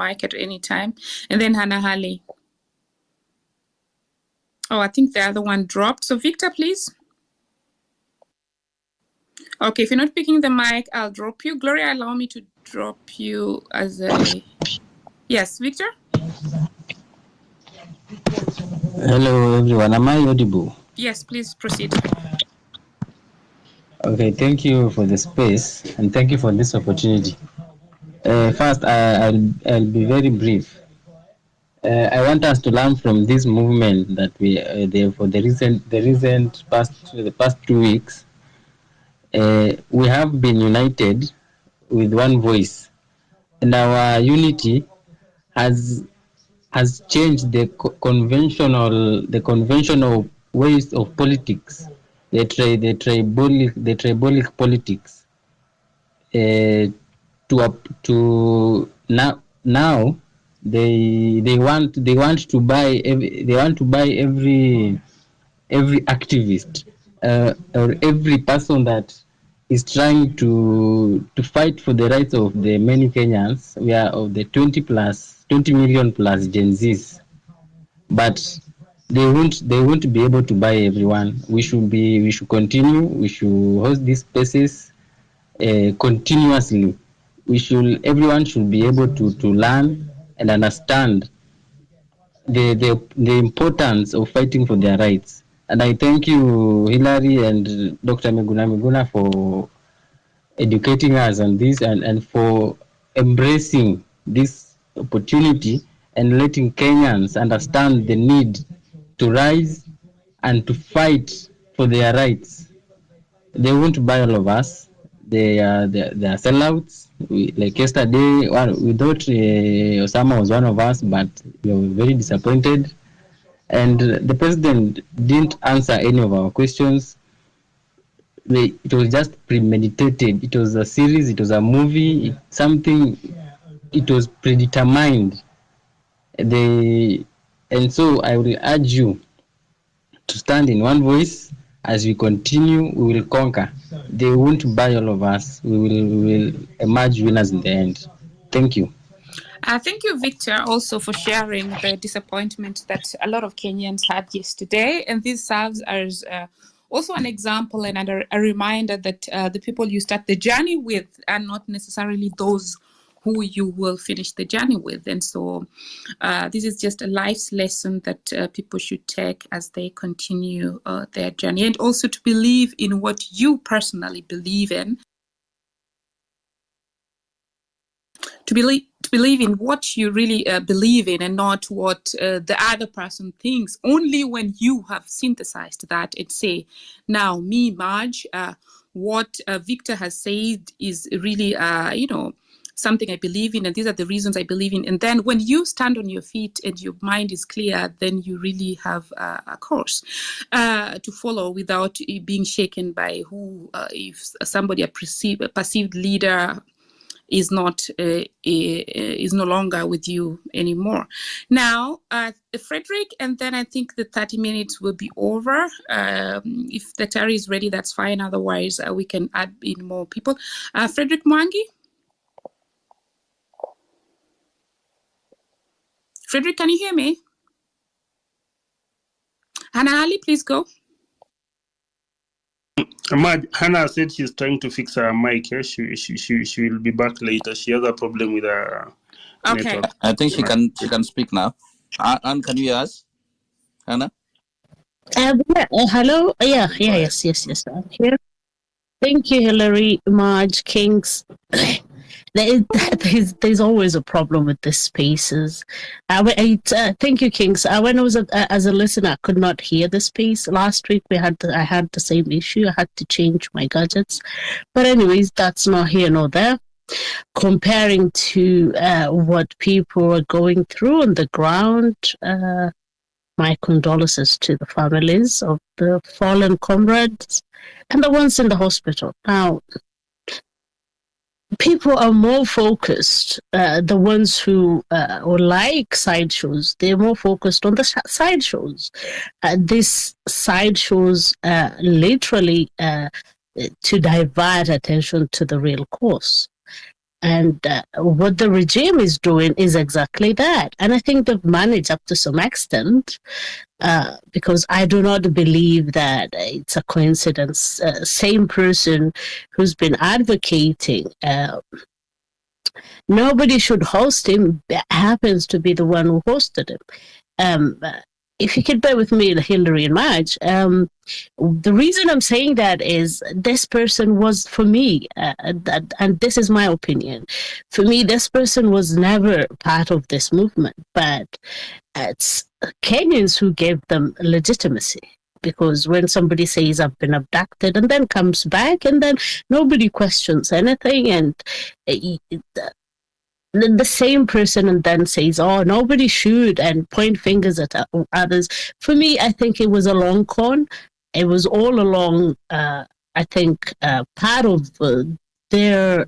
mic at any time. And then Hannah Halley. Oh, I think the other one dropped. So Victor, please. Okay, if you're not picking the mic, I'll drop you. Gloria, allow me to drop you as a... Yes, Victor? Hello, everyone. Am I audible? Yes, please proceed. Okay, thank you for the space and thank you for this opportunity. First, I'll be very brief. I want us to learn from this movement that for the past 2 weeks. We have been united with one voice, and our unity has changed the conventional ways of politics, the tribalic politics, to now they want to buy every activist, or every person that is trying to fight for the rights of the many Kenyans. We are of the 20 million plus Gen Zs, but they won't be able to buy everyone. We should continue. We should host these spaces continuously. Everyone should be able to learn and understand the importance of fighting for their rights. And I thank you, Hilary and Dr. Miguna, for educating us on this, and for embracing this opportunity and letting Kenyans understand the need to rise and to fight for their rights. They won't buy all of us. They are sellouts. Like yesterday, we thought Osama was one of us, but we were very disappointed. And the president didn't answer any of our questions. It was just premeditated. It was a series. It was a movie. It was predetermined. And so I will urge you to stand in one voice. As we continue, we will conquer. They won't buy all of us. We will emerge winners in the end. Thank you. Thank you, Victor, also for sharing the disappointment that a lot of Kenyans had yesterday. And this serves as also an example and a reminder that the people you start the journey with are not necessarily those who you will finish the journey with. And so this is just a life's lesson that people should take as they continue their journey, and also to believe in what you personally believe in. To believe in what you really believe in, and not what the other person thinks. Only when you have synthesized that and say, now me, Marge, what Victor has said is really, something I believe in, and these are the reasons I believe in. And then when you stand on your feet and your mind is clear, then you really have a course to follow without being shaken by who, if somebody, a perceived leader, is no longer with you anymore. Now, Frederick, and then I think the 30 minutes will be over. If the Terry is ready, that's fine. Otherwise, we can add in more people. Frederick Mwangi? Frederick, can you hear me? Hannah Ali, please go. Hannah said she's trying to fix her mic. Yeah? She will be back later. She has a problem with her network. I think she can speak now. Anne, can you hear us, Hannah? Hello. Yes. I'm here. Thank you, Hillary, Marge, Kings. There's always a problem with the spaces. Thank you, Kings. When I was as a listener, I could not hear the space. Last week I had the same issue. I had to change my gadgets. But anyways, that's not here nor there. Comparing to what people are going through on the ground, my condolences to the families of the fallen comrades and the ones in the hospital. Now, people are more focused, the ones who like sideshows, they're more focused on the sideshows. These sideshows literally to divert attention to the real cause. And what the regime is doing is exactly that. And I think they've managed up to some extent, because I do not believe that it's a coincidence. Same person who's been advocating nobody should host him happens to be the one who hosted him. If you could bear with me, Hillary and Madge, the reason I'm saying that is this person was, for me, and this is my opinion, for me, this person was never part of this movement, but it's Kenyans who gave them legitimacy. Because when somebody says I've been abducted and then comes back and then nobody questions anything, and the same person and then says, oh, nobody should, and point fingers at others. For me, I think it was a long con. It was all along, I think, part of their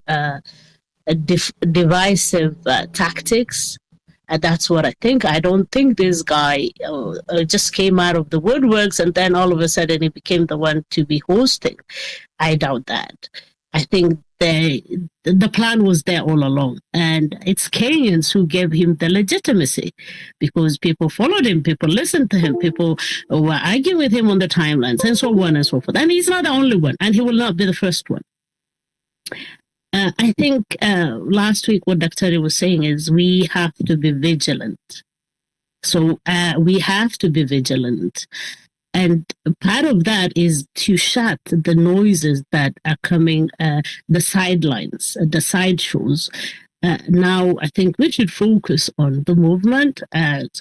divisive tactics. And that's what I think. I don't think this guy just came out of the woodworks and then all of a sudden he became the one to be hosting. I doubt that. I think the plan was there all along. And it's Kenyans who gave him the legitimacy because people followed him, people listened to him, people were arguing with him on the timelines and so on and so forth. And he's not the only one, and he will not be the first one. I think last week what Dr. was saying is we have to be vigilant. So we have to be vigilant. And part of that is to shut the noises that are coming, the sidelines, the sideshows. Now, I think we should focus on the movement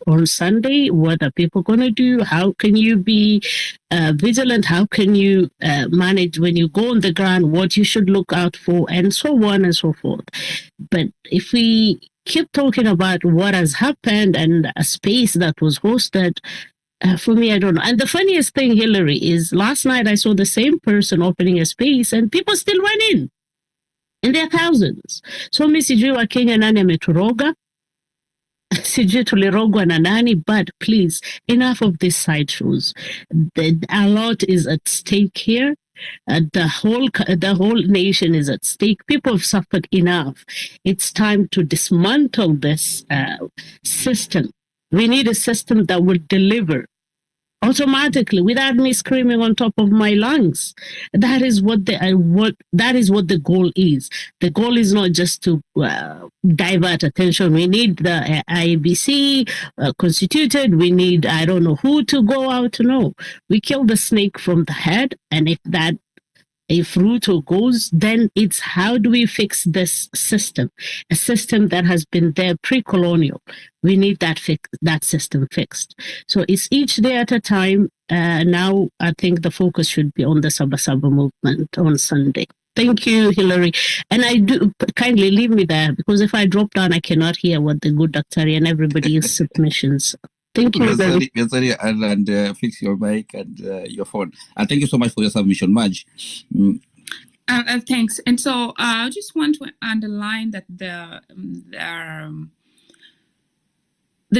on Sunday. What are people going to do? How can you be vigilant? How can you manage when you go on the ground, what you should look out for, and so on and so forth. But if we keep talking about what has happened and a space that was hosted, for me, I don't know. And the funniest thing, Hillary, is last night I saw the same person opening a space and people still went in their thousands. So mi sijui wa Kenya nani ametoroga, sijui tulirogwa na nani, but please, enough of these sideshows. A lot is at stake here. The whole nation is at stake. People have suffered enough. It's time to dismantle this system. We need a system that will deliver automatically without me screaming on top of my lungs. That is what the goal is. The goal is not just to divert attention. We need the IBC constituted. We need, I don't know who to go out. No, we kill the snake from the head, and if Ruto goes, then it's how do we fix this system? A system that has been there pre-colonial. We need that system fixed. So it's each day at a time. Now I think the focus should be on the Saba movement on Sunday. Thank you, Hillary. And I do kindly leave me there because if I drop down, I cannot hear what the good doctor and everybody's submissions. Thank you. And fix your mic and your phone. And thank you so much for your submission, Madge. Thanks. And so I just want to underline that the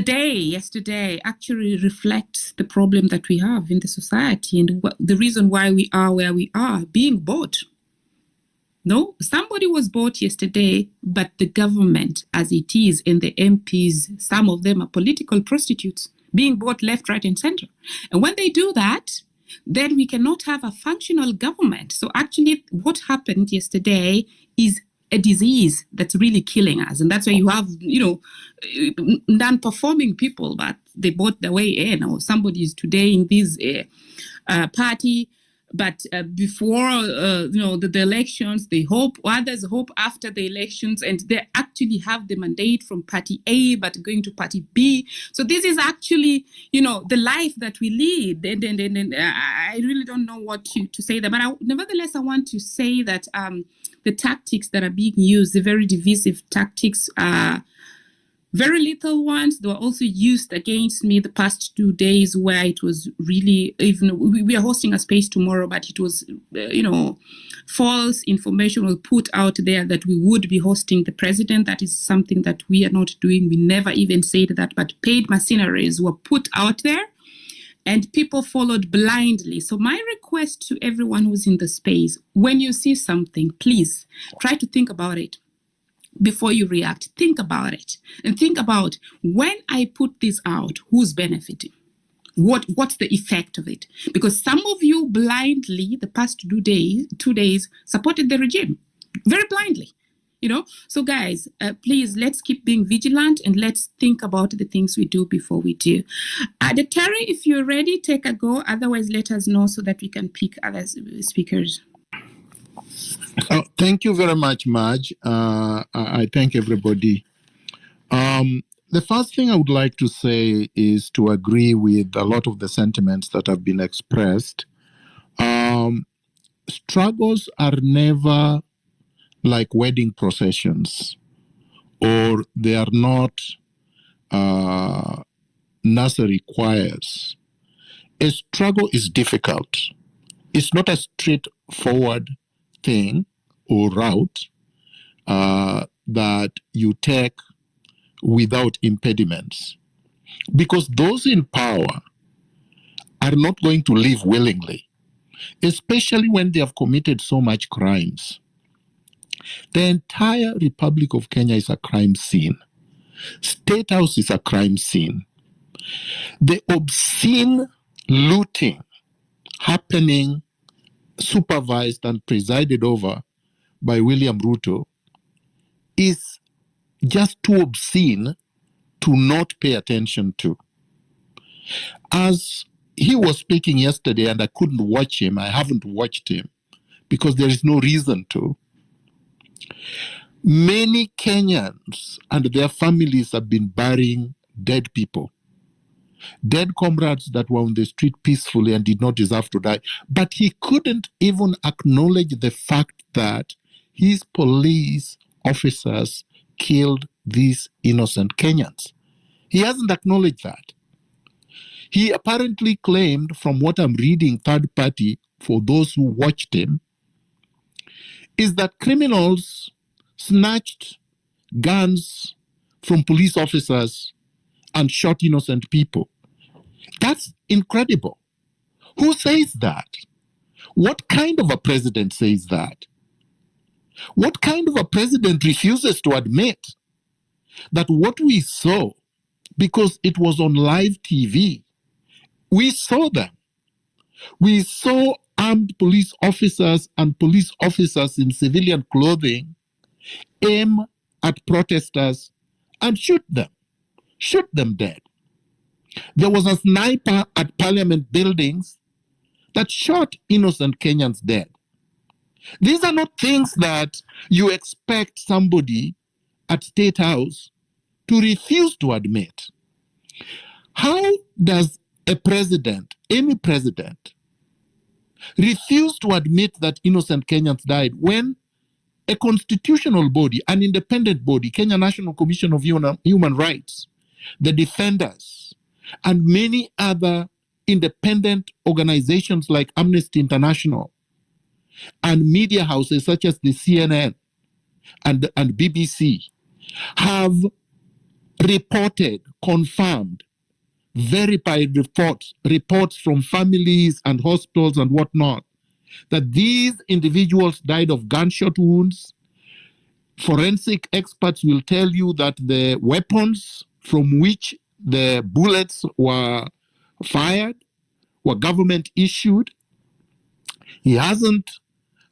day yesterday actually reflects the problem that we have in the society and the reason why we are where we are, being bought. No, somebody was bought yesterday, but the government as it is and the MPs, some of them are political prostitutes, being bought left, right, and center. And when they do that, then we cannot have a functional government. So actually what happened yesterday is a disease that's really killing us. And that's why you have, non-performing people, but they bought their way in, or somebody is today in this party. But before, the elections, they hope, others hope after the elections, and they actually have the mandate from party A, but going to party B. So this is actually, the life that we lead. And I really don't know what to say there. But nevertheless, I want to say that the tactics that are being used, the very divisive tactics, very little ones. They were also used against me the past 2 days where it was really, even we are hosting a space tomorrow, but it was, false information was put out there that we would be hosting the president. That is something that we are not doing. We never even said that, but paid mercenaries were put out there and people followed blindly. So my request to everyone who's in the space, when you see something, please try to think about it. before you react, think about it. And think about, when I put this out, who's benefiting? What's the effect of it? Because some of you blindly, the past 2 days, supported the regime, very blindly. So guys, please, let's keep being vigilant and let's think about the things we do before we do. Terry, if you're ready, take a go. Otherwise, let us know so that we can pick other speakers. Thank you very much, Marge. I thank everybody. The first thing I would like to say is to agree with a lot of the sentiments that have been expressed. Struggles are never like wedding processions, or they are not nursery choirs. A struggle is difficult. It's not a straightforward thing or route that you take without impediments, because those in power are not going to live willingly, especially when they have committed so much crimes. The entire Republic of Kenya is a crime scene. State House is a crime scene. The obscene looting happening, supervised and presided over by William Ruto, is just too obscene to not pay attention to. As he was speaking yesterday, and I couldn't watch him, I haven't watched him because there is no reason to. Many Kenyans and their families have been burying dead people, dead comrades that were on the street peacefully and did not deserve to die. But he couldn't even acknowledge the fact that his police officers killed these innocent Kenyans. He hasn't acknowledged that. He apparently claimed, from what I'm reading third party for those who watched him, is that criminals snatched guns from police officers and shot innocent people. That's incredible. Who says that? What kind of a president says that? What kind of a president refuses to admit that what we saw, because it was on live TV, we saw them. We saw armed police officers and police officers in civilian clothing aim at protesters and shoot them dead. There was a sniper at parliament buildings that shot innocent Kenyans dead. These are not things that you expect somebody at State House to refuse to admit. How does a president, any president, refuse to admit that innocent Kenyans died when a constitutional body, an independent body, Kenya National Commission of Human Rights, the Defenders, and many other independent organizations like Amnesty International and media houses such as the CNN and BBC have reported, confirmed, verified reports from families and hospitals and whatnot, that these individuals died of gunshot wounds. Forensic experts will tell you that the weapons from which the bullets were fired were government issued. He hasn't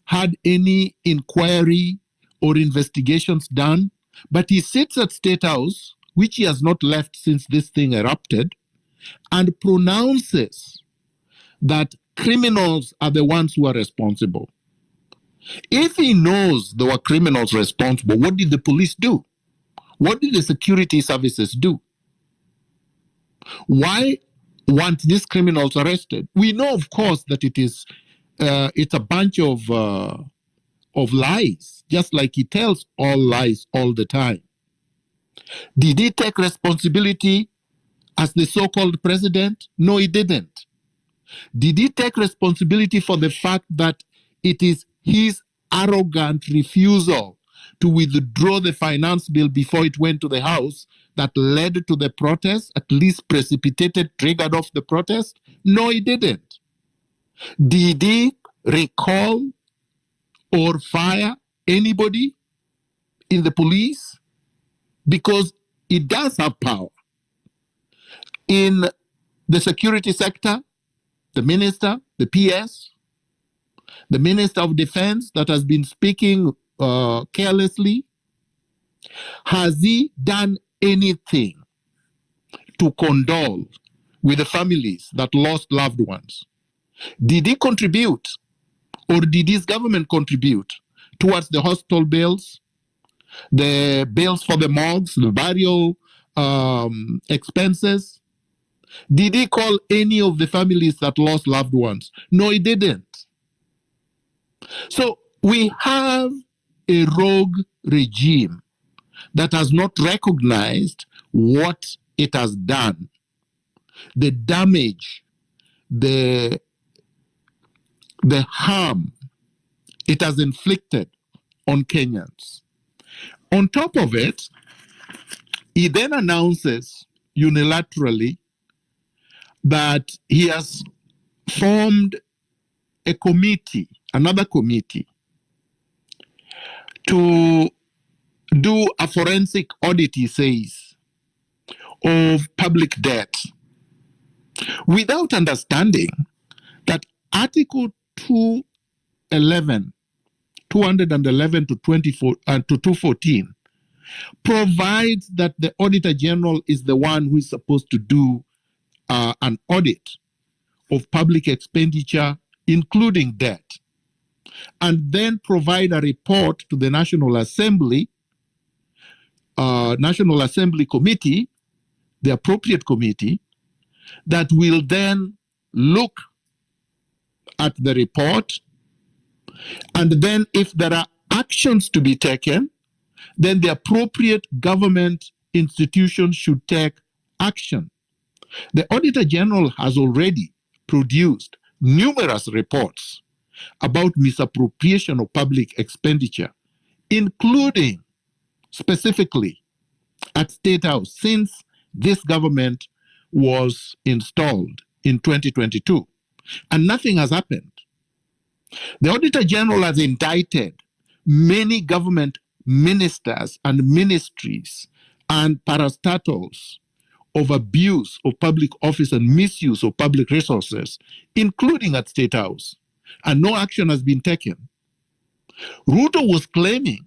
had any inquiry or investigations done, but he sits at State House, which he has not left since this thing erupted, and pronounces that criminals are the ones who are responsible. If he knows there were criminals responsible, what did the police do? What did the security services do? Why weren't these criminals arrested? We know, of course, that it's a bunch of lies, just like he tells all lies all the time. Did he take responsibility as the so-called president? No, he didn't. Did he take responsibility for the fact that it is his arrogant refusal to withdraw the finance bill before it went to the House that led to the protest, at least precipitated, triggered off the protest? No, he didn't. Did he recall or fire anybody? in the police because it does have power. In the security sector, the minister, the PS, the Minister of Defense that has been speaking carelessly, has he done anything to condole with the families that lost loved ones? Did he contribute, or did his government contribute towards the hospital bills, the bills for the morgues, the burial expenses? Did he call any of the families that lost loved ones? No, he didn't. So we have a rogue regime that has not recognized what it has done, the damage, the harm it has inflicted on Kenyans. On top of it, he then announces unilaterally that he has formed a committee, another committee, to do a forensic audit, he says, of public debt, without understanding that Article 211 to 214 provides that the Auditor General is the one who is supposed to do an audit of public expenditure, including debt, and then provide a report to the National Assembly Committee, the appropriate committee, that will then look at the report, and then if there are actions to be taken, then the appropriate government institution should take action. The Auditor General has already produced numerous reports about misappropriation of public expenditure, including specifically at State House since this government was installed in 2022, and nothing has happened. The Auditor General has indicted many government ministers and ministries and parastatals of abuse of public office and misuse of public resources, including at State House, and no action has been taken. Ruto was claiming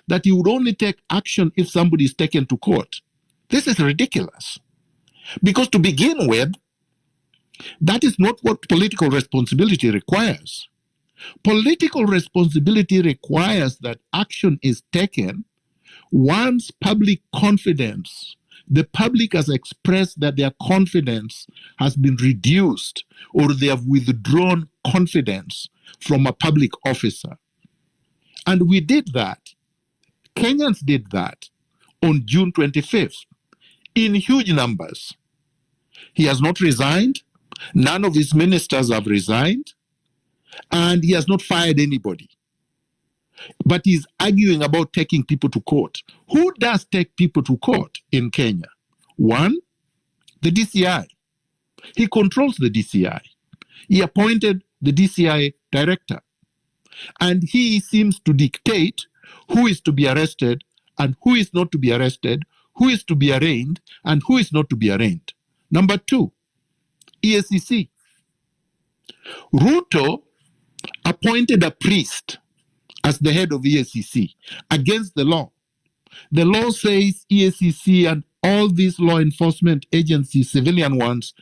that he would only take action if somebody is taken to court. This is ridiculous. Because to begin with, that is not what political responsibility requires. Political responsibility requires that action is taken once public confidence, the public has expressed that their confidence has been reduced, or they have withdrawn confidence from a public officer. And we did that. Kenyans did that on June 25th in huge numbers. He has not resigned. None of his ministers have resigned. And he has not fired anybody. But he's arguing about taking people to court. Who does take people to court in Kenya? One, the DCI. He controls the DCI. He appointed the DCI director. And he seems to dictate who is to be arrested and who is not to be arrested, who is to be arraigned and who is not to be arraigned. Number two, EACC. Ruto appointed a priest as the head of EACC against the law. The law says EACC and all these law enforcement agencies, civilian ones,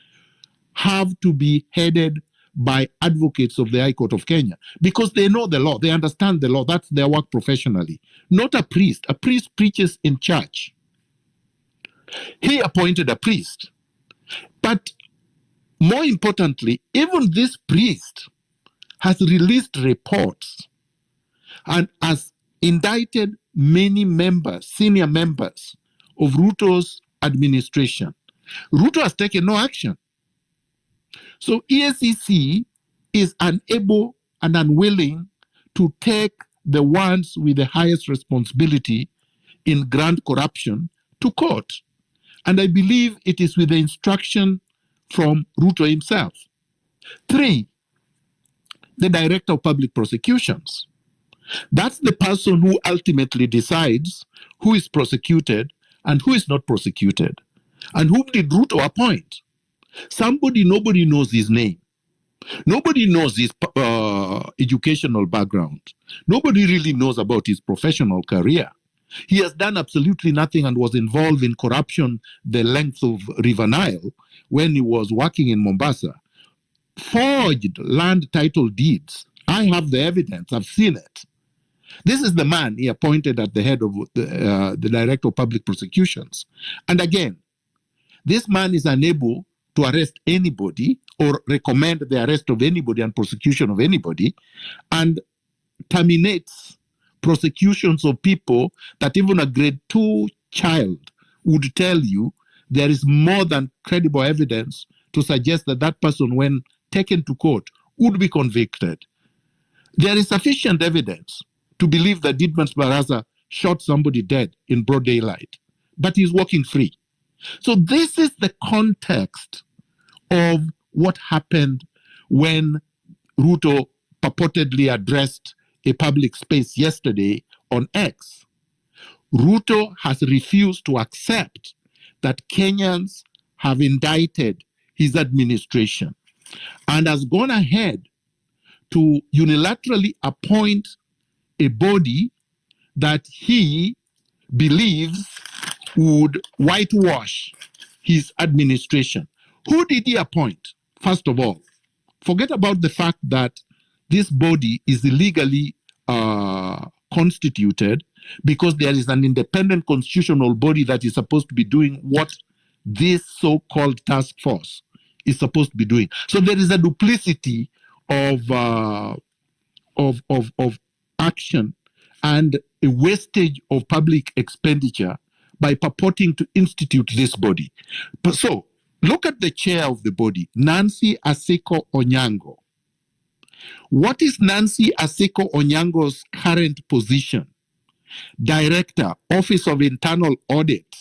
have to be headed by advocates of the High Court of Kenya because they know the law, they understand the law, that's their work professionally. Not a priest. A priest preaches in church. He appointed a priest. But more importantly, even this priest has released reports and has indicted many members, senior members of Ruto's administration. Ruto has taken no action. So EACC is unable and unwilling to take the ones with the highest responsibility in grand corruption to court. And I believe it is with the instruction from Ruto himself. Three, the Director of Public Prosecutions. That's the person who ultimately decides who is prosecuted and who is not prosecuted. And whom did Ruto appoint? Somebody nobody knows his name. Nobody knows his educational background. Nobody really knows about his professional career. He has done absolutely nothing and was involved in corruption the length of River Nile when he was working in Mombasa. Forged land title deeds. I have the evidence. I've seen it. This is the man he appointed at the head of the Director of Public Prosecutions. And again, this man is unable to arrest anybody or recommend the arrest of anybody and prosecution of anybody, and terminates prosecutions of people that even a grade 2 child would tell you there is more than credible evidence to suggest that that person, when taken to court, would be convicted. There is sufficient evidence to believe that Didmas Baraza shot somebody dead in broad daylight, but he's walking free. So this is the context of what happened when Ruto purportedly addressed a public space yesterday on X. Ruto has refused to accept that Kenyans have indicted his administration and has gone ahead to unilaterally appoint a body that he believes would whitewash his administration. Who did he appoint? First of all, forget about the fact that this body is illegally constituted because there is an independent constitutional body that is supposed to be doing what this so-called task force is supposed to be doing. So there is a duplicity of action and a wastage of public expenditure by purporting to institute this body. So look at the chair of the body, Nancy Asiko Onyango. What is Nancy Asiko Onyango's current position? Director, Office of Internal Audit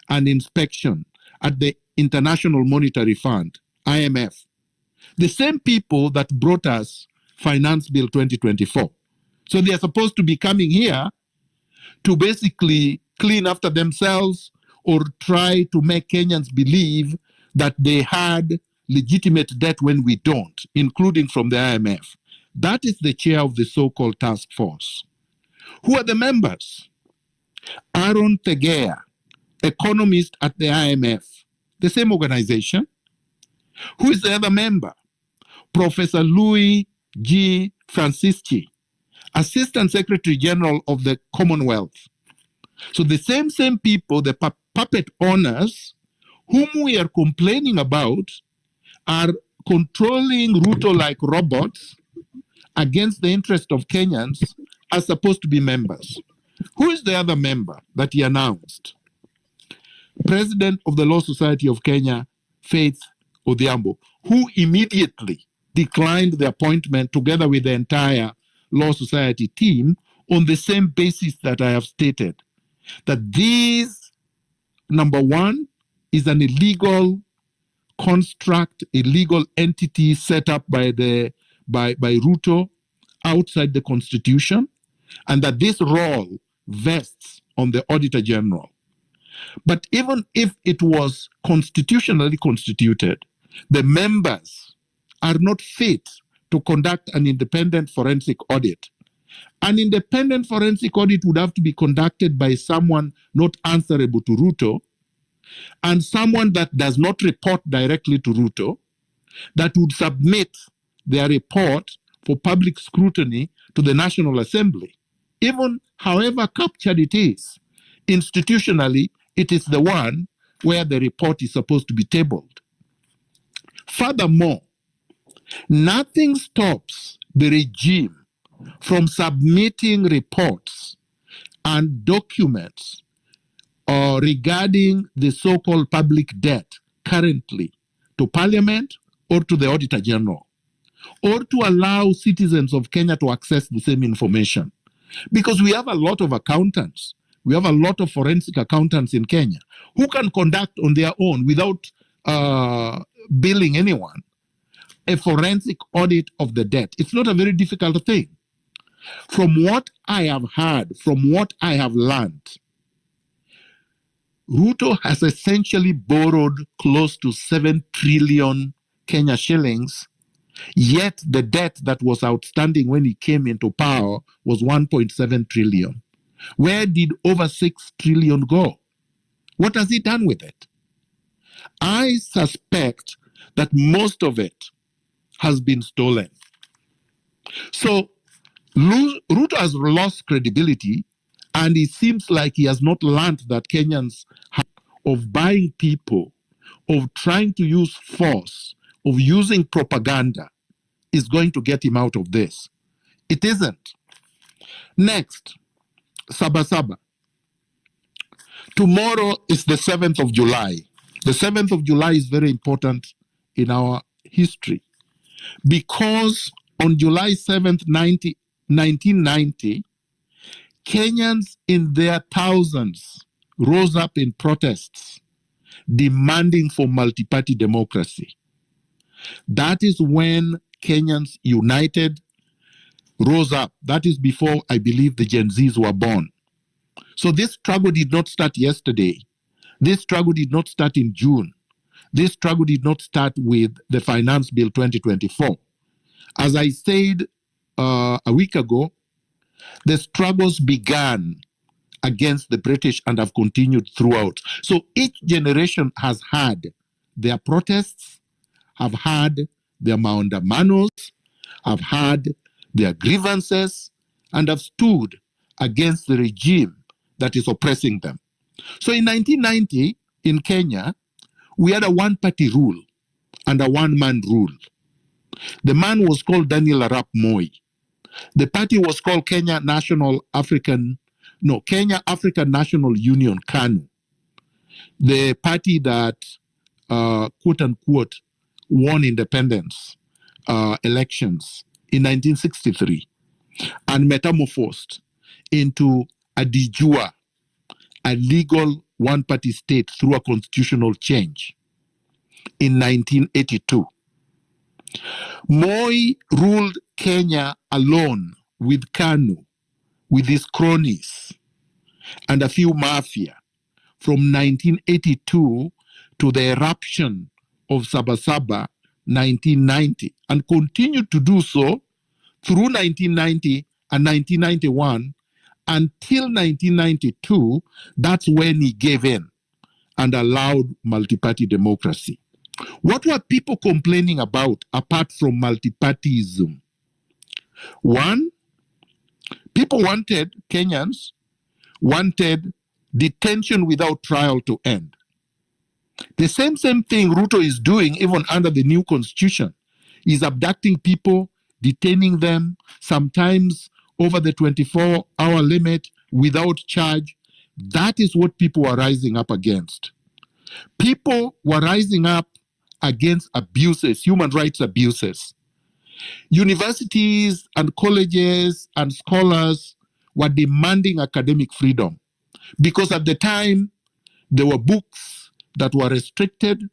and Inspection at the International Monetary Fund, IMF. The same people that brought us Finance Bill 2024. So they are supposed to be coming here to basically clean after themselves or try to make Kenyans believe that they had legitimate debt when we don't, including from the IMF. That is the chair of the so-called task force. Who are the members? Aaron Tegea, economist at the IMF, the same organization. Who is the other member? Professor Louis G. Francisci, Assistant Secretary General of the Commonwealth. So the same people, the puppet owners, whom we are complaining about, are controlling Ruto like robots against the interest of Kenyans, are supposed to be members. Who is the other member that he announced? President of the Law Society of Kenya, Faith Odhiambo, who immediately declined the appointment together with the entire Law Society team on the same basis that I have stated, that this, number one, is an illegal construct, a legal entity set up by Ruto outside the Constitution, and that this role vests on the Auditor General. But even if it was constitutionally constituted, the members are not fit to conduct an independent forensic audit. An independent forensic audit would have to be conducted by someone not answerable to Ruto and someone that does not report directly to Ruto, that would submit their report for public scrutiny to the National Assembly. Even however captured it is, institutionally, it is the one where the report is supposed to be tabled. Furthermore, nothing stops the regime from submitting reports and documents regarding the so-called public debt currently to Parliament or to the Auditor General, or to allow citizens of Kenya to access the same information. Because we have a lot of accountants, we have a lot of forensic accountants in Kenya who can conduct on their own without billing anyone a forensic audit of the debt. It's not a very difficult thing. From what I have heard, from what I have learned, Ruto has essentially borrowed close to 7 trillion Kenya shillings, yet the debt that was outstanding when he came into power was 1.7 trillion. Where did over 6 trillion go? What has he done with it? I suspect that most of it has been stolen. So Ruto has lost credibility, and it seems like he has not learned that Kenyans have of buying people, of trying to use force, of using propaganda is going to get him out of this. It isn't. Next, Saba. Tomorrow is the 7th of July. The 7th of July is very important in our history because on July 7th, 1990, Kenyans in their thousands rose up in protests demanding for multi-party democracy. That is when Kenyans united, rose up. That is before, I believe, the Gen Zs were born. So this struggle did not start yesterday. This struggle did not start in June. This struggle did not start with the Finance Bill 2024. As I said a week ago, the struggles began against the British and have continued throughout. So each generation has had their protests, have had their maandamanos, have had their grievances, and have stood against the regime that is oppressing them. So in 1990, in Kenya, we had a one-party rule and a one-man rule. The man was called Daniel Arap Moi. The party was called Kenya African National Union, KANU. The party that, quote unquote, won independence elections in 1963 and metamorphosed into a de jure, a legal one-party state through a constitutional change in 1982. Moi ruled Kenya alone with KANU, with his cronies and a few mafia from 1982 to the eruption of Saba 1990, and continued to do so through 1990 and 1991 until 1992. That's when he gave in and allowed multi-party democracy. What were people complaining about apart from multi-partyism? One, Kenyans wanted detention without trial to end. The same thing Ruto is doing even under the new constitution. He's abducting people, detaining them, sometimes over the 24-hour limit without charge. That is what people are rising up against. People were rising up against abuses, human rights abuses. Universities and colleges and scholars were demanding academic freedom because at the time there were books that were restricted,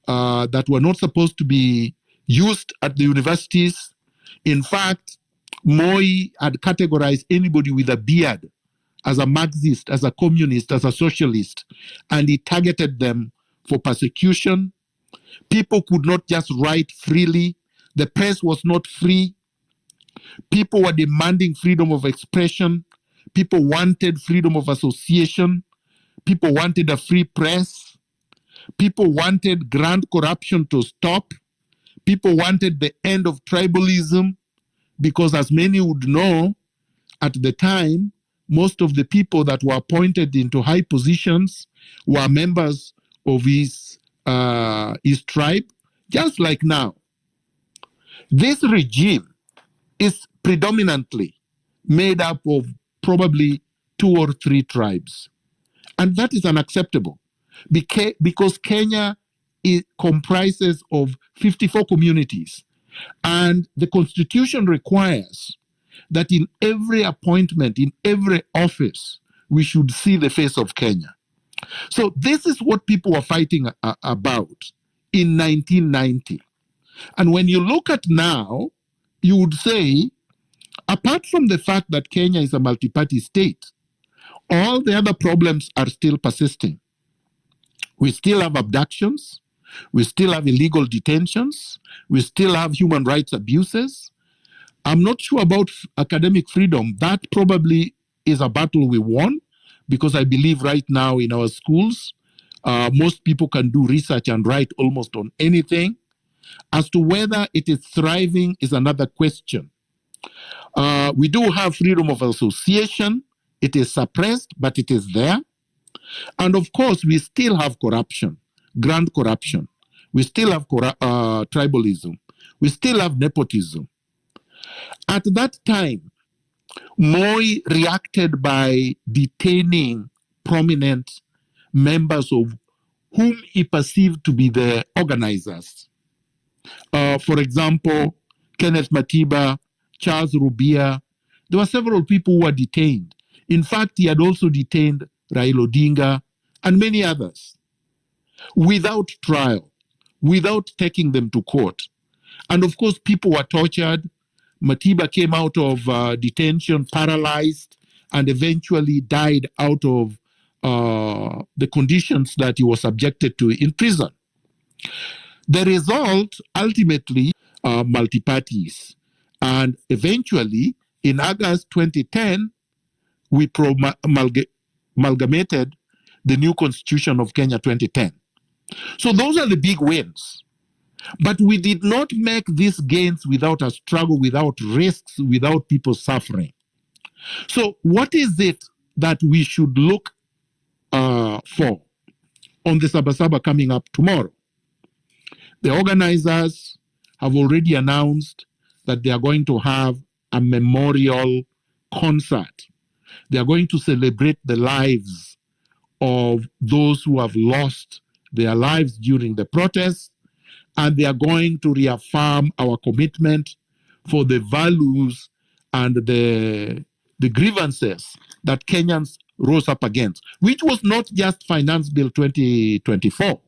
that were not supposed to be used at the universities. In fact, Moi had categorized anybody with a beard as a Marxist, as a communist, as a socialist, and he targeted them for persecution. People could not just write freely. The press was not free. People were demanding freedom of expression. People wanted freedom of association. People wanted a free press. People wanted grand corruption to stop. People wanted the end of tribalism because, as many would know, at the time, most of the people that were appointed into high positions were members of his tribe, just like now. This regime is predominantly made up of probably 2 or 3 tribes. And that is unacceptable because Kenya comprises of 54 communities. And the Constitution requires that in every appointment, in every office, we should see the face of Kenya. So this is what people were fighting about in 1990. And when you look at now, you would say Apart from the fact that Kenya is a multi-party state, all the other problems are still persisting. We still have abductions. We still have illegal detentions. We still have human rights abuses. I'm not sure about academic freedom. That probably is a battle we won, because I believe right now in our schools, most people can do research and write almost on anything. As to whether it is thriving is another question. We do have freedom of association. It is suppressed, but it is there. And of course, we still have corruption, grand corruption. We still have tribalism. We still have nepotism. At that time, Moi reacted by detaining prominent members of whom he perceived to be the organizers. For example, Kenneth Matiba, Charles Rubia. There were several people who were detained. In fact, he had also detained Raila Odinga and many others without trial, without taking them to court. And of course, people were tortured. Matiba came out of detention paralyzed and eventually died out of the conditions that he was subjected to in prison. The result, ultimately, multi-parties. And eventually, in August 2010, we amalgamated the new constitution of Kenya 2010. So those are the big wins. But we did not make these gains without a struggle, without risks, without people suffering. So what is it that we should look for on the Saba coming up tomorrow? The organizers have already announced that they are going to have a memorial concert. They are going to celebrate the lives of those who have lost their lives during the protests, and they are going to reaffirm our commitment for the values and the grievances that Kenyans rose up against, which was not just Finance Bill 2024.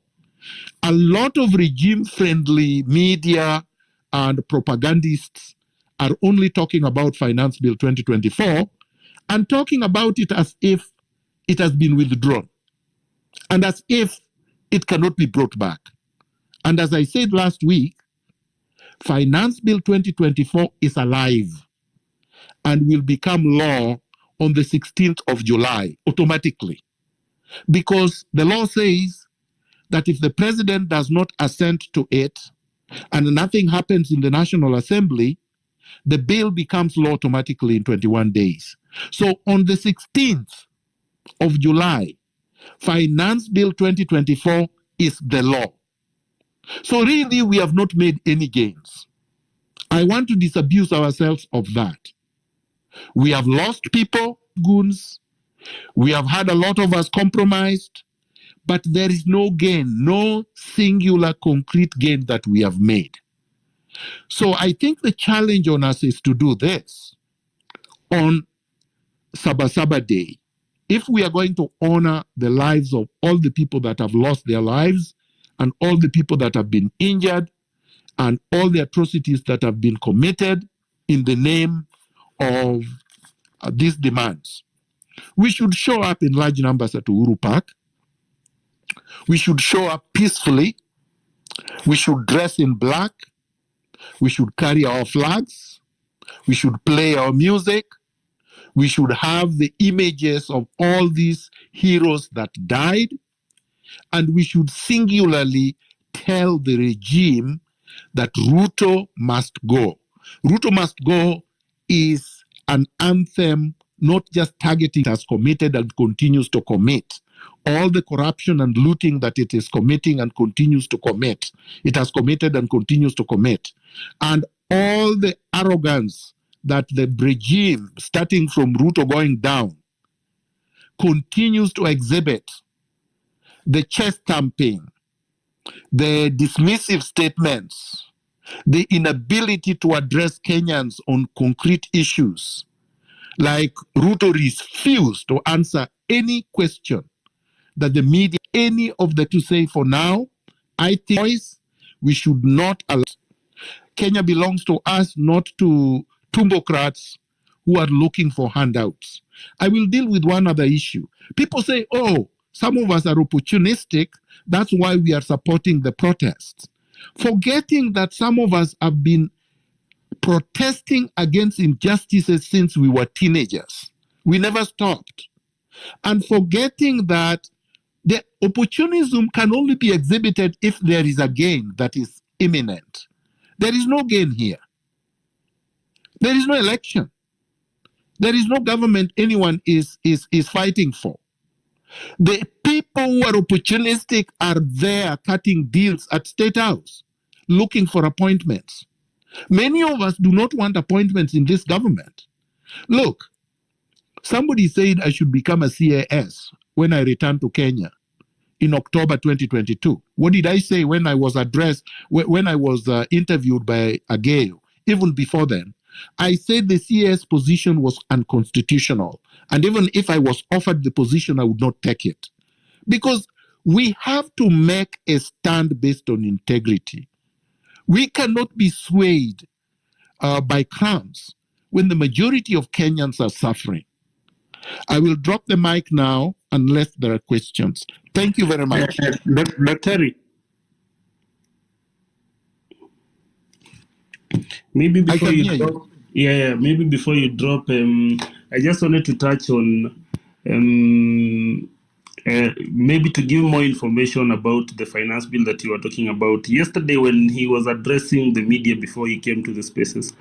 A lot of regime-friendly media and propagandists are only talking about Finance Bill 2024 and talking about it as if it has been withdrawn and as if it cannot be brought back. And as I said last week, Finance Bill 2024 is alive and will become law on the 16th of July automatically, because the law says that if the president does not assent to it and nothing happens in the National Assembly, the bill becomes law automatically in 21 days. So on the 16th of July, Finance Bill 2024 is the law. So really, we have not made any gains. I want to disabuse ourselves of that. We have lost people, goons. We have had a lot of us compromised, but there is no gain, no singular concrete gain that we have made. So I think the challenge on us is to do this on Saba Day. If we are going to honor the lives of all the people that have lost their lives and all the people that have been injured and all the atrocities that have been committed in the name of these demands, we should show up in large numbers at Uhuru Park. We should show up peacefully. We should dress in black. We should carry our flags. We should play our music. We should have the images of all these heroes that died. And we should singularly tell the regime that Ruto must go. Ruto must go is an anthem not just targeting has committed and continues to commit. All the corruption and looting that it is committing and continues to commit. It has committed and continues to commit. And all the arrogance that the regime, starting from Ruto going down, continues to exhibit. The chest thumping, the dismissive statements, the inability to address Kenyans on concrete issues, like Ruto refused to answer any question that the media, any of the to say for now. I think we should not allow. Kenya belongs to us, not to Tumbocrats who are looking for handouts. I will deal with one other issue. People say, oh, some of us are opportunistic. That's why we are supporting the protests. Forgetting that some of us have been protesting against injustices since we were teenagers. We never stopped. And forgetting that the opportunism can only be exhibited if there is a gain that is imminent. There is no gain here. There is no election. There is no government anyone is fighting for. The people who are opportunistic are there cutting deals at State House, looking for appointments. Many of us do not want appointments in this government. Look, somebody said I should become a CAS when I return to Kenya in October 2022. What did I say when I was interviewed by Ageo? Even before then, I said the CAS position was unconstitutional. And even if I was offered the position, I would not take it. Because we have to make a stand based on integrity. We cannot be swayed by crumbs when the majority of Kenyans are suffering. I will drop the mic now unless there are questions. Thank you very much. Daktari, maybe before you drop, maybe before you drop, I just wanted to touch on maybe to give more information about the finance bill that you were talking about yesterday when he was addressing the media before he came to the spaces.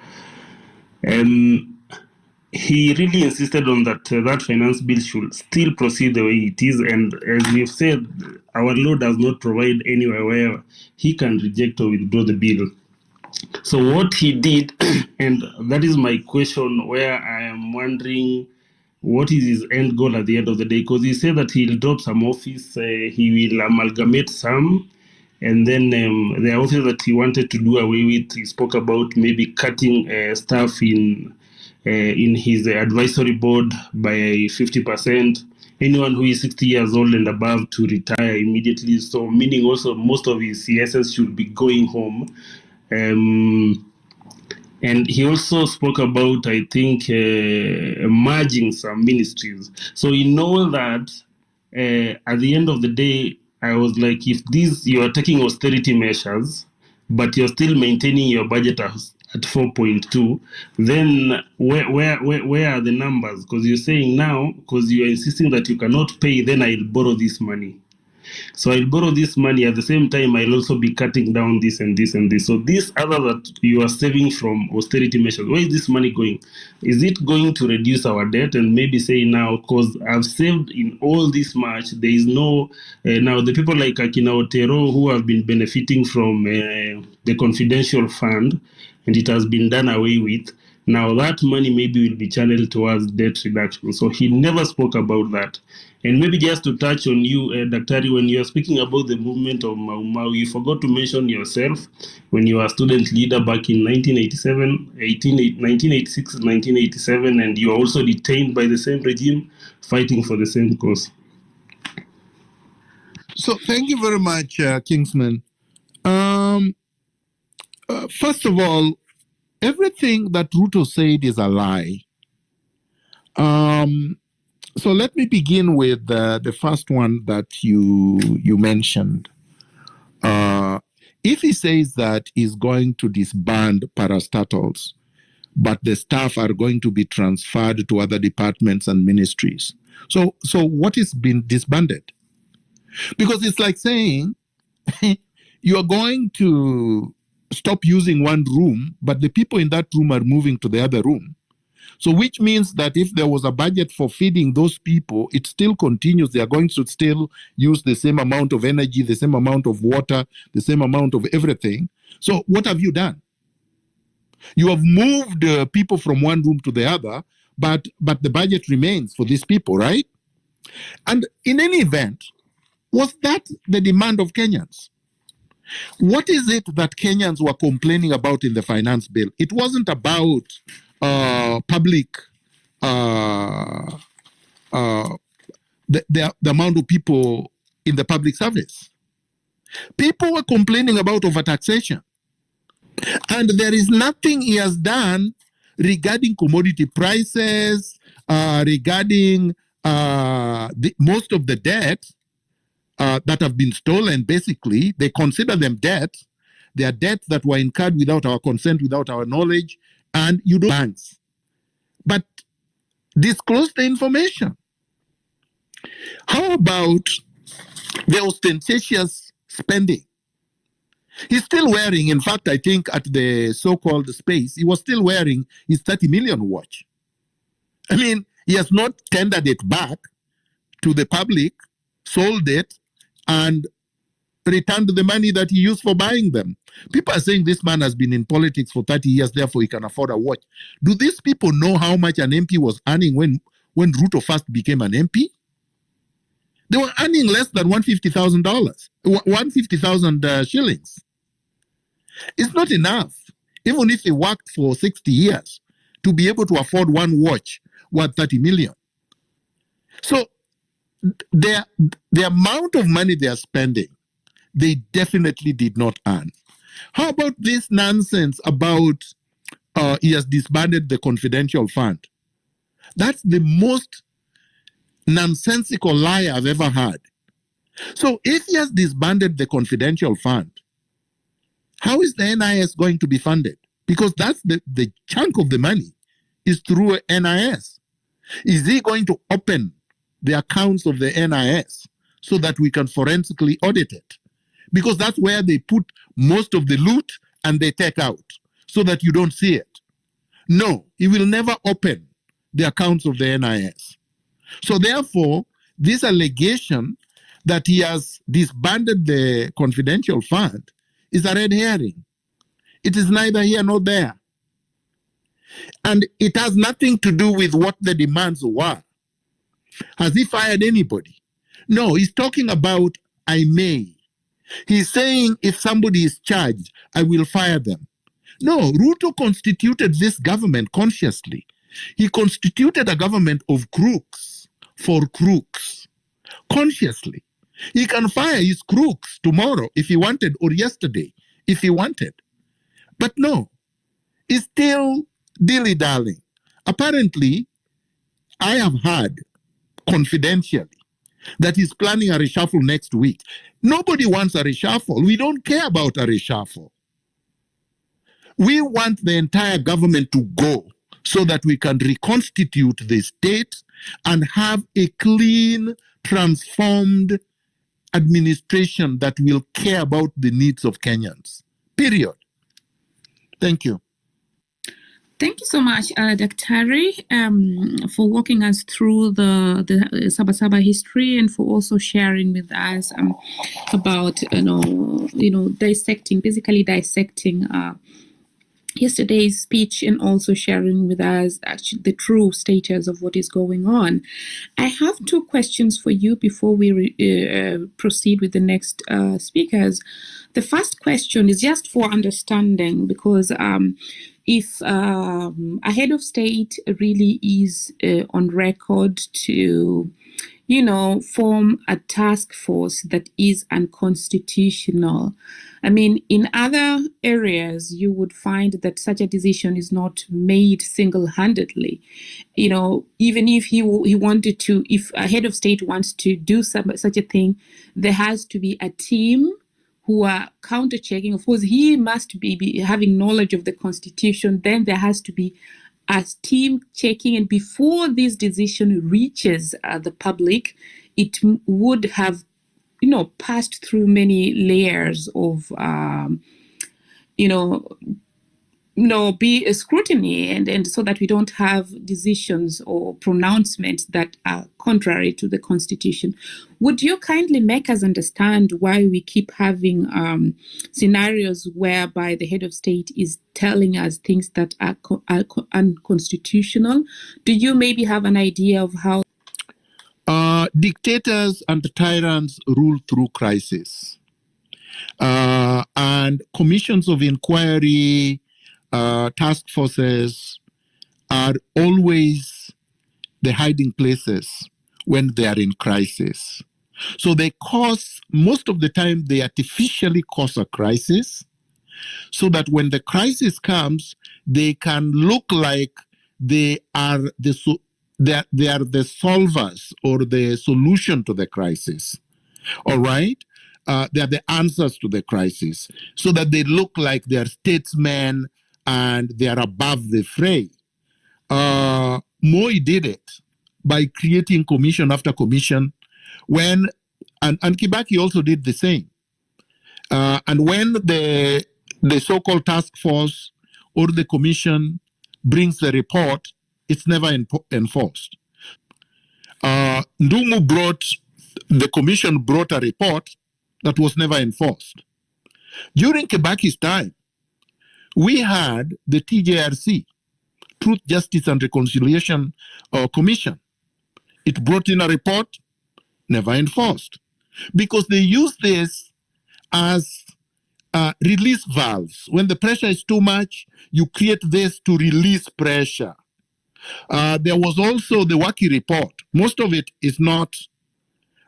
He really insisted on that that finance bill should still proceed the way it is, and as we've said, our law does not provide anywhere where he can reject or withdraw the bill. So what he did, and that is my question, where I am wondering what is his end goal at the end of the day, because he said that he'll drop some office, he will amalgamate some, and then the office that he wanted to do away with, he spoke about maybe cutting staff in his advisory board by 50%. Anyone who is 60 years old and above to retire immediately. So meaning also most of his CSS should be going home. And he also spoke about, I think, merging some ministries. So in all that, at the end of the day, I was like, if you are taking austerity measures, but you're still maintaining your budget at 4.2, then where are the numbers? Because you're saying now, because you are insisting that you cannot pay, then I'll borrow this money. So I'll borrow this money. At the same time, I'll also be cutting down this and this and this. So this other that you are saving from austerity measures, where is this money going? Is it going to reduce our debt and maybe say now, because I've saved in all this much, there is no, now the people like Akina Otero who have been benefiting from the confidential fund, and it has been done away with. Now that money maybe will be channeled towards debt reduction. So he never spoke about that. And maybe just to touch on you, Daktari, when you are speaking about the movement of Mau Mau, you forgot to mention yourself when you were a student leader back in 1986, 1987, and you were also detained by the same regime, fighting for the same cause. So thank you very much, Kingsman. First of all, everything that Ruto said is a lie. So let me begin with the first one that you mentioned. If he says that he's going to disband parastatals, but the staff are going to be transferred to other departments and ministries, so what is being disbanded? Because it's like saying you are going to stop using one room, but the people in that room are moving to the other room. So which means that if there was a budget for feeding those people, it still continues. They are going to still use the same amount of energy, the same amount of water, the same amount of everything. So what have you done? You have moved people from one room to the other, but the budget remains for these people, right? And in any event, was that the demand of Kenyans? What is it that Kenyans were complaining about in the finance bill? It wasn't about public, the amount of people in the public service. People were complaining about overtaxation. And there is nothing he has done regarding commodity prices, regarding most of the debt that have been stolen. Basically, they consider them debt. They are debts that were incurred without our consent, without our knowledge, and you don't banks. But disclose the information. How about the ostentatious spending? He's still wearing, in fact, I think at the so-called space, he was still wearing his 30 million watch. I mean, he has not tendered it back to the public, sold it, and returned the money that he used for buying them. People are saying this man has been in politics for 30 years, therefore he can afford a watch. Do these people know how much an MP was earning when Ruto first became an MP? They were earning less than $150,000, 150,000 shillings. It's not enough, even if he worked for 60 years, to be able to afford one watch worth 30 million. So the amount of money they are spending, they definitely did not earn. How about this nonsense about he has disbanded the confidential fund? That's the most nonsensical lie I've ever heard. So if he has disbanded the confidential fund, how is the NIS going to be funded? Because that's the chunk of the money is through NIS. Is he going to open the accounts of the NIS so that we can forensically audit it? Because that's where they put most of the loot and they take out so that you don't see it. No, he will never open the accounts of the NIS. So therefore, this allegation that he has disbanded the confidential fund is a red herring. It is neither here nor there. And it has nothing to do with what the demands were. Has he fired anybody? No, he's talking about I may. He's saying if somebody is charged, I will fire them. No, Ruto constituted this government consciously. He constituted a government of crooks for crooks consciously. He can fire his crooks tomorrow if he wanted, or yesterday if he wanted. But no, he's still dilly-dallying. Apparently, I have heard confidentially that he's planning a reshuffle next week. Nobody wants a reshuffle. We don't care about a reshuffle. We want the entire government to go so that we can reconstitute the state and have a clean, transformed administration that will care about the needs of Kenyans. Period. Thank you. Thank you so much, Dr. for walking us through the Saba history and for also sharing with us about basically dissecting yesterday's speech and also sharing with us actually the true status of what is going on. I have two questions for you before we proceed with the next speakers. The first question is just for understanding, because if a head of state really is on record to form a task force that is unconstitutional. I mean, in other areas, you would find that such a decision is not made single-handedly. Even if he wanted to, if a head of state wants to do such a thing, there has to be a team who are counter-checking. Of course, he must be having knowledge of the constitution. Then there has to be a team checking, and before this decision reaches the public, it would have, passed through many layers of, be a scrutiny, and so that we don't have decisions or pronouncements that are contrary to the constitution. Would you kindly make us understand why we keep having scenarios whereby the head of state is telling us things that are unconstitutional? Do you maybe have an idea of how? Dictators and tyrants rule through crisis. And commissions of inquiry, task forces are always the hiding places when they are in crisis. So they cause, most of the time, they artificially cause a crisis so that when the crisis comes, they can look like they are they are the solvers or the solution to the crisis. All right? They are the answers to the crisis, so that they look like they are statesmen and they are above the fray. Moi did it by creating commission after commission, and Kibaki also did the same. And when the so-called task force or the commission brings the report, it's never enforced. The commission brought a report that was never enforced. During Kibaki's time, we had the TJRC, Truth, Justice and Reconciliation Commission. It brought in a report, never enforced, because they use this as release valves. When the pressure is too much, you create this to release pressure. There was also the Waki report. Most of it is not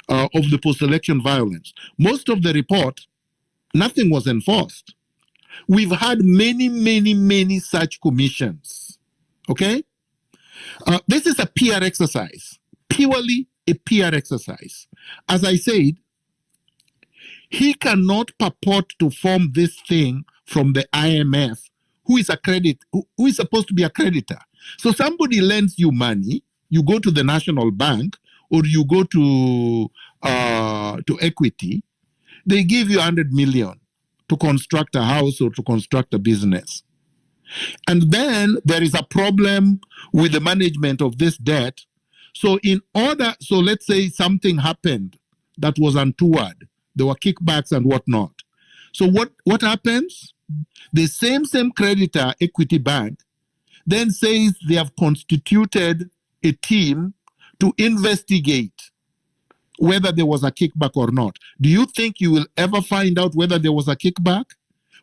of the post-election violence. Most of the report, nothing was enforced. We've had many such commissions. Okay? This is a PR exercise, purely a PR exercise. As I said, he cannot purport to form this thing from the IMF, who is supposed to be a creditor. So somebody lends you money, you go to the National Bank or you go to Equity, they give you 100 million to construct a house or to construct a business. And then there is a problem with the management of this debt. So let's say something happened that was untoward. There were kickbacks and whatnot. So what happens? The same creditor, Equity Bank, then says they have constituted a team to investigate whether there was a kickback or not. Do you think you will ever find out whether there was a kickback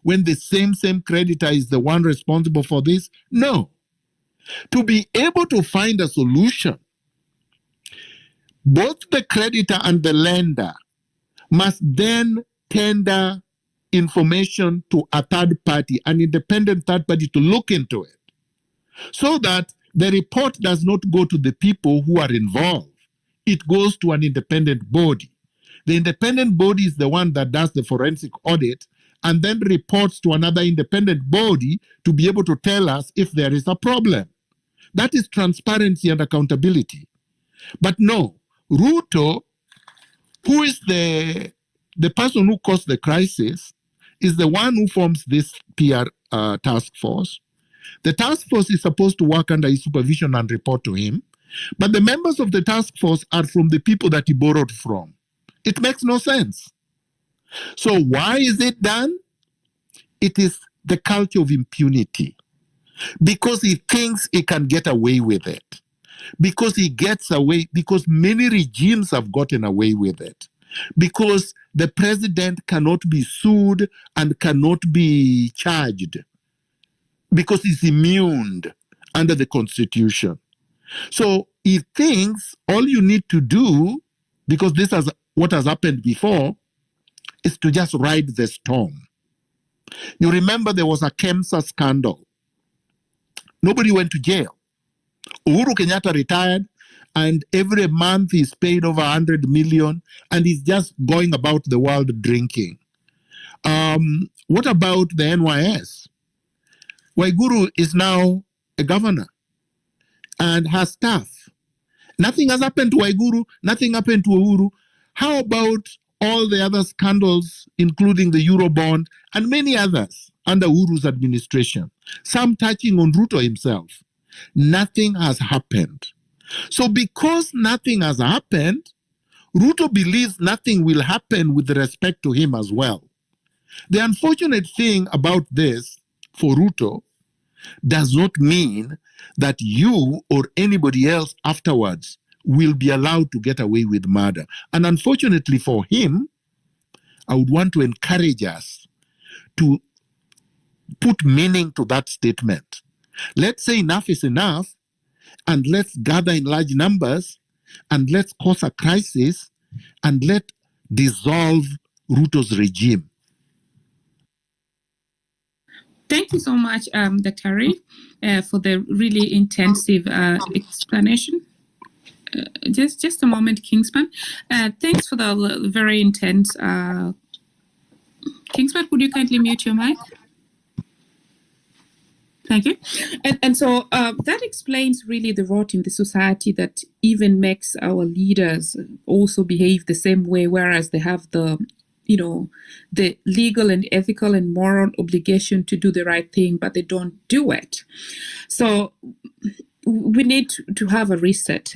when the same creditor is the one responsible for this? No. To be able to find a solution, both the creditor and the lender must then tender information to a third party, an independent third party, to look into it, so that the report does not go to the people who are involved. It goes to an independent body. The independent body is the one that does the forensic audit and then reports to another independent body to be able to tell us if there is a problem. That is transparency and accountability. But no, Ruto, who is the person who caused the crisis, is the one who forms this PR task force. The task force is supposed to work under his supervision and report to him. But the members of the task force are from the people that he borrowed from. It makes no sense. So why is it done? It is the culture of impunity. Because he thinks he can get away with it. Because he gets away, because many regimes have gotten away with it. Because the president cannot be sued and cannot be charged. Because he's immune under the Constitution. So he thinks all you need to do, because this is what has happened before, is to just ride the storm. You remember there was a KEMSA scandal. Nobody went to jail. Uhuru Kenyatta retired, and every month he's paid over 100 million, and he's just going about the world drinking. What about the NYS? Waiguru is now a governor and has staff. Nothing has happened to Waiguru, nothing happened to Uhuru. How about all the other scandals, including the Eurobond and many others under Uhuru's administration, some touching on Ruto himself? Nothing has happened. So because nothing has happened, Ruto believes nothing will happen with respect to him as well. The unfortunate thing about this for Ruto does not mean that you or anybody else afterwards will be allowed to get away with murder. And unfortunately for him, I would want to encourage us to put meaning to that statement. Let's say enough is enough, and let's gather in large numbers, and let's cause a crisis, and let's dissolve Ruto's regime. Thank you so much, Dr. Harry, for the really intensive explanation. Just a moment, Kingsman. Thanks for the very intense. Kingsman, would you kindly mute your mic? Thank you. And so that explains really the rot in the society that even makes our leaders also behave the same way, whereas they have the legal and ethical and moral obligation to do the right thing, but they don't do it. So we need to have a reset,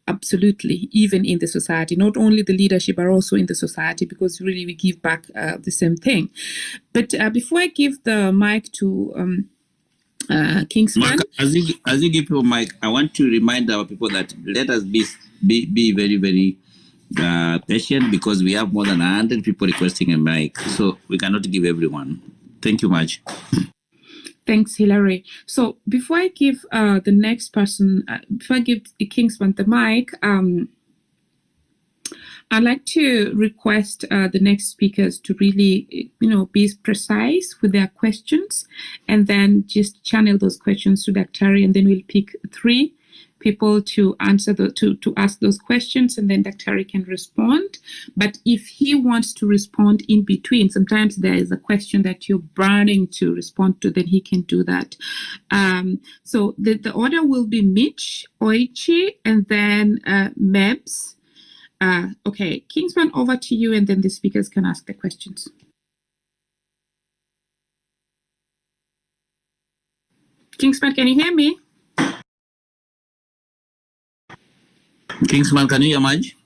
absolutely, even in the society, not only the leadership, but also in the society, because really we give back the same thing. But before I give the mic to Kingsman. Mark, as you give your mic, I want to remind our people that let us be very, very patient, because we have more than 100 people requesting a mic, so we cannot give everyone. Thank you much. Thanks, Hilary. So before I give the next person, before I give Kingsman the mic, I'd like to request the next speakers to really, be precise with their questions, and then just channel those questions to Dr. Harry, and then we'll pick 3 people to answer to ask those questions, and then Dr. Harry can respond. But if he wants to respond in between, sometimes there is a question that you're burning to respond to, then he can do that. So the order will be Mitch, Oichi, and then Mebs. Okay, Kingsman, over to you, and then the speakers can ask the questions. Kingsman, can you hear me? Kingsman, can you hear Madge?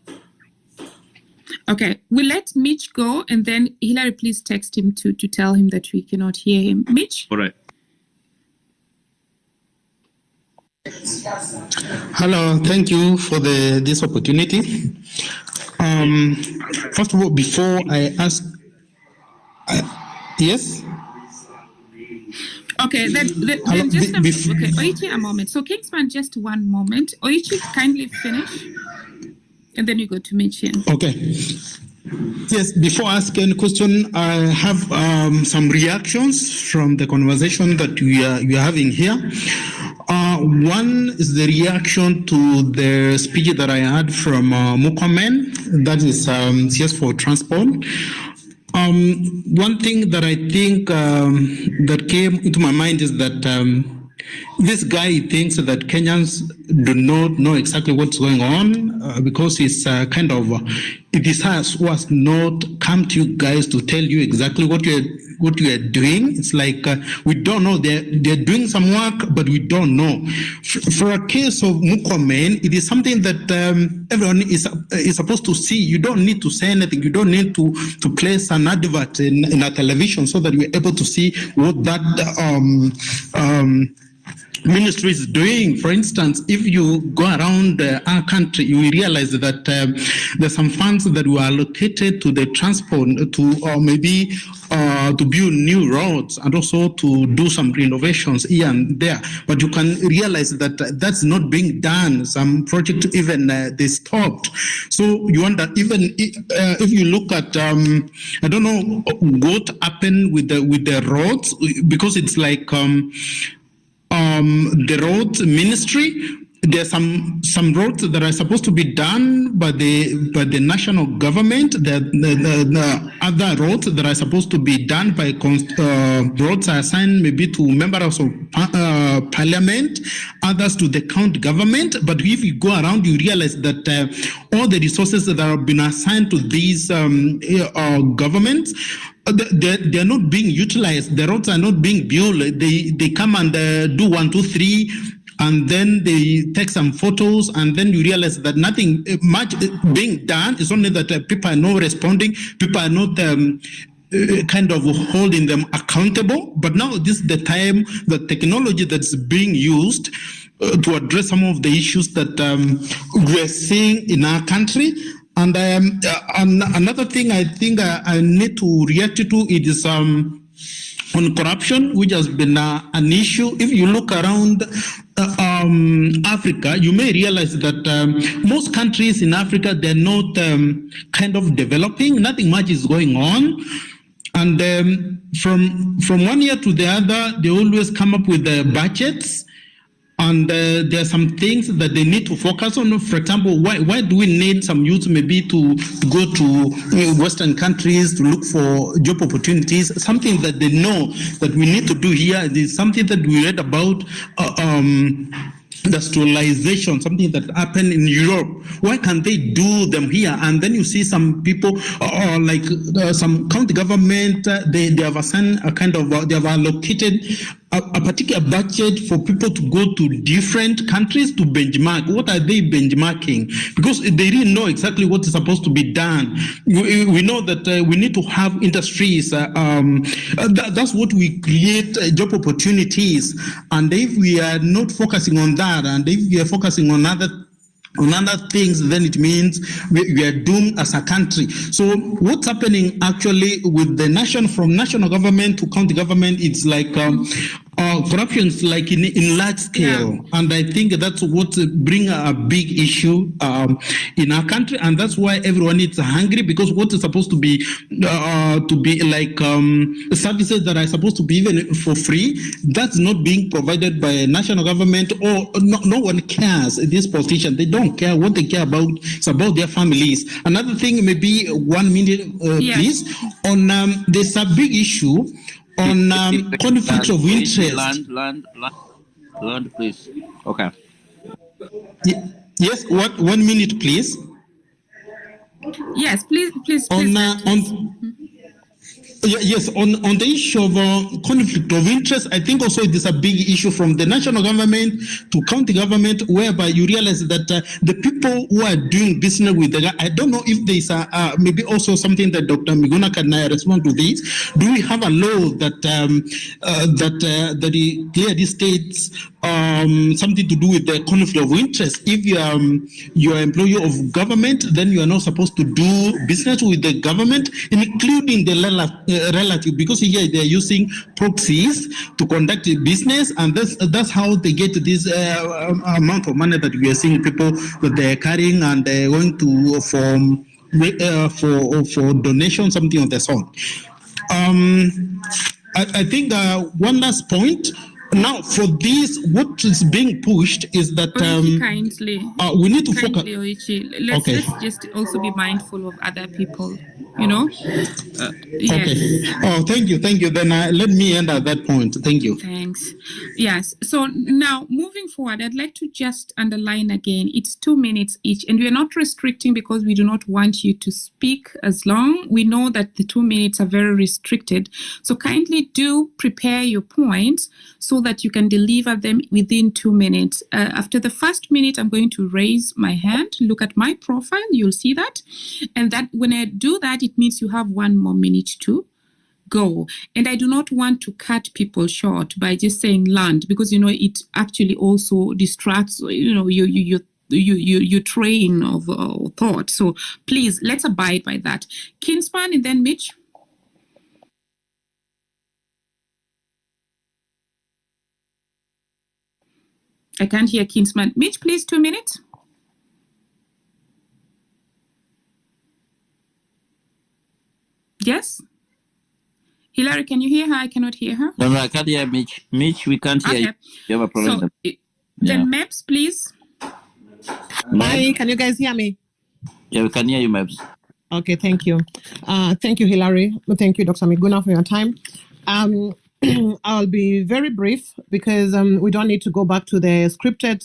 Okay, we'll let Mitch go, and then Hilary, please text him to tell him that we cannot hear him. Mitch? All right. Hello, thank you for this opportunity. First of all, before I ask, yes? Okay, then just okay, Oichi, a moment. So Kingsman, just one moment. Oichi, kindly finish, and then you go to Mitch. Okay. Yes, before asking a question, I have some reactions from the conversation that we are having here. One is the reaction to the speech that I had from Mukomen, that is CS for transport. One thing that I think that came into my mind is that this guy thinks that Kenyans do not know exactly what's going on because it's kind of, it was not come to you guys to tell you exactly what you are doing. It's like we don't know. They're doing some work, but we don't know. For a case of Mukomen, it is something that everyone is supposed to see. You don't need to say anything. You don't need to place an advert in a television so that you're able to see what that ministry is doing. For instance, if you go around our country, you will realize that there's some funds that were allocated to the transport to maybe to build new roads and also to do some renovations here and there. But you can realize that that's not being done. Some projects even they stopped. So you wonder, even if you look at I don't know what happened with the roads, because it's like the road ministry. There's some roads that are supposed to be done by the national government. The other roads that are supposed to be done by roads are assigned maybe to members of parliament, others to the county government. But if you go around, you realize that all the resources that have been assigned to these governments, they're not being utilized. The roads are not being built. They come and do 1, 2, 3, and then they take some photos, and then you realize that nothing much being done. It's only that people are not responding. People are not kind of holding them accountable. But now this is the time, the technology that's being used to address some of the issues that we're seeing in our country. And another thing I think I need to react to it is on corruption, which has been an issue. If you look around Africa, you may realize that most countries in Africa, they're not kind of developing. Nothing much is going on. And from 1 year to the other, they always come up with the budgets. And there are some things that they need to focus on. For example, why do we need some youth maybe to go to Western countries to look for job opportunities? Something that they know that we need to do here is something that we read about. Industrialization, something that happened in Europe. Why can't they do them here? And then you see some people, like some county government, they have assigned a kind of, they have allocated a particular budget for people to go to different countries to benchmark. What are they benchmarking? Because they didn't know exactly what is supposed to be done. We know that we need to have industries. That's what we create job opportunities. And if we are not focusing on that, and if we are focusing on other things, then it means we are doomed as a country. So what's happening actually with the from national government to county government, it's like corruption is like in large scale. Yeah. And I think that's what brings a big issue in our country. And that's why everyone is hungry, because what is supposed to be like services that are supposed to be even for free, that's not being provided by national government, or no one cares in this position. They don't care. What they care about is about their families. Another thing, maybe 1 minute, please, on there's a big issue on conflict of interest. Land, please. Okay. Yes, 1 minute, please. Yes, please. Yes, on the issue of conflict of interest, I think also it is a big issue from the national government to county government, whereby you realize that the people who are doing business with I don't know if there is maybe also something that Dr. Miguna can respond to this. Do we have a law that clearly states something to do with the conflict of interest? If you are an employee of government, then you are not supposed to do business with the government, including the relative, because here they are using proxies to conduct a business, and that's how they get this amount of money that we are seeing people that they're carrying, and they're going to for donation, something of the sort. I think one last point. Now, for this, what is being pushed is that we need to focus. Let's just also be mindful of other people, you know. Yes. Okay. Oh, thank you. Then let me end at that point. Thank you. Thanks. Yes. So now, moving forward, I'd like to just underline again, it's 2 minutes each, and we are not restricting because we do not want you to speak as long. We know that the 2 minutes are very restricted. So kindly do prepare your points so that you can deliver them within 2 minutes. After the first minute, I'm going to raise my hand. Look at my profile. You'll see that. And that when I do that, it means you have 1 more minute to go. And I do not want to cut people short by just saying land, because, you know, it actually also distracts, you know, your train of thought. So please, let's abide by that. Kinsman and then Mitch. I can't hear Kinsman. Mitch, please, 2 minutes. Yes? Hilary, can you hear her? I cannot hear her. No, I can't hear Mitch. Mitch, we can't hear you. You have a problem. So, then Maps, please. Hi, can you guys hear me? Yeah, we can hear you, Maps. Okay, thank you. Thank you, Hilary. Thank you, Dr. Miguna, for your time. I'll be very brief because we don't need to go back to the scripted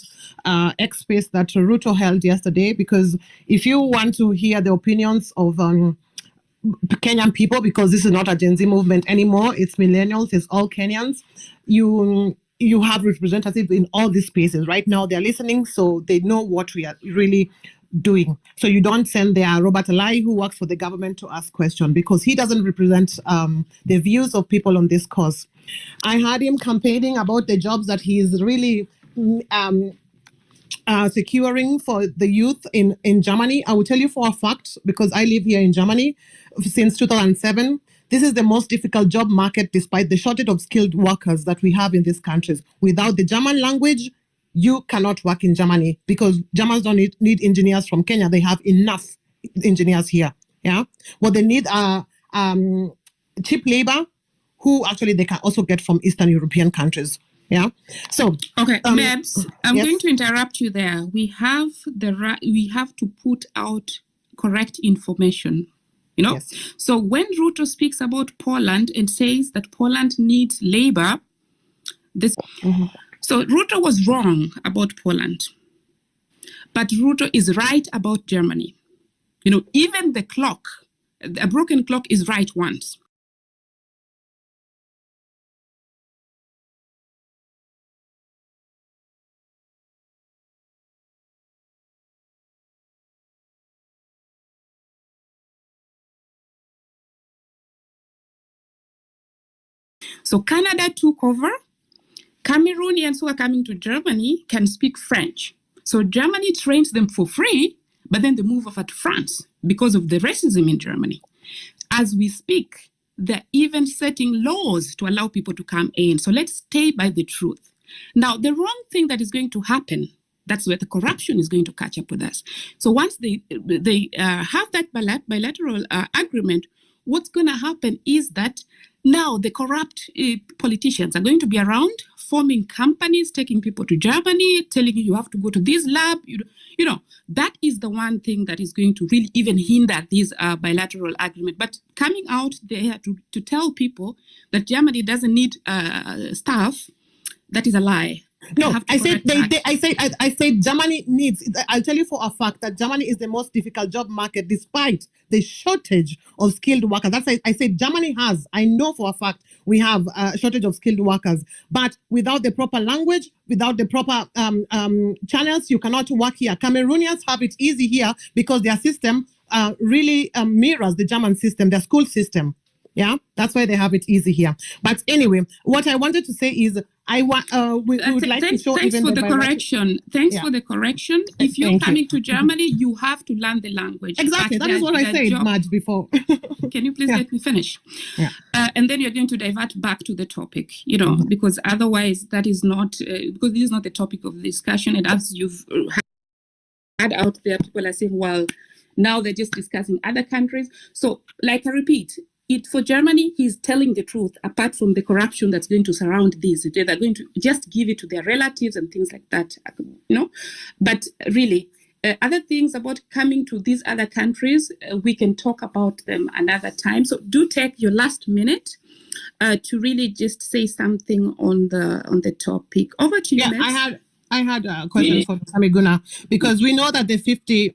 X-Space that Ruto held yesterday, because if you want to hear the opinions of Kenyan people, because this is not a Gen Z movement anymore, it's millennials, it's all Kenyans, you have representatives in all these spaces. Right now they're listening, so they know what we are really doing. So you don't send their Robert Alai, who works for the government, to ask questions, because he doesn't represent the views of people on this cause. I heard him campaigning about the jobs that he is really securing for the youth in Germany. I will tell you for a fact, because I live here in Germany since 2007. This is the most difficult job market, despite the shortage of skilled workers that we have in these countries. Without the German language, you cannot work in Germany, because Germans don't need engineers from Kenya. They have enough engineers here. Yeah, what they need are cheap labor, who actually they can also get from Eastern European countries. Yeah. So okay, Mebs, I'm yes. going to interrupt you there. We have we have to put out correct information. You know, Yes. so when Ruto speaks about Poland and says that Poland needs labor, so Ruto was wrong about Poland, but Ruto is right about Germany. You know, even the clock, a broken clock is right once. So Canada took over. Cameroonians who are coming to Germany can speak French. So Germany trains them for free, but then they move over to France because of the racism in Germany. As we speak, they're even setting laws to allow people to come in. So let's stay by the truth. Now, the wrong thing that is going to happen, that's where the corruption is going to catch up with us. So once they have that bilateral agreement, what's going to happen is that now the corrupt politicians are going to be around forming companies, taking people to Germany, telling you have to go to this lab. You know, that is the one thing that is going to really even hinder this bilateral agreement. But coming out there to tell people that Germany doesn't need staff, that is a lie. No, I said Germany needs. I'll tell you for a fact that Germany is the most difficult job market, despite the shortage of skilled workers. That's why I said Germany has. I know for a fact we have a shortage of skilled workers, but without the proper language, without the proper channels, you cannot work here. Cameroonians have it easy here because their system really mirrors the German system, their school system. Yeah, that's why they have it easy here. But anyway, what I wanted to say is, we would like to show thanks even for the correction. Thanks for the correction. If you're coming to Germany, you have to learn the language. Exactly, that is what I said, Madge, before. Can you please let me finish? Yeah. And then you're going to divert back to the topic, you know, because otherwise that is not, because this is not the topic of the discussion. And as you've had out there, people are saying, well, now they're just discussing other countries. So, like I repeat, for Germany, he's telling the truth, apart from the corruption that's going to surround this. They're going to just give it to their relatives and things like that, you know. But really, other things about coming to these other countries, we can talk about them another time. So do take your last minute to really just say something on the topic. Over to you, Max. I had a question for Miguna, because we know that the 50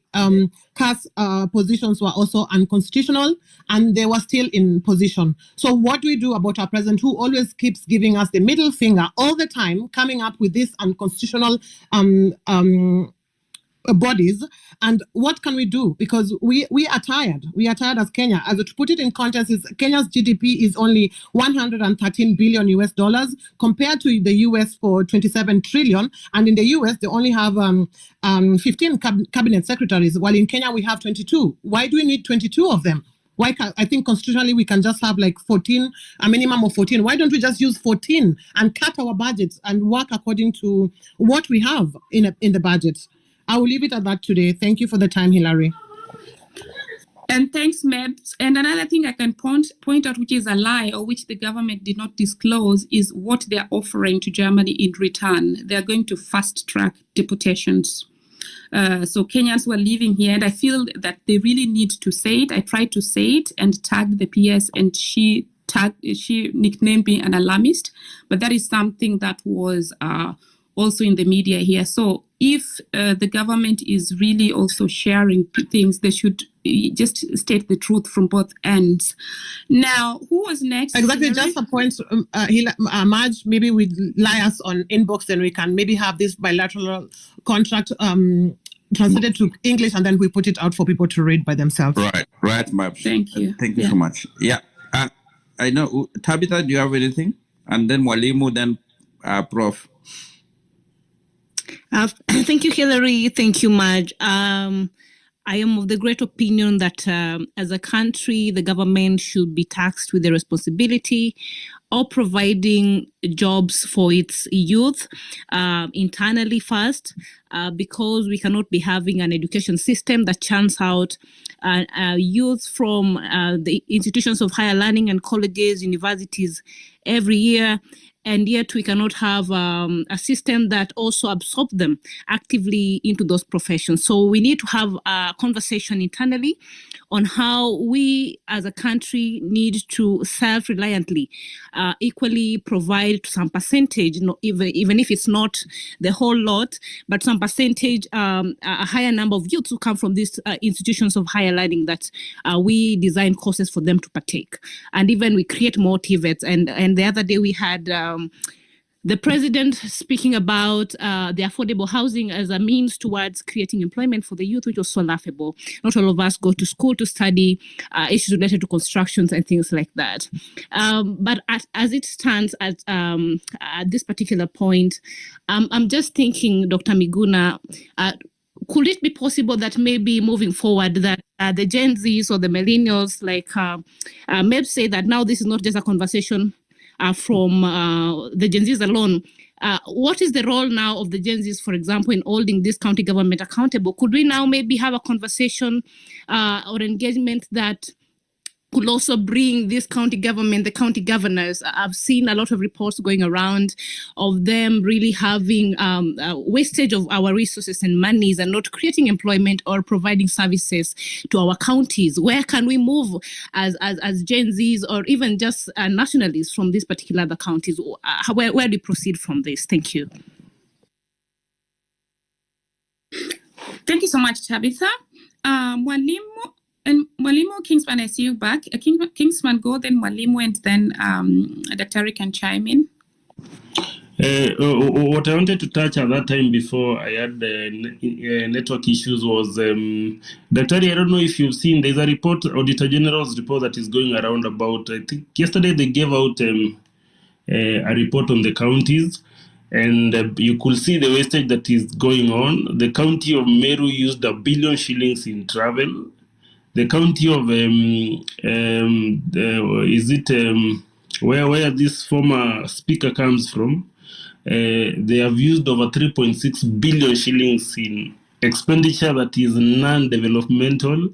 CAS positions were also unconstitutional and they were still in position. So what do we do about our president, who always keeps giving us the middle finger all the time, coming up with this unconstitutional bodies, and what can we do? Because we are tired. We are tired as Kenya. As to put it in context, Kenya's GDP is only 113 billion US dollars compared to the US for 27 trillion. And in the US, they only have 15 cabinet secretaries, while in Kenya we have 22. Why do we need 22 of them? I think constitutionally we can just have like 14, a minimum of 14. Why don't we just use 14 and cut our budgets and work according to what we have in the budget? I will leave it at that today. Thank you for the time, Hilary. And thanks, Mebs. And another thing I can point out, which is a lie or which the government did not disclose, is what they're offering to Germany in return. They're going to fast-track deportations. So Kenyans who are living here, and I feel that they really need to say it. I tried to say it and tagged the PS, and she nicknamed me an alarmist. But that is something that was also in the media here. So if the government is really also sharing things, they should just state the truth from both ends. Now, who was next? Exactly, just a point, Marge, maybe we lie us on inbox, and we can maybe have this bilateral contract translated to English, and then we put it out for people to read by themselves. Right, Marge. Thank you. Thank you so much. Yeah, I know. Tabitha, do you have anything? And then Walimu, then Prof. Thank you, Hilary. Thank you, Madge. I am of the great opinion that as a country, the government should be tasked with the responsibility of providing jobs for its youth internally first, because we cannot be having an education system that churns out youth from the institutions of higher learning and colleges, universities every year. And yet we cannot have a system that also absorbs them actively into those professions. So we need to have a conversation internally on how we as a country need to self-reliantly equally provide some percentage, even if it's not the whole lot, but some percentage, a higher number of youths who come from these institutions of higher learning, that we design courses for them to partake. And even we create more TVETs. And the other day we had the president speaking about the affordable housing as a means towards creating employment for the youth, which was so laughable. Not all of us go to school to study issues related to constructions and things like that. But as it stands at this particular point, I'm just thinking, Dr. Miguna, could it be possible that maybe moving forward that the Gen Zs or the millennials, like Meb say, that now this is not just a conversation from the Gen Zs alone. What is the role now of the Gen Zs, for example, in holding this county government accountable? Could we now maybe have a conversation or engagement that could also bring this county government, the county governors? I've seen a lot of reports going around of them really having wastage of our resources and monies and not creating employment or providing services to our counties. Where can we move as Gen Zs or even just nationalists from these particular other counties? Where do we proceed from this? Thank you. Thank you so much, Tabitha. Mwalimu, Kingsman, I see you back. Kingsman, go, then Mwalimu, and then Dr. can chime in. What I wanted to touch at that time before I had network issues was, Dr. I don't know if you've seen, there's a report, Auditor General's report that is going around about, I think yesterday they gave out a report on the counties, and you could see the wastage that is going on. The county of Meru used 1 billion shillings in travel. The county of where this former speaker comes from, they have used over 3.6 billion shillings in expenditure that is non-developmental.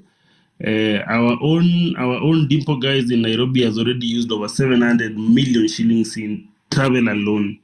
Our own Dimpo guys in Nairobi has already used over 700 million shillings in travel alone.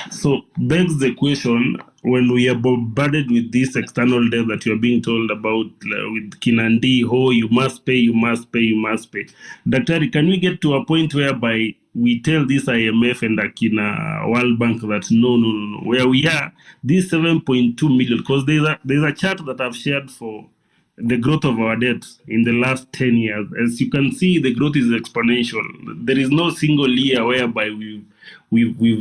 So begs the question, when we are bombarded with this external debt that you are being told about with Kinandi, you must pay, you must pay, you must pay. Dr. Can we get to a point whereby we tell this IMF and Akina World Bank that no, where we are, this 7.2 million, because there's a chart that I've shared for the growth of our debt in the last 10 years. As you can see, the growth is exponential. There is no single year whereby we've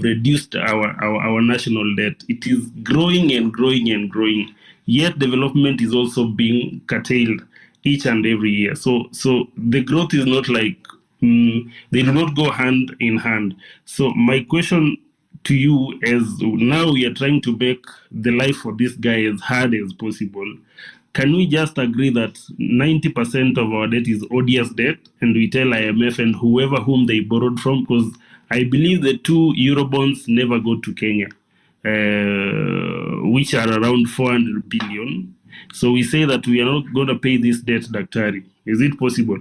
reduced our national debt. It is growing and growing and growing. Yet development is also being curtailed each and every year. So the growth is not like they do not go hand in hand. So my question to you is, now we are trying to make the life for this guy as hard as possible. Can we just agree that 90% of our debt is odious debt, and we tell IMF and whoever whom they borrowed from, because I believe the 2 Eurobonds never go to Kenya, which are around 400 billion. So we say that we are not going to pay this debt, Daktari. Is it possible?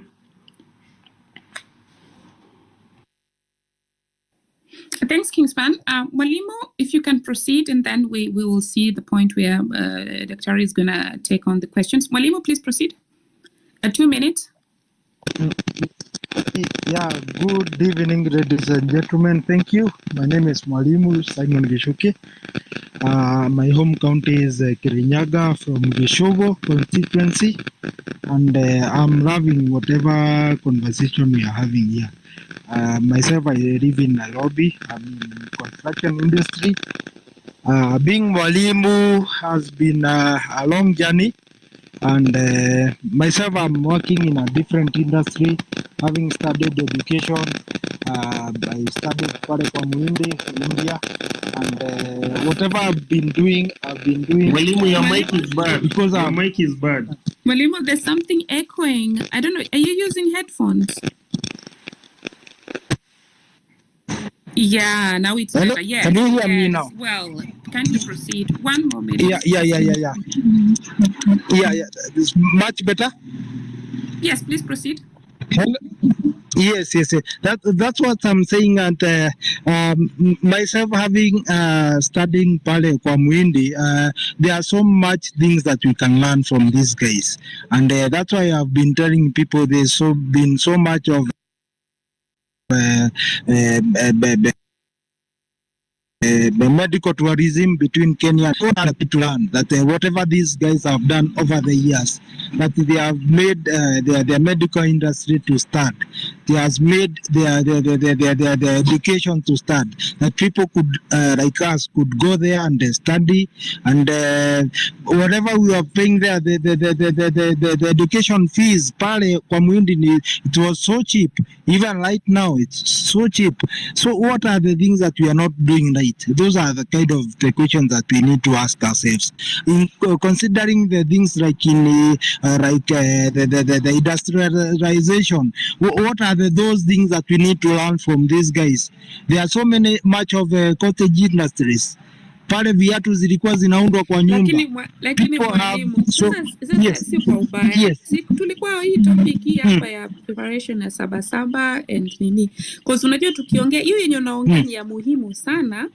Thanks, Kingsman. Mwalimu, if you can proceed, and then we will see the point where Dr. is going to take on the questions. Mwalimu, please proceed. 2 minutes. Yeah, good evening, ladies and gentlemen. Thank you. My name is Mwalimu Simon Gishuke. My home county is Kirinyaga from Gishogo constituency, and I'm loving whatever conversation we are having here. Myself, I live in Nairobi. I'm in construction industry. Being Mwalimu has been a long journey, and myself, I'm working in a different industry, having studied education. I studied Pare kwa Muhindi, India, and whatever I've been doing. Mwalimu, your mic is bad. Because your mic is bad. Mwalimu, there's something echoing. I don't know. Are you using headphones? Yeah, now it's Hello? better. Yes. Can you hear me now? Well, kindly proceed. One moment. Yeah. It's much better. Yes, please proceed. Hello? Yes. That's what I'm saying. And myself having studying pale kwa Muhindi, there are so much things that we can learn from these guys, and that's why I've been telling people there's been so much of the medical tourism between Kenya and to learn that whatever these guys have done over the years, that they have made their medical industry to start. They has made their education to start. That people could like us could go there and study, and whatever we are paying there, the education fees, pale kwa Muhindi, it was so cheap. Even right now, it's so cheap. So what are the things that we are not doing right? Those are the kind of the questions that we need to ask ourselves. In considering the things like in the industrialization, what are those things that we need to learn from these guys? There are so much of cottage industries. Pale viatu zilikuwa zinaundwa kwa nyumba. Lakini mwalimu, sasa sio kwa ubaya. Yes. Tulikuwa hii topic hii hapa ya preparation ya Saba and nini. Because unajua tukiongea hiyo yenye unaongea ni ya muhimu sana,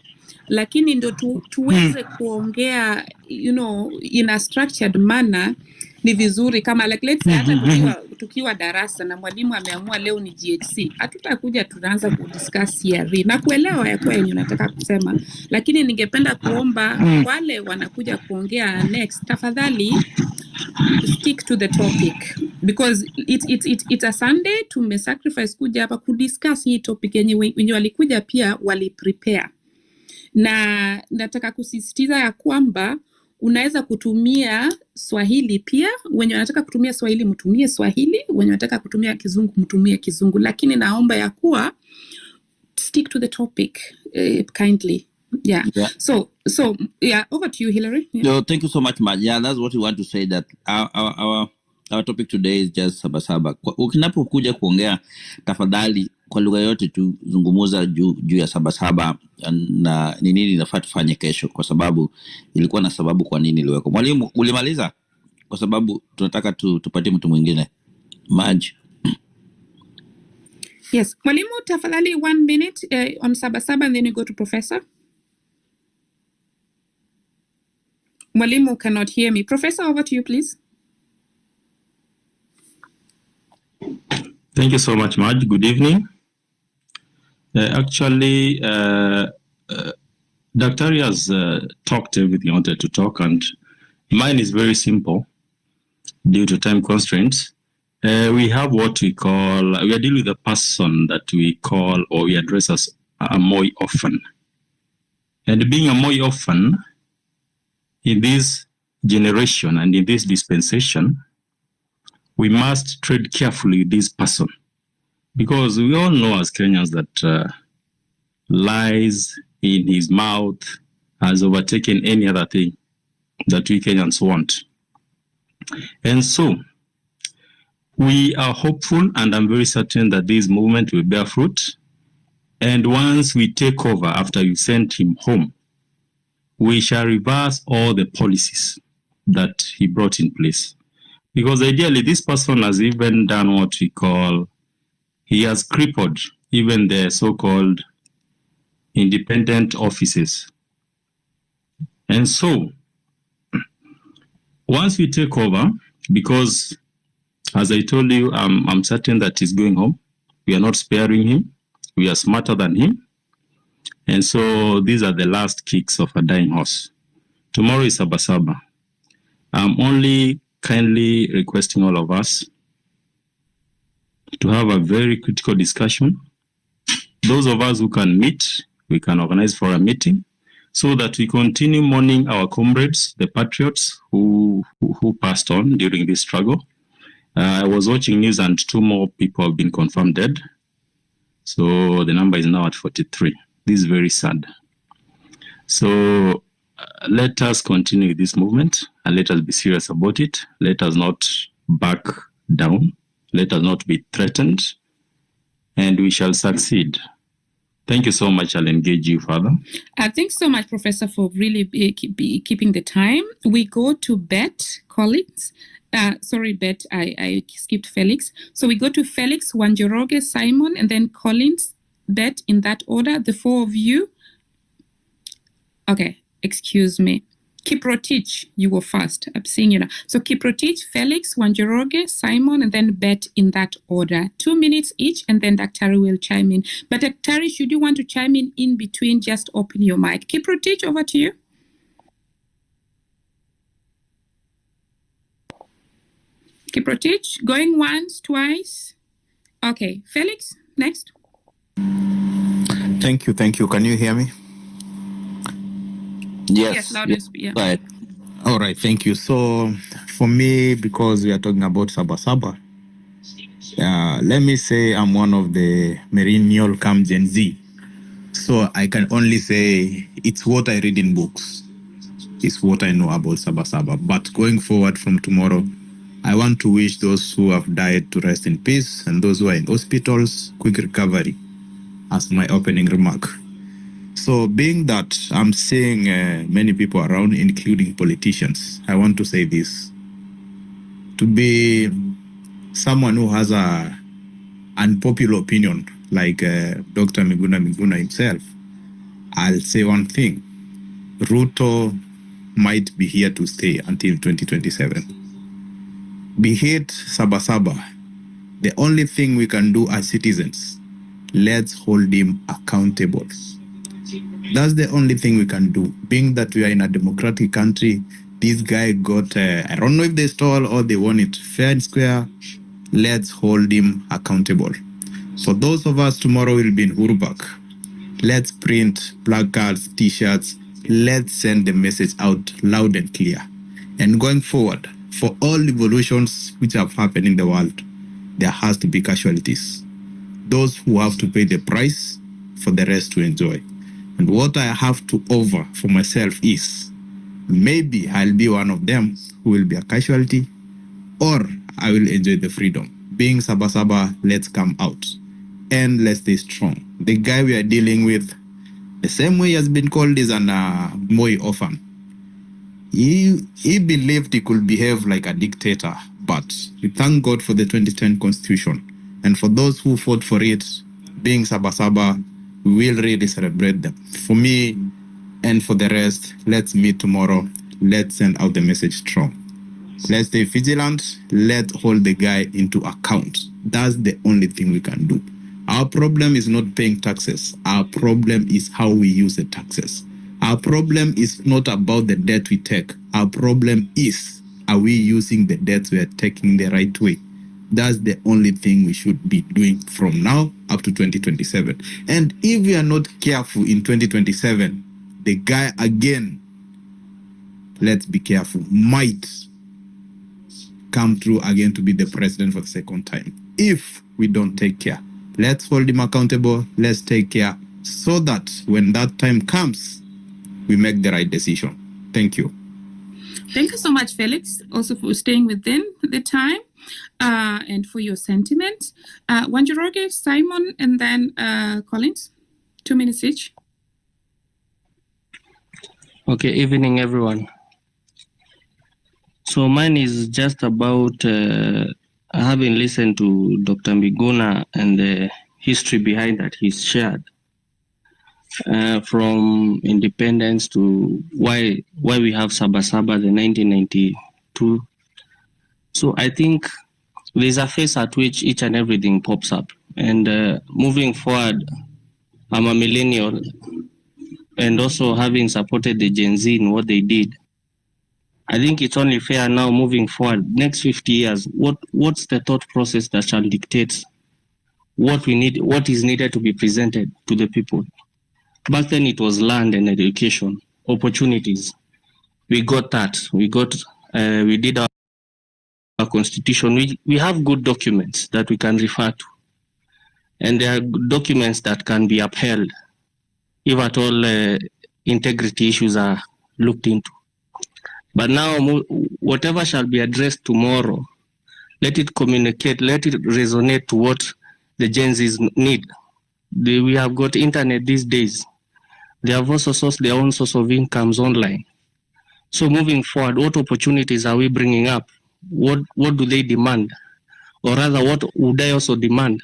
lakini ndo tuweze kuongea in a structured manner. Ni vizuri kama like let's say hata tukiwa darasa na mwalimu ameamua leo ni GHC, hatutakuja tunaanza kudiscuss CRE na kuelewa ya kwa yenye unataka kusema, lakini ningependa kuomba wale wanakuja kuongea next, tafadhali stick to the topic, because it's a Sunday. Tumesacrifice kuja hapa kudiscuss hii topic yenye wenye walikuja pia wali prepare, na nataka kusisitiza ya kwamba unaweza kutumia Swahili pia. Wenye wanataka kutumia Swahili mtumie Swahili, wenye wanataka kutumia Kizungu mtumie Kizungu, lakini naomba ya kuwa stick to the topic kindly. Yeah. So yeah, over to you, Hillary. Yeah. No, thank you so much, Maj. Yeah, that's what we want to say, that our topic today is just Saba. Ukinapokuja kuongea, tafadhali kwa lugha yote tuzungumuza juu ya Saba na ni nini inafaa tufanye kesho, kwa sababu ilikuwa na sababu kwa nini iliweko. Mwalimu, ulimaliza? Kwa sababu tunataka tupatie mtu mwingine. Maj. Yes, mwalimu, tafadhali 1 minute on Saba and then you go to Professor. Mwalimu cannot hear me. Professor, over to you, please. Thank you so much, Maj. Good evening. Actually, Dr. has talked everything I wanted to talk, and mine is very simple due to time constraints. We have what we are dealing with a person that we call, or we address as a Moi orphan. And being a Moi orphan, in this generation and in this dispensation, we must tread carefully with this person, because we all know as Kenyans that lies in his mouth has overtaken any other thing that we Kenyans want. And so we are hopeful, and I'm very certain that this movement will bear fruit. And once we take over after you send him home, we shall reverse all the policies that he brought in place. Because ideally, this person has even done what we call, he has crippled even the so-called independent offices. And so, once we take over, because as I told you, I'm certain that he's going home. We are not sparing him. We are smarter than him. And so these are the last kicks of a dying horse. Tomorrow is Saba. I'm only kindly requesting all of us to have a very critical discussion. Those of us who can meet, we can organize for a meeting so that we continue mourning our comrades, the patriots who passed on during this struggle. I was watching news and 2 more people have been confirmed dead. So the number is now at 43. This is very sad. So let us continue this movement and let us be serious about it. Let us not back down. Let us not be threatened, and we shall succeed. Thank you so much. I'll engage you further. Thanks so much, Professor, for really keeping the time. We go to Bet Collins. Sorry, Bet, I skipped Felix. So we go to Felix, Wanjoroge, Simon, and then Collins, Bet, in that order, the four of you. Okay, excuse me. Kiprotich, you were first. I'm seeing you now. So Kiprotich, Felix, Wanjoroge, Simon, and then Bet in that order. 2 minutes each, and then Daktari will chime in. But Daktari, should you want to chime in between, just open your mic. Kiprotich, over to you. Kiprotich, going once, twice. Okay, Felix, next. Thank you. Can you hear me? Yes, loud and yeah. Right. All right, thank you. So for me, because we are talking about Saba, let me say I'm one of the millennial come Gen Z. So I can only say it's what I read in books. It's what I know about Saba. But going forward from tomorrow, I want to wish those who have died to rest in peace, and those who are in hospitals, quick recovery, as my opening remark. So being that I'm seeing many people around, including politicians, I want to say this. To be someone who has a unpopular opinion, like Dr. Miguna himself, I'll say one thing. Ruto might be here to stay until 2027. Be it Saba, the only thing we can do as citizens, let's hold him accountable. That's the only thing we can do. Being that we are in a democratic country, this guy got, I don't know if they stole or they won it fair and square. Let's hold him accountable. So those of us tomorrow will be in Hurubak. Let's print placards, t-shirts. Let's send the message out loud and clear. And going forward, for all revolutions which have happened in the world, there has to be casualties. Those who have to pay the price for the rest to enjoy. And what I have to offer for myself is, maybe I'll be one of them who will be a casualty, or I will enjoy the freedom. Being Saba, let's come out and let's stay strong. The guy we are dealing with, the same way he has been called is an Moi orphan. He believed he could behave like a dictator, but we thank God for the 2010 Constitution. And for those who fought for it, being Saba, we will really celebrate them. For me and for the rest, let's meet tomorrow. Let's send out the message strong. Let's stay vigilant. Let's hold the guy into account. That's the only thing we can do. Our problem is not paying taxes. Our problem is how we use the taxes. Our problem is not about the debt we take. Our problem is, are we using the debts we are taking the right way? That's the only thing we should be doing from now up to 2027. And if we are not careful in 2027, the guy again, let's be careful, might come through again to be the president for the second time. If we don't take care, let's hold him accountable. Let's take care so that when that time comes, we make the right decision. Thank you. Thank you so much, Felix, also for staying within the time and for your sentiment. Wanjoroge, Simon, and then Collins. 2 minutes each. Okay, evening, everyone. So mine is just about having listened to Dr. Miguna and the history behind that he's shared. From independence to why we have Saba, the 1992. So I think there's a phase at which each and everything pops up. And moving forward, I'm a millennial, and also having supported the Gen Z in what they did, I think it's only fair now moving forward, next 50 years, what's the thought process that shall dictate what we need, what is needed to be presented to the people. Back then it was land and education, opportunities. We got that. We did our constitution. We have good documents that we can refer to. And there are documents that can be upheld if at all integrity issues are looked into. But now, whatever shall be addressed tomorrow, let it communicate, let it resonate to what the Gen Zs need. We have got internet these days. They have also sourced their own source of incomes online. So moving forward, what opportunities are we bringing up? What do they demand? Or rather, what would I also demand?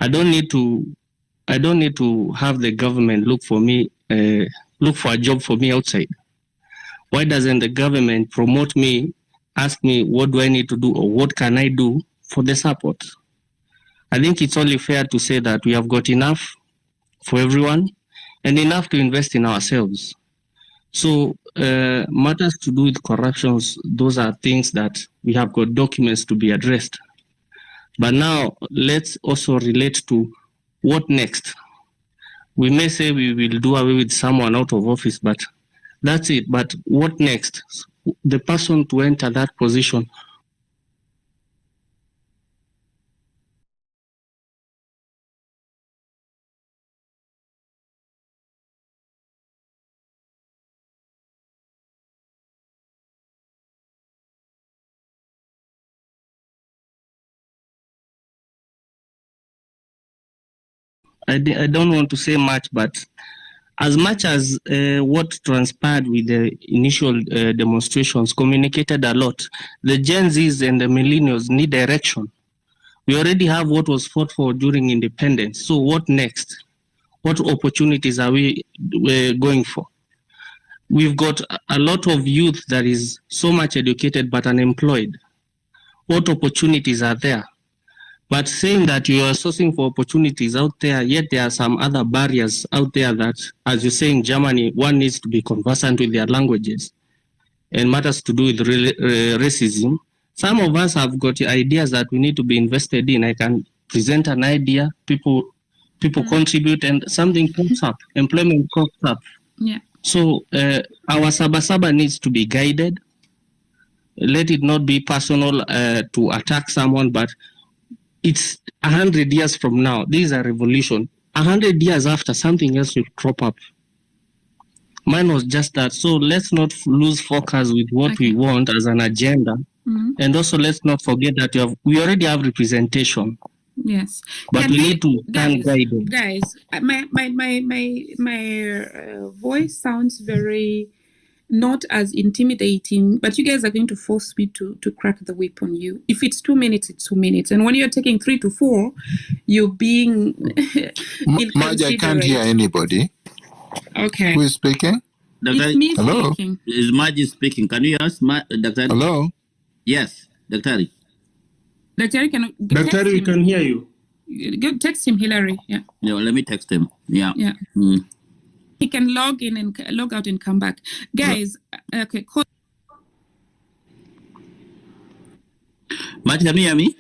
I don't need to have the government look for a job for me outside. Why doesn't the government promote me, ask me what do I need to do or what can I do for the support? I think it's only fair to say that we have got enough for everyone and enough to invest in ourselves. So matters to do with corruptions, those are things that we have got documents to be addressed. But now let's also relate to what next. We may say we will do away with someone out of office, but that's it. But what next? The person to enter that position. I don't want to say much, but as much as what transpired with the initial demonstrations communicated a lot, the Gen Zs and the millennials need direction. We already have what was fought for during independence. So what next? What opportunities are we going for? We've got a lot of youth that is so much educated but unemployed. What opportunities are there? But saying that you are sourcing for opportunities out there, yet there are some other barriers out there that, as you say in Germany, one needs to be conversant with their languages and matters to do with racism. Some of us have got ideas that we need to be invested in. I can present an idea, people contribute, and something pops up, employment pops up. Yeah. So our Saba needs to be guided. Let it not be personal to attack someone, but it's 100 years from now. This is a revolution. 100 years after, something else will crop up. Mine was just that. So let's not lose focus with what we want as an agenda. Mm-hmm. And also let's not forget that we already have representation. Yes. But we need to stand guided. Guys, my voice sounds very not as intimidating, but you guys are going to force me to crack the whip on you. If it's 2 minutes, it's 2 minutes. And when you're taking 3 to 4, you're being Maj, I can't hear anybody. Okay. Who is speaking? It's me Hello? speaking. Is Maji speaking? Can you ask Dr. Hello? Yes, Dr. Dr. Dr. we can hear you. Go text him, Hillary. Yeah. Yeah, let me text him. Yeah. Yeah. Mm. He can log in and log out and come back. Guys, okay. Maji, can you hear me?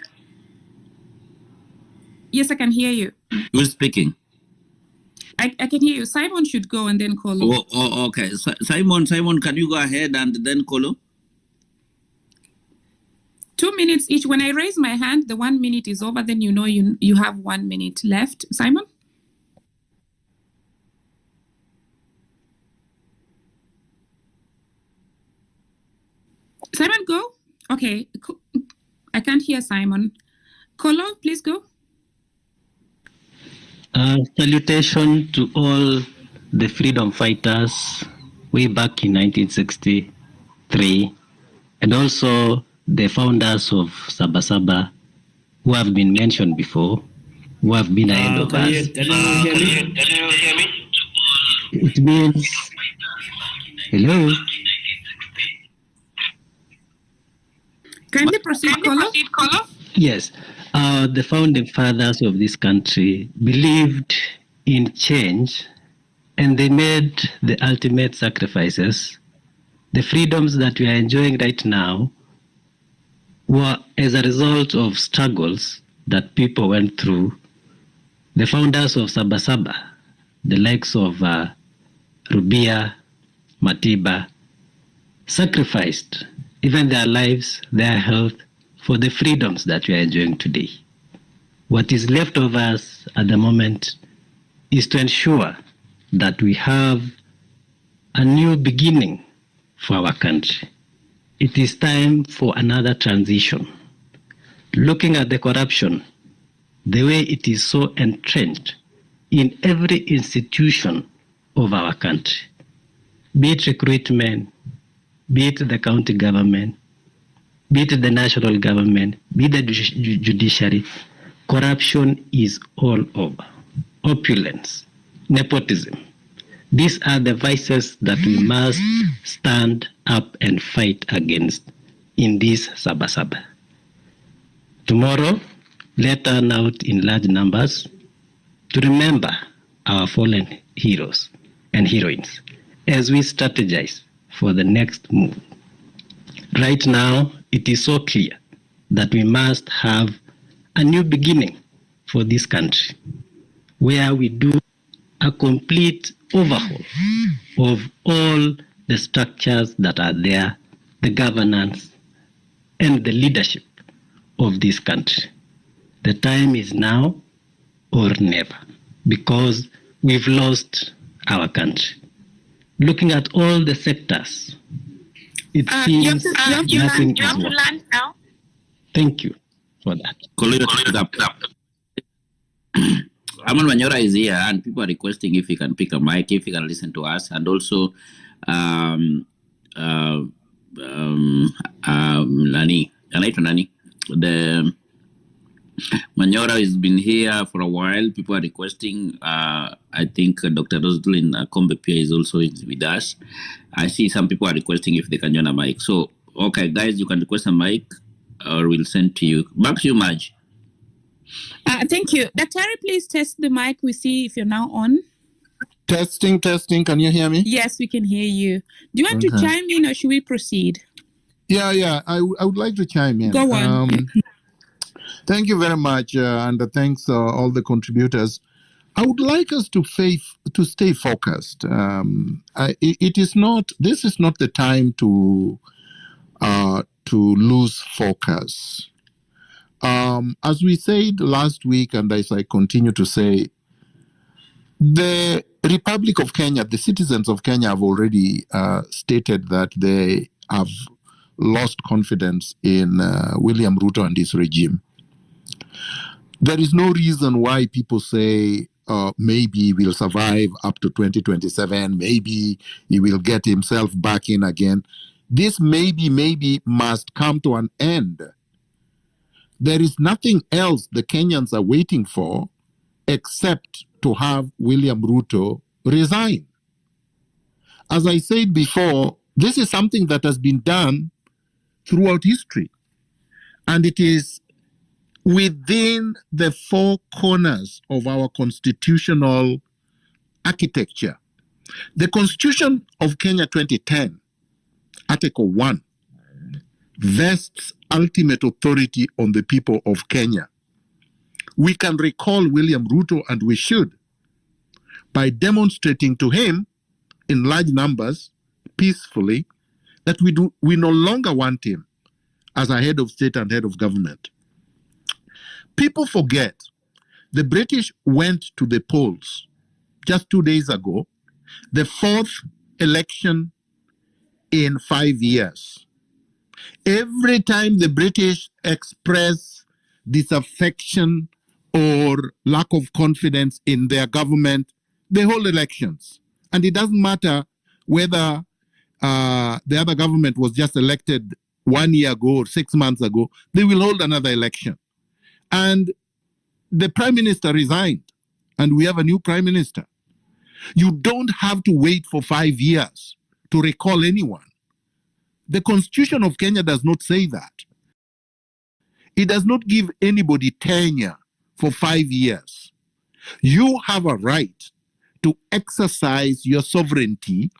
Yes, I can hear you. Who's speaking? I can hear you. Simon should go and then Kolo. Oh, okay. Simon, can you go ahead and then Kolo? 2 minutes each. When I raise my hand, the 1 minute is over. Then you know you have 1 minute left. Simon? Simon, go. Okay. I can't hear Simon. Kolo, please go. Salutation to all the freedom fighters way back in 1963, and also the founders of Saba who have been mentioned before, who have been ahead of us. Can you hear me? It means, hello? Kindly proceed, Kolo. Yes. The founding fathers of this country believed in change, and they made the ultimate sacrifices. The freedoms that we are enjoying right now were as a result of struggles that people went through. The founders of Saba, the likes of Rubia, Matiba, sacrificed even their lives, their health, for the freedoms that we are enjoying today. What is left of us at the moment is to ensure that we have a new beginning for our country. It is time for another transition. Looking at the corruption, the way it is so entrenched in every institution of our country, be it recruitment, be it the county government, be it the national government, be it the judiciary, corruption is all over. Opulence, nepotism. These are the vices that we must stand up and fight against in this Saba Saba. Tomorrow, let us turn out in large numbers to remember our fallen heroes and heroines as we strategize for the next move. Right now, it is so clear that we must have a new beginning for this country, where we do a complete overhaul of all the structures that are there, the governance, and the leadership of this country. The time is now or never, because we've lost our country. Looking at all the sectors, it seems nothing is working. Thank you for that. Aman Manyora is here, and people are requesting if he can pick a mic, if he can listen to us, and also Nani, the Manyora has been here for a while. People are requesting. I think Dr. Roslyn Kombepia is also with us. I see some people are requesting if they can join a mic. So, okay, guys, you can request a mic, or we'll send to you. Back to you, Madge. Thank you. Dr. Please test the mic. We see if you're now on. Testing. Can you hear me? Yes, we can hear you. Do you want to chime in, or should we proceed? Yeah. I would like to chime in. Go on. Thank you very much, and thanks all the contributors. I would like us to stay focused. This is not the time to lose focus. As we said last week, and as I continue to say, the Republic of Kenya, the citizens of Kenya have already stated that they have lost confidence in William Ruto and his regime. There is no reason why people say maybe we'll survive up to 2027, maybe he will get himself back in again. This maybe must come to an end. There is nothing else the Kenyans are waiting for except to have William Ruto resign. As I said before, this is something that has been done throughout history, and it is within the four corners of our constitutional architecture. The Constitution of Kenya 2010, Article 1, vests ultimate authority on the people of Kenya. We can recall William Ruto, and we should, by demonstrating to him in large numbers, peacefully, that we no longer want him as a head of state and head of government. People forget the British went to the polls just 2 days ago, the fourth election in 5 years. Every time the British express disaffection or lack of confidence in their government, they hold elections. And it doesn't matter whether the other government was just elected 1 year ago or 6 months ago, they will hold another election. And the prime minister resigned, and we have a new prime minister. You don't have to wait for 5 years to recall anyone. The Constitution of Kenya does not say that. It does not give anybody tenure for 5 years. You have a right to exercise your sovereignty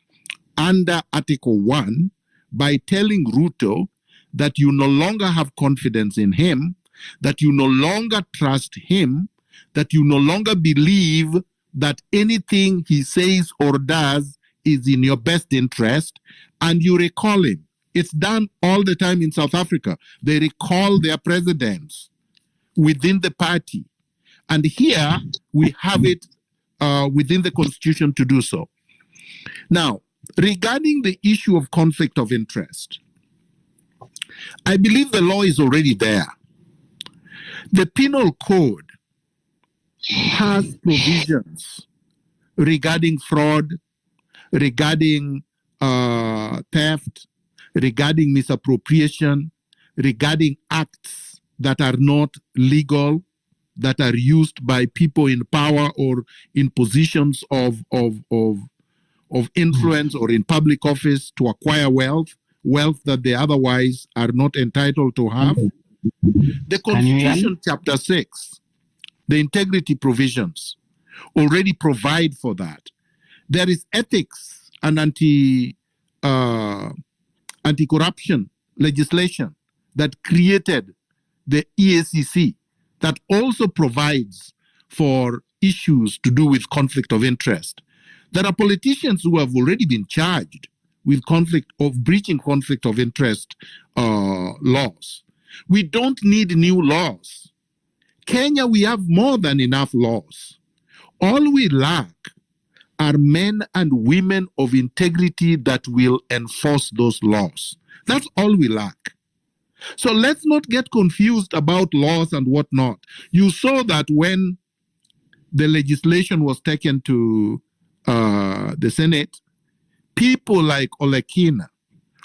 under Article 1 by telling Ruto that you no longer have confidence in him, that you no longer trust him, that you no longer believe that anything he says or does is in your best interest, and you recall him. It's done all the time in South Africa. They recall their presidents within the party. And here we have it within the Constitution to do so. Now, regarding the issue of conflict of interest, I believe the law is already there. The penal code has provisions regarding fraud, regarding theft, regarding misappropriation, regarding acts that are not legal, that are used by people in power or in positions of influence or in public office to acquire wealth that they otherwise are not entitled to have. The Constitution, chapter 6, the integrity provisions already provide for that. There is ethics and anti-corruption legislation that created the EACC that also provides for issues to do with conflict of interest. There are politicians who have already been charged with breaching conflict of interest laws. We don't need new laws. Kenya, we have more than enough laws. All we lack are men and women of integrity that will enforce those laws. That's all we lack. So let's not get confused about laws and whatnot. You saw that when the legislation was taken to the Senate, people like Olekina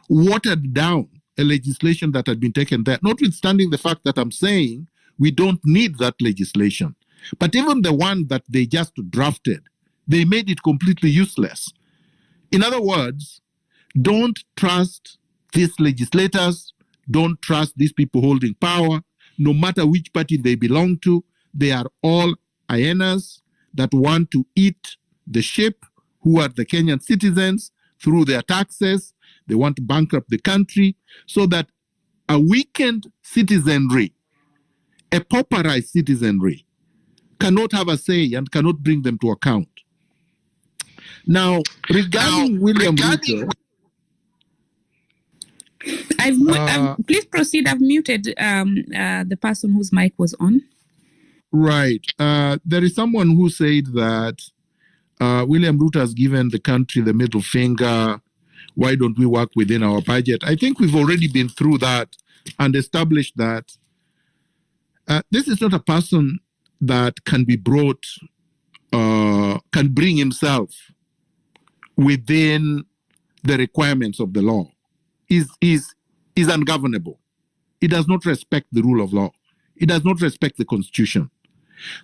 watered down a legislation that had been taken there, notwithstanding the fact that I'm saying we don't need that legislation. But even the one that they just drafted, they made it completely useless. In other words, don't trust these legislators, don't trust these people holding power, no matter which party they belong to. They are all hyenas that want to eat the sheep, who are the Kenyan citizens, through their taxes. They want to bankrupt the country so that a weakened citizenry, a pauperized citizenry, cannot have a say and cannot bring them to account. Now, regarding William Ruto, please proceed. I've muted the person whose mic was on. Right. There is someone who said that William Ruto has given the country the middle finger. Why don't we work within our budget? I think we've already been through that and established that this is not a person that can be brought, can bring himself within the requirements of the law. Is ungovernable. He does not respect the rule of law. He does not respect the Constitution.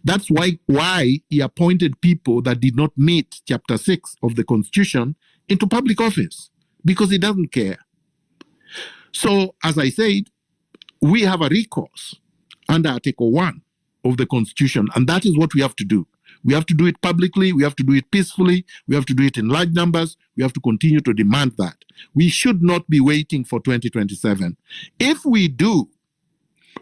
That's why he appointed people that did not meet Chapter 6 of the Constitution into public office, because he doesn't care. So, as I said, we have a recourse under Article 1 of the Constitution, and that is what we have to do. We have to do it publicly, we have to do it peacefully, we have to do it in large numbers, we have to continue to demand that. We should not be waiting for 2027. If we do,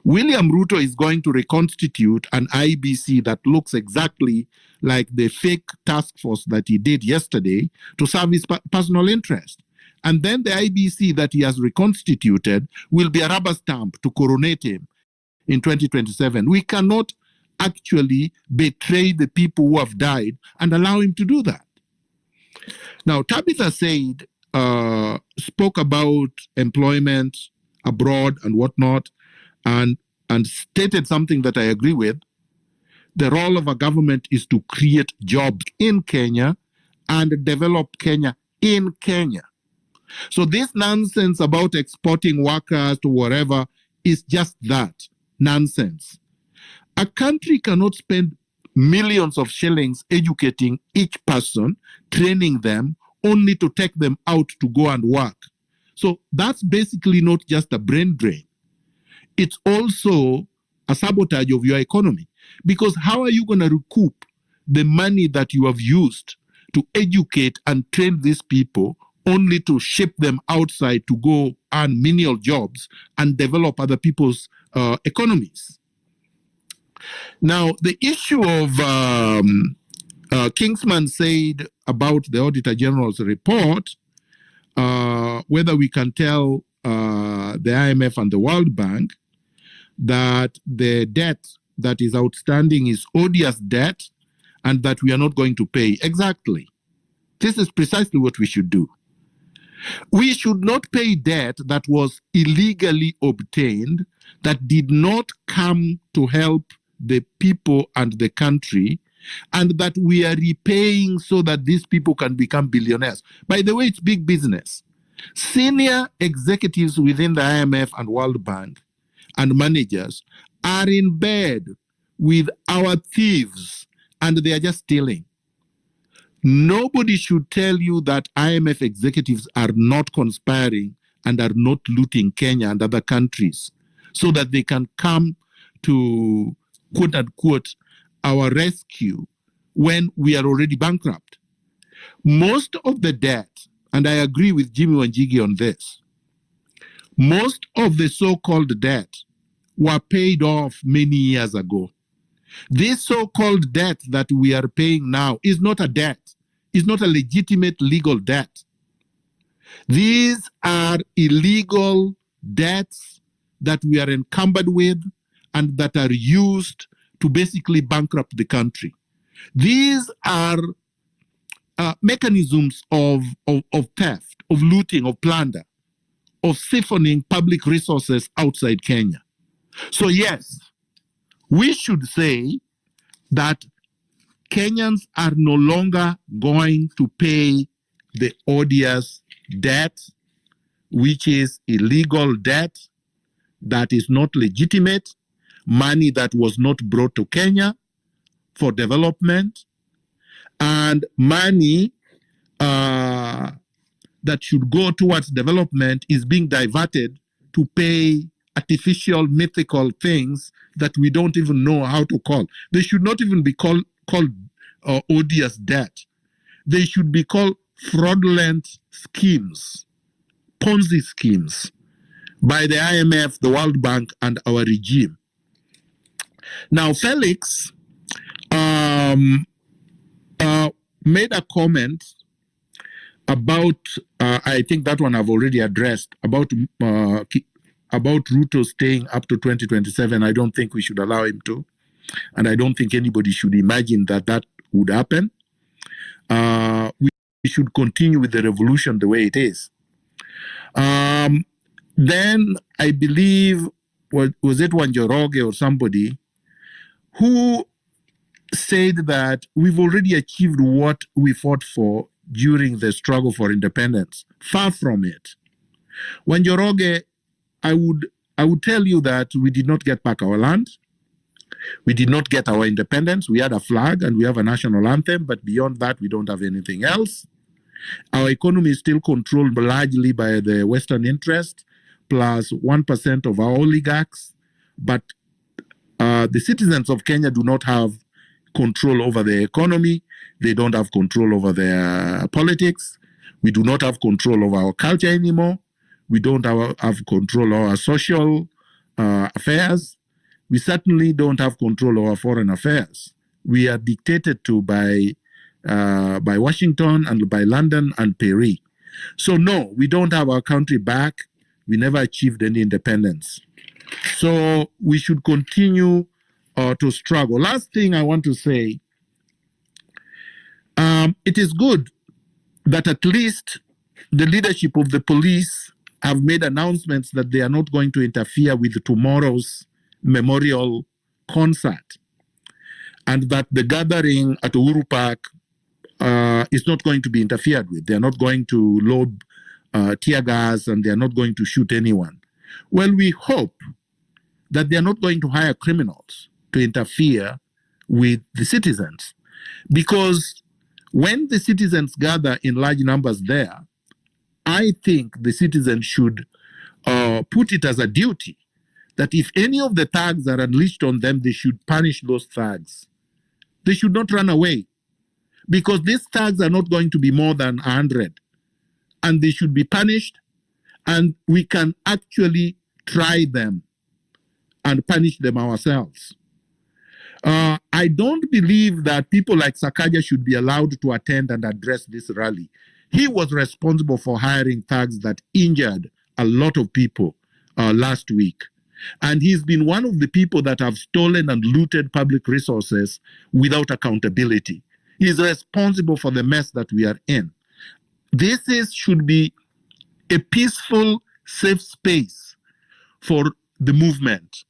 William Ruto is going to reconstitute an IBC that looks exactly like the fake task force that he did yesterday to serve his personal interest. And then the IBC that he has reconstituted will be a rubber stamp to coronate him in 2027. We cannot actually betray the people who have died and allow him to do that. Now, Tabitha said, spoke about employment abroad and whatnot, and stated something that I agree with. The role of a government is to create jobs in Kenya and develop Kenya in Kenya. So this nonsense about exporting workers to wherever is just that, nonsense. A country cannot spend millions of shillings educating each person, training them, only to take them out to go and work. So that's basically not just a brain drain. It's also a sabotage of your economy. Because how are you going to recoup the money that you have used to educate and train these people only to ship them outside to go earn menial jobs and develop other people's economies? Now, the issue of Kingsman said about the Auditor General's report, whether we can tell the IMF and the World Bank that the debt that is outstanding is odious debt and that we are not going to pay. Exactly. This is precisely what we should do. We should not pay debt that was illegally obtained, that did not come to help the people and the country, and that we are repaying so that these people can become billionaires. By the way, it's big business. Senior executives within the IMF and World Bank and managers are in bed with our thieves, and they are just stealing. Nobody should tell you that IMF executives are not conspiring and are not looting Kenya and other countries so that they can come to, quote unquote, our rescue when we are already bankrupt. Most of the debt, and I agree with Jimmy Wanjigi on this, most of the so-called debt were paid off many years ago. This so-called debt that we are paying now is not a debt. It's not a legitimate legal debt. These are illegal debts that we are encumbered with and that are used to basically bankrupt the country. These are mechanisms of theft, of looting, of plunder, of siphoning public resources outside Kenya. So yes, we should say that Kenyans are no longer going to pay the odious debt, which is illegal debt, that is not legitimate, money that was not brought to Kenya for development, and money that should go towards development is being diverted to pay artificial, mythical things that we don't even know how to call. They should not even be called odious debt. They should be called fraudulent schemes, Ponzi schemes by the IMF, the World Bank, and our regime. Now, Felix made a comment about, I think that one I've already addressed, about Ruto staying up to 2027. I don't think we should allow him to. And I don't think anybody should imagine that that would happen. We should continue with the revolution the way it is. Then I believe, was it Wanjoroge or somebody, who said that we've already achieved what we fought for during the struggle for independence. Far from it. Wanjoroge, I would tell you that we did not get back our land. We did not get our independence. We had a flag and we have a national anthem, but beyond that, we don't have anything else. Our economy is still controlled largely by the Western interest, plus 1% of our oligarchs. But the citizens of Kenya do not have control over the economy. They don't have control over their politics. We do not have control over our culture anymore. We don't have control over our social affairs. We certainly don't have control over foreign affairs. We are dictated to by Washington and by London and Paris. So no, we don't have our country back. We never achieved any independence. So we should continue to struggle. Last thing I want to say, it is good that at least the leadership of the police have made announcements that they are not going to interfere with tomorrow's memorial concert, and that the gathering at Uhuru Park is not going to be interfered with. They are not going to load tear gas, and they are not going to shoot anyone. Well, we hope that they are not going to hire criminals to interfere with the citizens, because when the citizens gather in large numbers there, I think the citizens should put it as a duty that if any of the thugs are unleashed on them, they should punish those thugs. They should not run away, because these thugs are not going to be more than 100, and they should be punished, and we can actually try them and punish them ourselves. I don't believe that people like Sakaja should be allowed to attend and address this rally. He was responsible for hiring thugs that injured a lot of people last week. And he's been one of the people that have stolen and looted public resources without accountability. He's responsible for the mess that we are in. This should be a peaceful, safe space for the movement,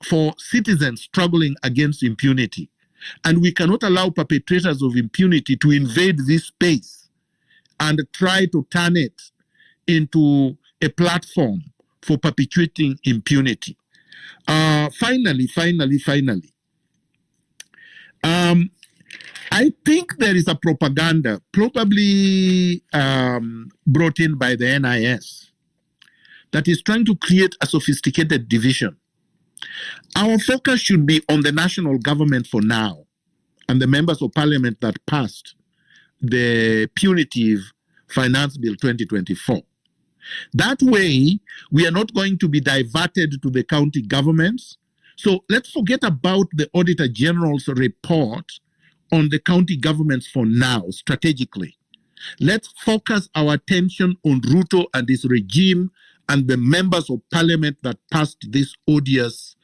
for citizens struggling against impunity. And we cannot allow perpetrators of impunity to invade this space and try to turn it into a platform for perpetuating impunity. Finally, I think there is a propaganda, probably brought in by the NIS, that is trying to create a sophisticated division. Our focus should be on the national government for now and the members of parliament that passed the punitive Finance Bill 2024. That way, we are not going to be diverted to the county governments. So let's forget about the Auditor General's report on the county governments for now, strategically. Let's focus our attention on Ruto and his regime and the members of parliament that passed this odious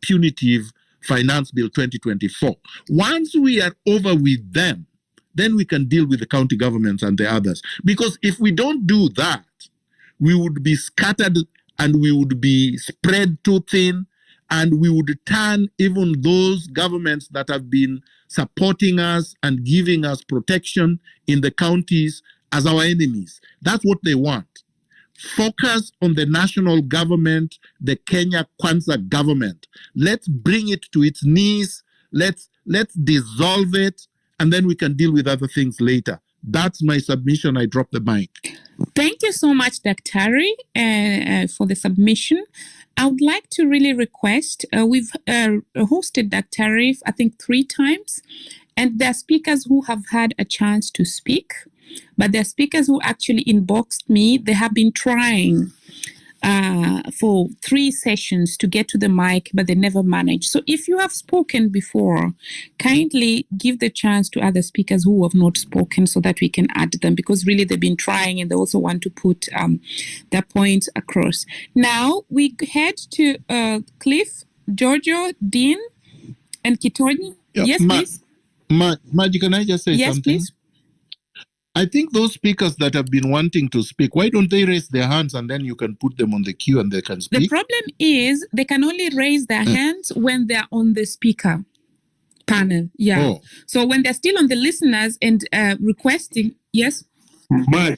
punitive Finance Bill 2024. Once we are over with them, then we can deal with the county governments and the others. Because if we don't do that, we would be scattered and we would be spread too thin, and we would turn even those governments that have been supporting us and giving us protection in the counties as our enemies. That's what they want. Focus on the national government, the Kenya Kwanza government. Let's bring it to its knees. Let's dissolve it, and then we can deal with other things later. That's my submission. I drop the mic. Thank you so much, Daktari, for the submission. I would like to really request, we've hosted Daktari, I think 3 times, and there are speakers who have had a chance to speak, but there are speakers who actually inboxed me. They have been trying for 3 sessions to get to the mic, but they never managed. So if you have spoken before, kindly give the chance to other speakers who have not spoken so that we can add them, because really they've been trying and they also want to put their points across. Now we head to Cliff, Giorgio, Dean, and Kitoni. Yeah, yes, please. Maji, can I just say yes, something? Please. I think those speakers that have been wanting to speak, why don't they raise their hands and then you can put them on the queue and they can speak? The problem is they can only raise their hands when they're on the speaker panel. Yeah. Oh. So when they're still on the listeners and requesting, yes? They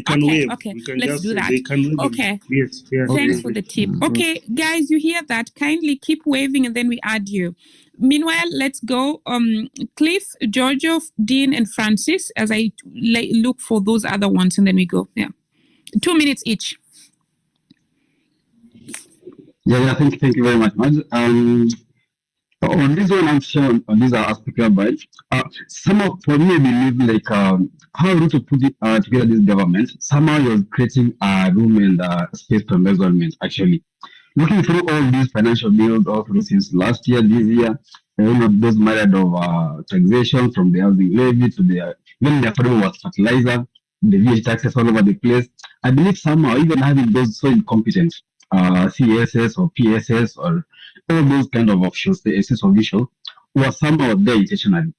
can wave. Okay, We can let's just do that. They can wave. Okay. Yes. Thanks for the tip. Okay, guys, you hear that? Kindly keep waving and then we add you. Meanwhile, let's go. Cliff, Giorgio, Dean, and Francis, as I look for those other ones, and then we go. Yeah. 2 minutes each. Yeah, thank you very much, Maj. On this one, I'm sure these are speaker by some of, for me, I believe like how Ruto put it together this government. Somehow he was creating a room and space for embezzlement. Actually, looking through all these financial bills all through since last year, this year, those matters of taxation from the housing levy to the even the affordable was fertilizer, the VAT taxes all over the place. I believe somehow even having those so incompetent CSS or PSS or all those kind of officials, the SS official, was somehow there intentionally.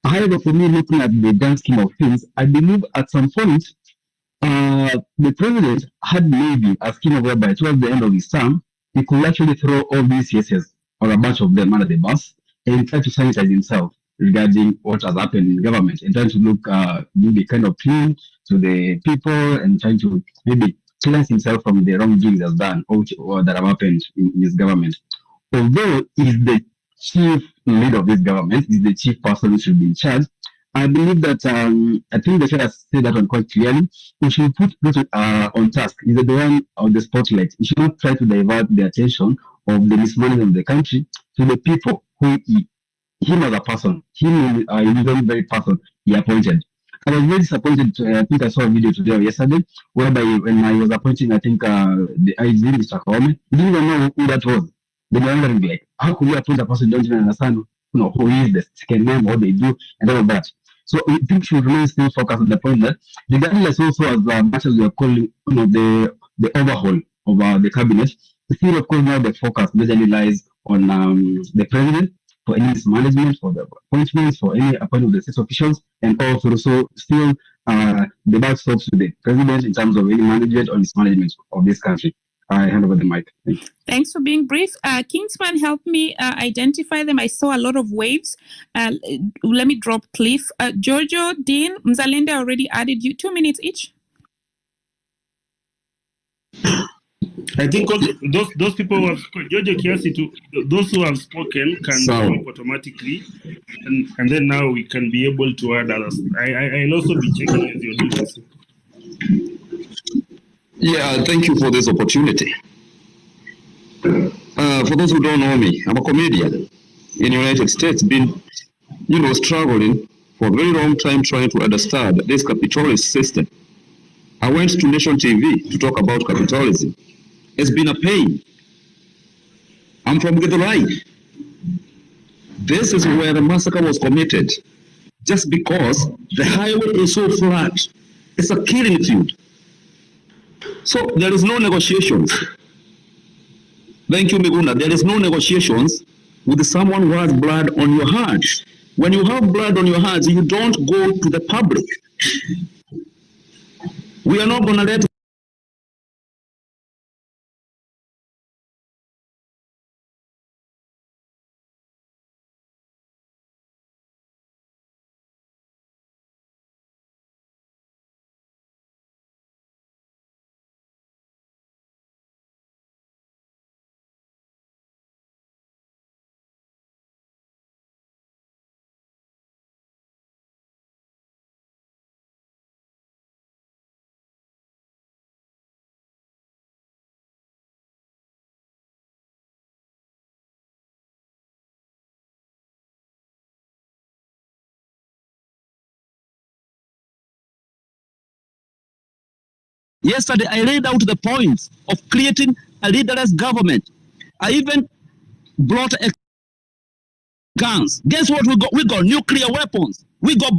However, for me, looking at the grand scheme of things, I believe at some point, the president had maybe a scheme whereby towards the end of his term, he could actually throw all these CSS or a bunch of them under the bus and try to sanitize himself regarding what has happened in government and trying to look, maybe kind of clean to the people and trying to maybe cleanse himself from the wrongdoings that's done or that have happened in his government. Although he's the chief lead of this government, he's the chief person who should be in charge, I believe that I think the should say that one quite clearly. We should put Ruto on task. He's the one on the spotlight. He should not try to divert the attention of the mismanagement of the country to the people who him as a person, him is a very person he appointed. I was very disappointed. I think I saw a video today or yesterday whereby when I was appointing, I think the IG, Mr. Kawame, he didn't even know who that was. They were wondering like, how could you appoint a person who don't even understand who is the second name, what they do, and all of that. So I think we should really still focus on the point that regardless also as much as we are calling the overhaul of the cabinet, still of course now the focus majorly lies on the president for any mismanagement, for the appointments, for any appointment of the state officials, and also still the buck stops with the president in terms of any management or mismanagement of this country. I hand over the mic. Thank you. Thanks for being brief. Kingsman, help me identify them. I saw a lot of waves. Let me drop Cliff. Giorgio, Dean, Mzalenda already added you. 2 minutes each. I think also those people who have spoken, Giorgio Kiasi, those who have spoken can come up automatically, and then now we can be able to add others. I'll also be checking as you're doing so. Yeah, thank you for this opportunity. For those who don't know me, I'm a comedian in the United States, been, struggling for a very long time trying to understand this capitalist system. I went to Nation TV to talk about capitalism. It's been a pain. I'm from Githurai. This is where the massacre was committed, just because the highway is so flat. It's a killing field. So there is no negotiations. Thank you, Miguna. There is no negotiations with someone who has blood on your hands. When you have blood on your hands, you don't go to the public. We are not going to let Yesterday, I laid out the points of creating a leaderless government. I even brought guns. Guess what we got? We got nuclear weapons. We got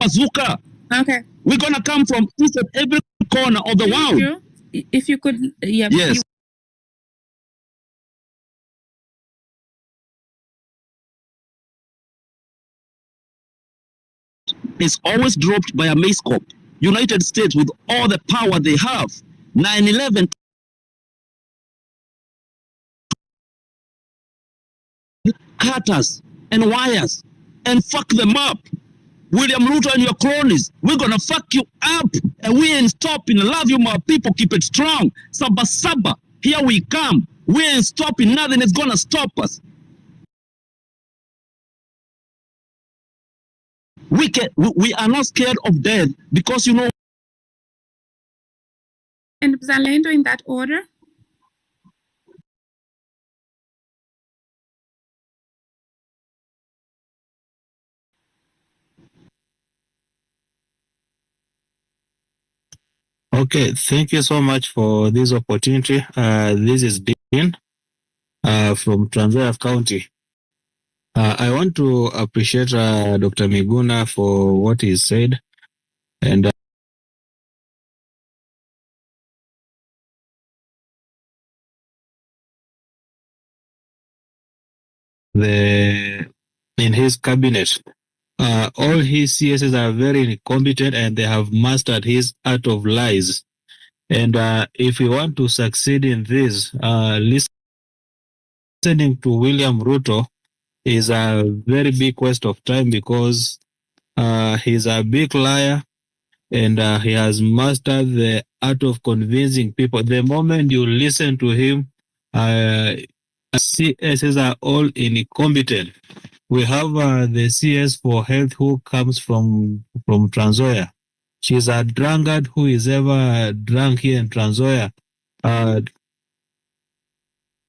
bazooka. Okay. We're going to come from each and every corner of the world. If you could, yeah. Yes. Is always dropped by a mace cop. United States, with all the power they have, 9/11 cutters and wires and fuck them up. William Ruto and your cronies, we're gonna fuck you up, and we ain't stopping. Love you, my people. Keep it strong. Saba Saba, here we come. We ain't stopping. Nothing is gonna stop us. We are not scared of death because And Zalendo in that order. Okay, thank you so much for this opportunity. This is Dean from Trans Nzoia County. I want to appreciate Dr. Miguna for what he said, and in his cabinet. All his CSs are very incompetent and they have mastered his art of lies. And if we want to succeed in this, listening to William Ruto is a very big waste of time because he's a big liar and he has mastered the art of convincing people. The moment you listen to him, CSs are all incompetent. We have the CS for health who comes from Trans Nzoia. She's a drunkard who is ever drunk here in Trans Nzoia.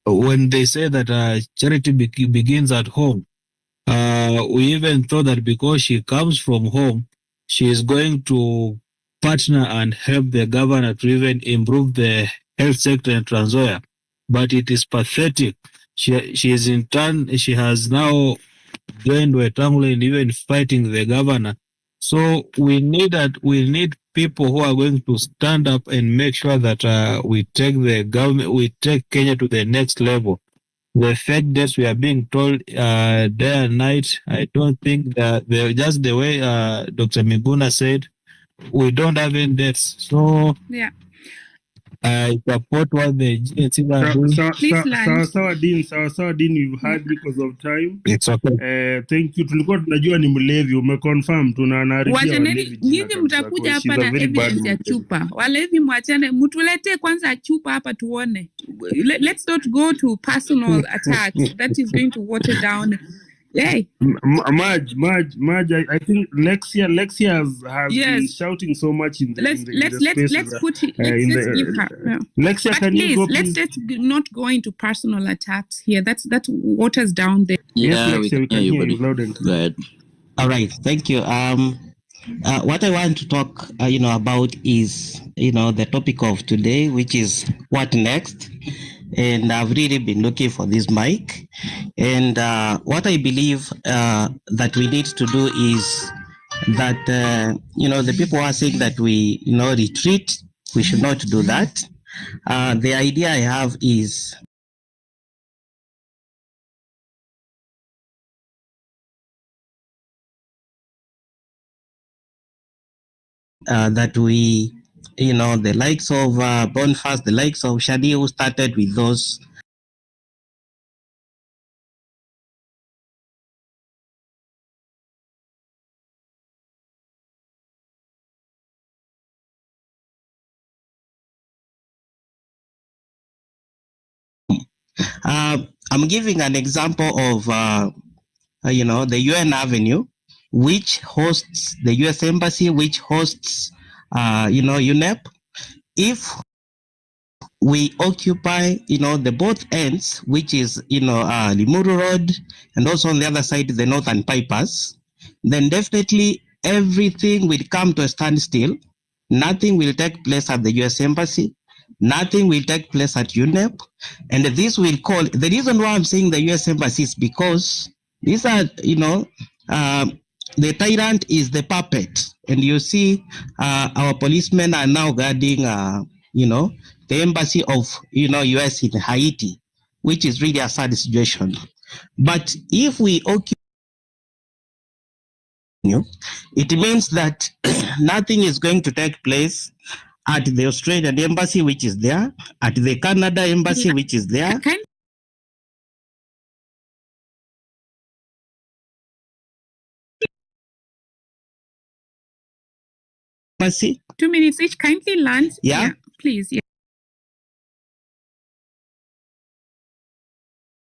When they say that charity begins at home, we even thought that because she comes from home, she is going to partner and help the governor to even improve the health sector in Trans Nzoia. But it is pathetic. She has now joined Wetangula in even fighting the governor. So we need people who are going to stand up and make sure that we take the government, we take Kenya to the next level. the fake dates we are being told day and night. I don't think that just the way Dr. Miguna said, we don't have any dates. So yeah. I support what the GNC are doing. Sawa Dean, we've had because of time. It's okay. Thank you. Tulikuwa tunajua ni mlevi, umeconfirm, tunanaribia walevi jina Nyinyi kabisa. mtakuja hapa She's a na very bad evidence ya mlevi. chupa. Walevi mwachane, mtuletee kwanza chupa hapa tuone. Let's not go to personal attacks. That is going to water down. Hey. Maj, I think Lexia has Yes. been shouting so much in the Let's give her. Yeah. Lexia, but can please, you go, let's not go into personal attacks here. That waters down there. Yeah, yes, Lexia, we can hear you, buddy. loud and clear. Go ahead. All right, thank you. What I want to talk, about is, the topic of today, which is what next. And I've really been looking for this mic. And what I believe that we need to do is that, the people are saying that we, retreat. We should not do that. The idea I have is that we, the likes of Boniface, the likes of Shadi, who started with those. I'm giving an example of, the UN Avenue, which hosts the US Embassy, which hosts, UNEP. If we occupy, the both ends, which is, Limuru Road, and also on the other side, the Northern Pipers, then definitely everything will come to a standstill. Nothing will take place at the US Embassy. Nothing will take place at UNEP. And this will call, the reason why I'm saying the US Embassy is because these are, the tyrant is the puppet. And you see, our policemen are now guarding, the embassy of, US in Haiti, which is really a sad situation. But if we occupy, it means that nothing is going to take place at the Australian embassy, which is there, at the Canada embassy, which is there. Embassy. 2 minutes each. Kindly land. Yeah, please. Yeah.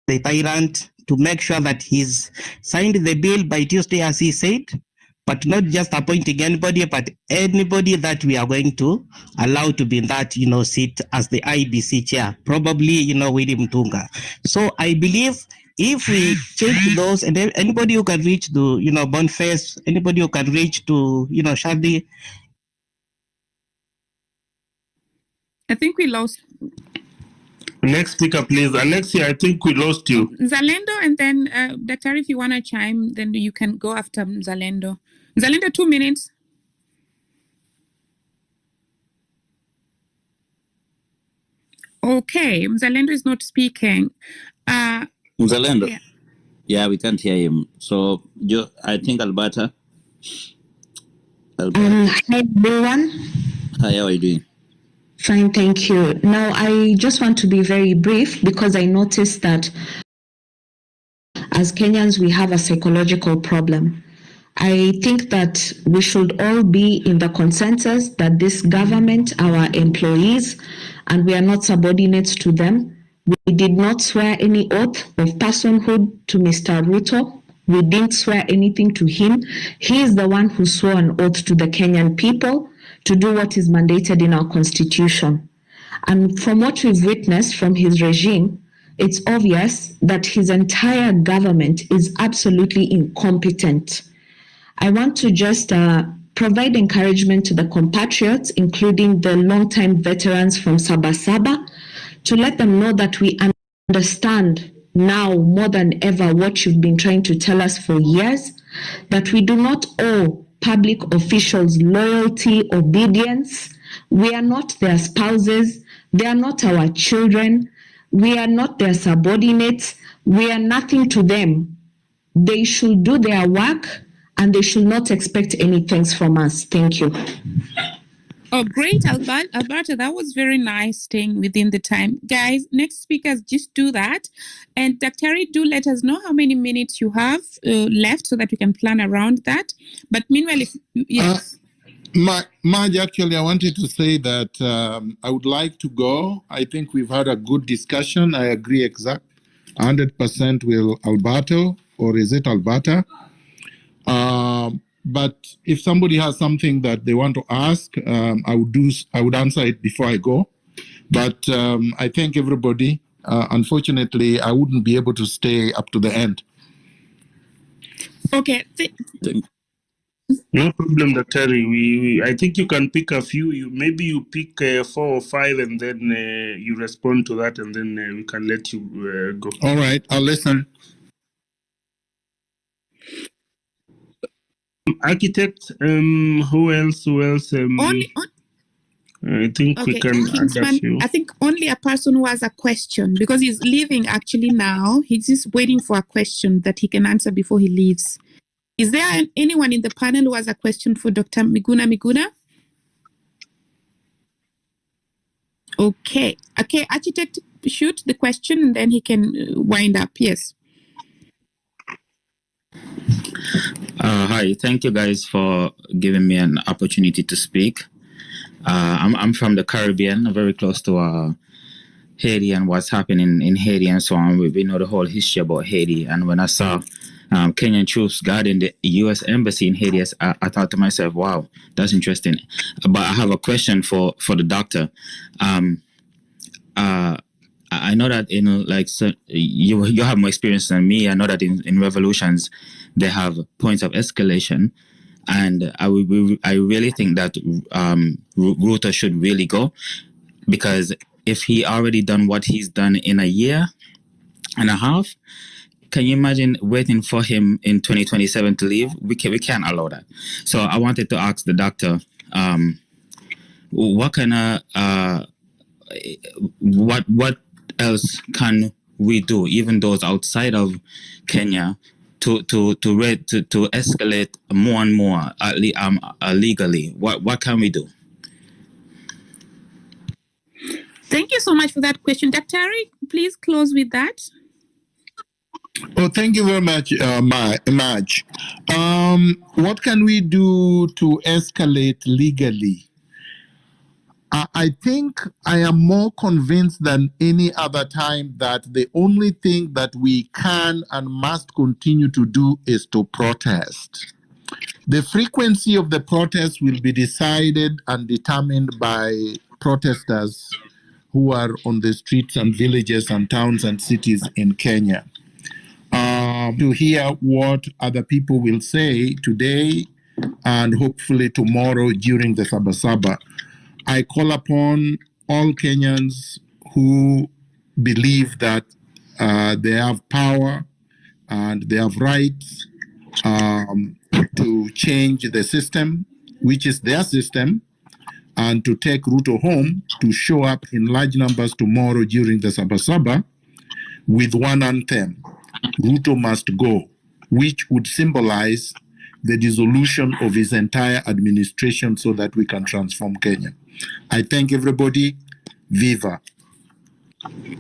The tyrant to make sure that he's signed the bill by Tuesday, as he said, but not just appointing anybody, but anybody that we are going to allow to be in that, seat as the IBC chair, probably, William Tunga. So I believe if we change those, and anybody who can reach to, Boniface, anybody who can reach to, Shadi. I think we lost. Next speaker, please. Alexia, I think we lost you. Zalendo, and then Dr. if you want to chime, then you can go after Zalendo. Zalendo, 2 minutes. Okay, Zalendo is not speaking. Zalendo? Yeah, we can't hear him. So, I think Alberta. Hi, everyone. Hi, how are you doing? Fine, thank you. Now, I just want to be very brief because I noticed that as Kenyans, we have a psychological problem. I think that we should all be in the consensus that this government, our employees, and we are not subordinates to them. We did not swear any oath of personhood to Mr. Ruto. We didn't swear anything to him. He is the one who swore an oath to the Kenyan people to do what is mandated in our constitution. And from what we've witnessed from his regime, it's obvious that his entire government is absolutely incompetent. I want to just provide encouragement to the compatriots, including the longtime veterans from Saba, to let them know that we understand now more than ever what you've been trying to tell us for years, that we do not owe public officials loyalty, obedience. We are not their spouses. They are not our children. We are not their subordinates. We are nothing to them. They should do their work and they should not expect any thanks from us. Thank you. Oh, great, Alberta. That was very nice staying within the time. Guys, next speakers, just do that. And Dr. do let us know how many minutes you have left so that we can plan around that. But meanwhile, yes. Marge, actually, I wanted to say that I would like to go. I think we've had a good discussion. I agree 100% with Alberto, or is it Alberta? But if somebody has something that they want to ask, I would answer it before I go. But I thank everybody. Unfortunately, I wouldn't be able to stay up to the end. Okay. No problem, Dr. I think you can pick a few. Maybe you pick 4 or 5 and then you respond to that and then we can let you go. All right, I'll listen. Architect, who else? I think we can add a few. I think only a person who has a question, because he's leaving actually now. He's just waiting for a question that he can answer before he leaves. Is there anyone in the panel who has a question for Dr. Miguna? Okay, architect, shoot the question and then he can wind up. Yes. Hi, thank you guys for giving me an opportunity to speak. I'm from the Caribbean, very close to Haiti and what's happening in Haiti and so on. We know the whole history about Haiti. And when I saw Kenyan troops guarding the U.S. Embassy in Haiti, I thought to myself, wow, that's interesting. But I have a question for the doctor. I know that you have more experience than me. I know that in revolutions they have points of escalation, and I really think that Ruto should really go, because if he already done what he's done in a year and a half, can you imagine waiting for him in 2027 to leave? We can't allow that. So I wanted to ask the doctor, what kind of what else can we do, even those outside of Kenya, to escalate more and more legally? What can we do? Thank you so much for that question. Dr. Ari, please close with that. Oh, thank you very much, Marge. What can we do to escalate legally? I think I am more convinced than any other time that the only thing that we can and must continue to do is to protest. The frequency of the protest will be decided and determined by protesters who are on the streets and villages and towns and cities in Kenya. To hear what other people will say today and hopefully tomorrow during the Saba, I call upon all Kenyans who believe that they have power and they have rights to change the system, which is their system, and to take Ruto home, to show up in large numbers tomorrow during the Saba with one anthem: Ruto must go, which would symbolize the dissolution of his entire administration so that we can transform Kenya. I thank everybody. Viva.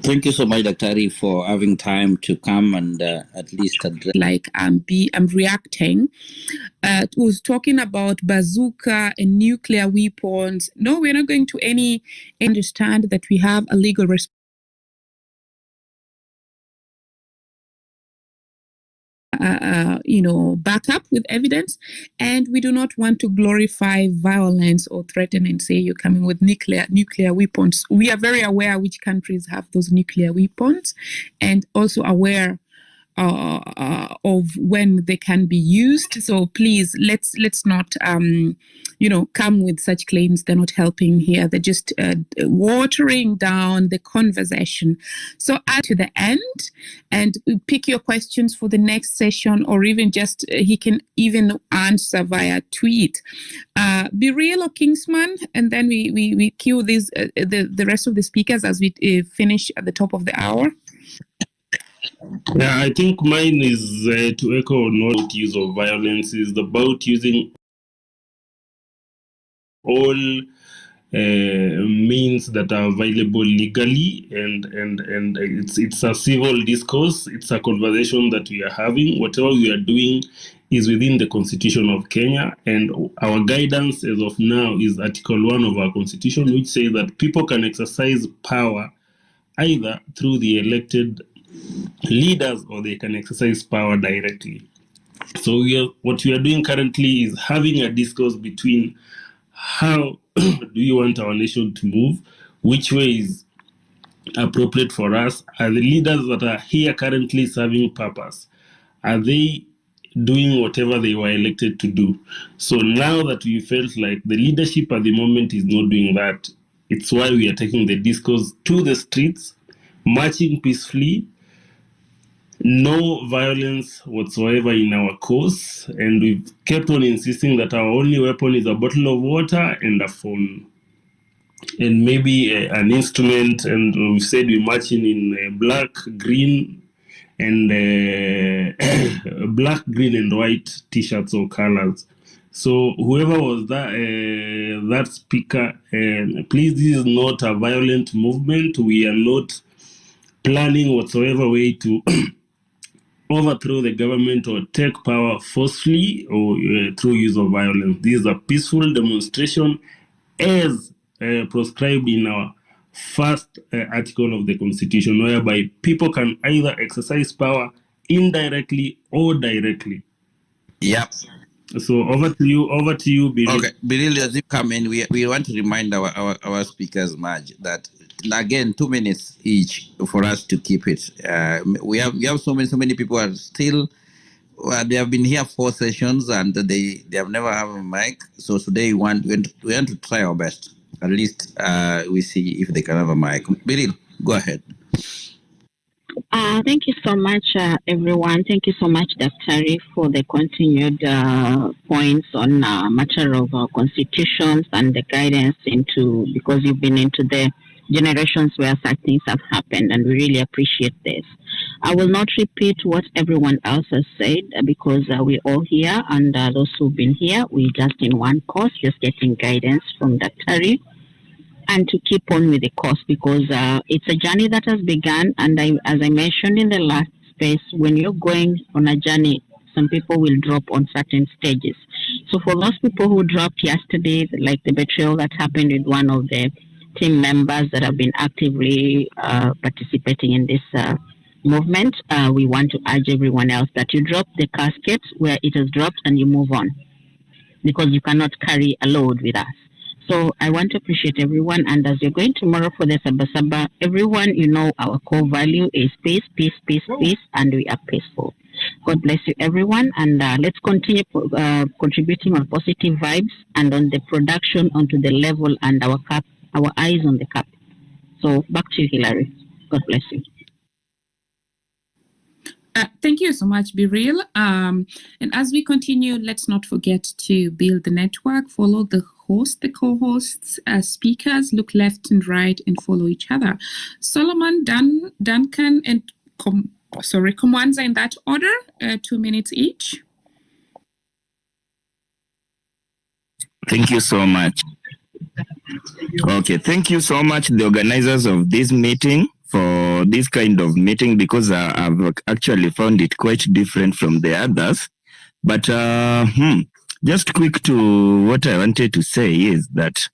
Thank you so much, Dr. Ari, for having time to come and at least address. I'm reacting. Was talking about bazooka and nuclear weapons. No, we're not going to understand that we have a legal responsibility. Back up with evidence, and we do not want to glorify violence or threaten and say you're coming with nuclear weapons. We are very aware which countries have those nuclear weapons, and also aware of when they can be used. So please, let's not come with such claims. They're not helping here. They're just watering down the conversation. So add to the end and pick your questions for the next session, or even just he can even answer via tweet. Be Real or Kingsman, and then we cue these the rest of the speakers as we finish at the top of the hour. Yeah, I think mine is to echo not use of violence, is about using all means that are available legally, and it's a civil discourse. It's a conversation that we are having. Whatever we are doing is within the Constitution of Kenya, and our guidance as of now is Article 1 of our Constitution, which says that people can exercise power either through the elected leaders or they can exercise power directly. So what we are doing currently is having a discourse between how do you want our nation to move, which way is appropriate for us. Are the leaders that are here currently serving purpose? Are they doing whatever they were elected to do? So now that we felt like the leadership at the moment is not doing that, it's why we are taking the discourse to the streets, marching peacefully, no violence whatsoever in our cause, and we've kept on insisting that our only weapon is a bottle of water and a phone, and maybe an instrument. And we said we're marching in black, green, and black, green, and white T-shirts or colors. So whoever was that speaker, please, this is not a violent movement. We are not planning whatsoever way to overthrow the government or take power forcefully or through use of violence. This is a peaceful demonstration as prescribed in our first article of the Constitution, whereby people can either exercise power indirectly or directly. Yep. So over to you, Biril. Okay, Biril, as you come in, we want to remind our speakers, Maj, that again 2 minutes each for us to keep it. We have so many people are still. They have been here 4 sessions and they have never have a mic. So today we want to try our best. At least we see if they can have a mic. Biril, go ahead. Thank you so much, everyone. Thank you so much, Dr. for the continued points on matter of constitutions and the guidance into, because you've been into the generations where such things have happened, and we really appreciate this. I will not repeat what everyone else has said because we're all here, and those who've been here, we're just in one course, just getting guidance from Dr. and to keep on with the course, because it's a journey that has begun. And as I mentioned in the last space, when you're going on a journey, some people will drop on certain stages. So for those people who dropped yesterday, like the betrayal that happened with one of the team members that have been actively participating in this movement, we want to urge everyone else that you drop the casket where it has dropped and you move on, because you cannot carry a load with us. So I want to appreciate everyone. And as you're going tomorrow for the Saba, everyone, you know, our core value is peace, peace, peace, peace, and we are peaceful. God bless you, everyone. And let's continue contributing on positive vibes and on the production onto the level and our cup, our eyes on the cup. So back to you, Hilary. God bless you. Thank you so much, Biril. And as we continue, let's not forget to build the network, follow the host, the co-hosts, speakers, look left and right and follow each other. Solomon, Duncan, and Komwanza in that order, 2 minutes each. Thank you so much. Okay, thank you so much, the organizers of this meeting, for this kind of meeting, because I've actually found it quite different from the others. But just quick to what I wanted to say is that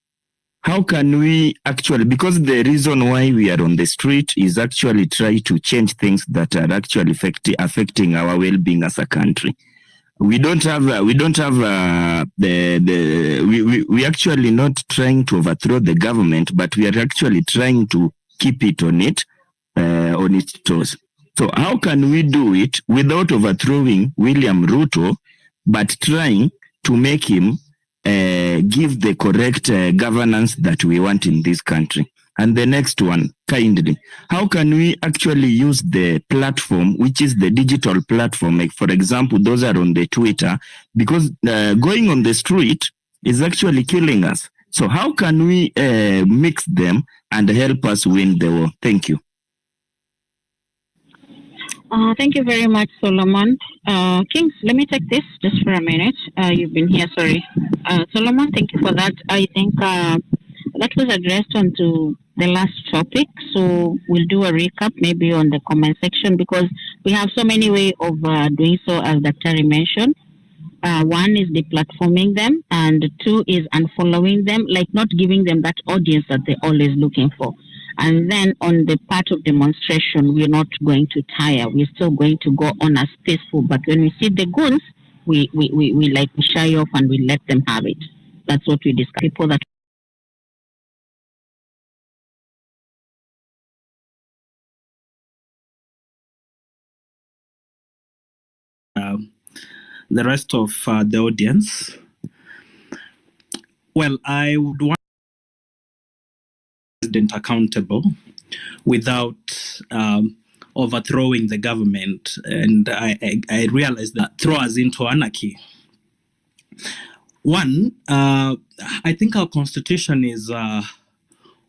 how can we actually, because the reason why we are on the street is actually try to change things that are actually affecting our well-being as a country. We actually not trying to overthrow the government, but we are actually trying to keep it on its toes. So how can we do it without overthrowing William Ruto, but trying to make him give the correct governance that we want in this country? And the next one, kindly, how can we actually use the platform, which is the digital platform, like for example, those are on the Twitter, because going on the street is actually killing us. So how can we mix them and help us win the war? Thank you. Thank you very much, Solomon. Kings, let me take this just for a minute. You've been here, sorry. Solomon, thank you for that. I think that was addressed onto the last topic, so we'll do a recap maybe on the comment section because we have so many ways of doing so, as Dr. mentioned. One is deplatforming them, and two is unfollowing them, like not giving them that audience that they're always looking for. And then on the part of demonstration, we're not going to tire. We're still going to go on as peaceful. But when we see the goons, we shy off and we let them have it. That's what we discuss. People that the rest of the audience. Well, I would want the president accountable without overthrowing the government, and I realized that throw us into anarchy. One, I think our constitution is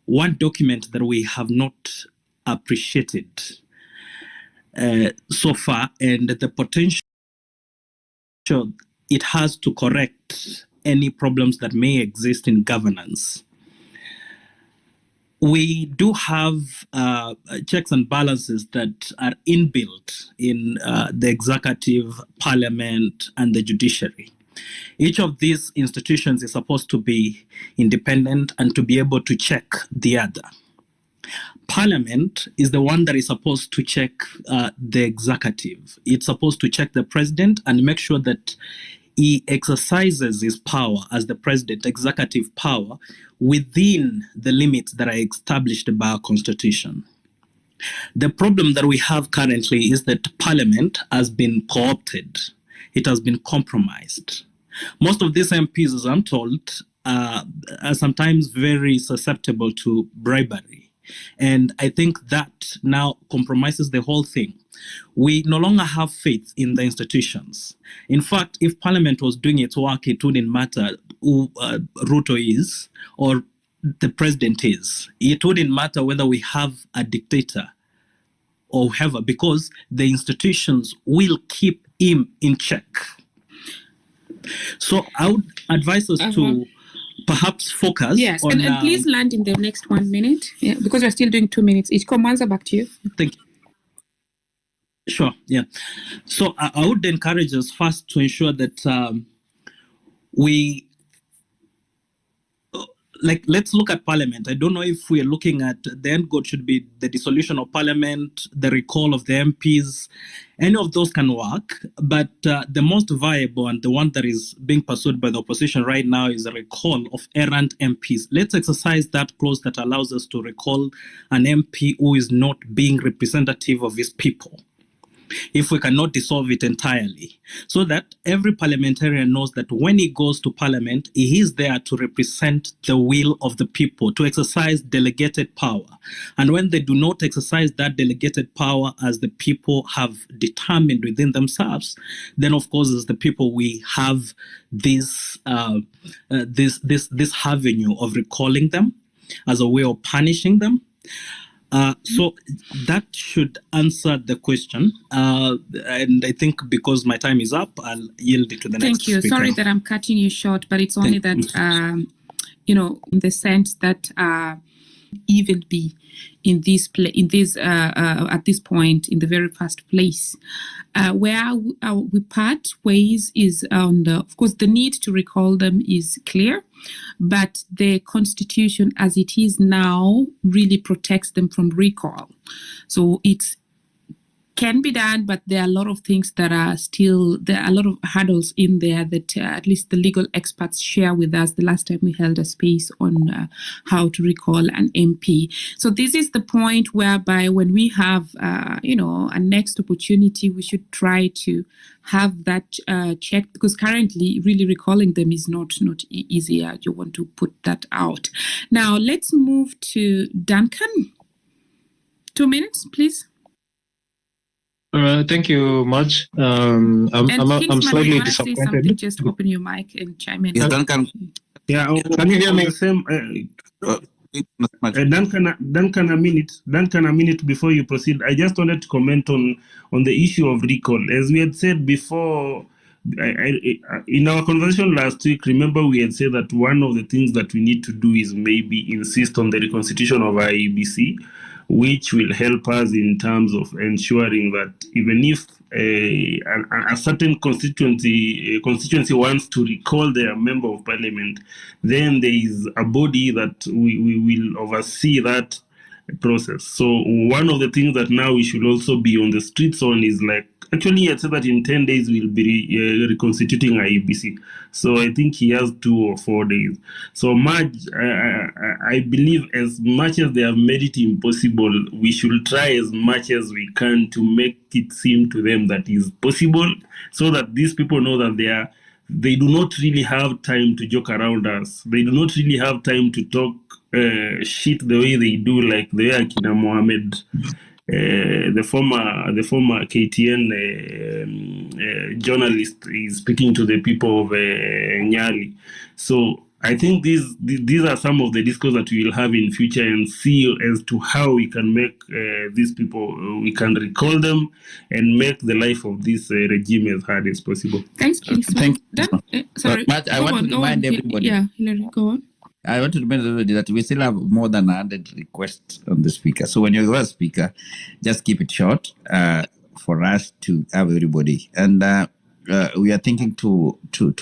one document that we have not appreciated so far, and the potential it has to correct any problems that may exist in governance. We do have checks and balances that are inbuilt in the executive, parliament, and the judiciary. Each of these institutions is supposed to be independent and to be able to check the other. Parliament is the one that is supposed to check the executive. It's supposed to check the president and make sure that he exercises his power as the president, executive power, within the limits that are established by our constitution. The problem that we have currently is that Parliament has been co-opted. It has been compromised. Most of these MPs, as I'm told, are sometimes very susceptible to bribery. And I think that now compromises the whole thing. We no longer have faith in the institutions. In fact, if Parliament was doing its work, it wouldn't matter who Ruto is or the president is. It wouldn't matter whether we have a dictator or whoever, because the institutions will keep him in check. So I would advise us to perhaps focus on... and please land in the next 1 minute, because we're still doing 2 minutes each. Komanza, back to you. Thank you. Sure, yeah. So I would encourage us first to ensure that we... let's look at Parliament. I don't know if we're looking at the end goal should be the dissolution of Parliament, the recall of the MPs. Any of those can work, but the most viable and the one that is being pursued by the opposition right now is a recall of errant MPs. Let's exercise that clause that allows us to recall an MP who is not being representative of his people, if we cannot dissolve it entirely, so that every parliamentarian knows that when he goes to Parliament, he is there to represent the will of the people, to exercise delegated power. And when they do not exercise that delegated power as the people have determined within themselves, then of course as the people we have this avenue of recalling them as a way of punishing them. So that should answer the question. And I think because my time is up, I'll yield it to the next speaker. Thank you. Sorry that I'm cutting you short, but it's only that, in the sense that even be in this at this point in the very first place, where we part ways is on of course the need to recall them is clear, but the constitution as it is now really protects them from recall. So it's can be done, but there are a lot of things that are still, there are a lot of hurdles in there that at least the legal experts share with us the last time we held a space on how to recall an MP. So this is the point whereby when we have, a next opportunity, we should try to have that checked, because currently really recalling them is not easy. You want to put that out. Now let's move to Duncan. 2 minutes, please. Thank you much. I'm Kingsman, slightly if you want to say something, disappointed. just open your mic and chime in. Yes, Duncan. Yeah, Can you hear me? the same, Duncan, a minute before you proceed. I just wanted to comment on the issue of recall. As we had said before, in our conversation last week, remember we had said that one of the things that we need to do is maybe insist on the reconstitution of IEBC, which will help us in terms of ensuring that even if a certain constituency wants to recall their member of parliament, then there is a body that we will oversee that process. So one of the things that now we should also be on the streets on is like, actually I'd say that in 10 days we'll be reconstituting IEBC. So I think he has 2 or 4 days. So much, I believe as much as they have made it impossible, we should try as much as we can to make it seem to them that is possible, so that these people know that they do not really have time to joke around us. They do not really have time to talk shit the way they do, like the way Akina Mohammed, the former KTN journalist, is speaking to the people of Nyali. So I think these are some of the discourse that we will have in future, and see as to how we can make these people, we can recall them and make the life of this regime as hard as possible. Thanks, Kingsman. Sorry. But I want to remind everybody. Yeah, Hillary, go on. I want to remind everybody that we still have more than 100 requests on the speaker. So when you're a speaker, just keep it short for us to have everybody. And we are thinking to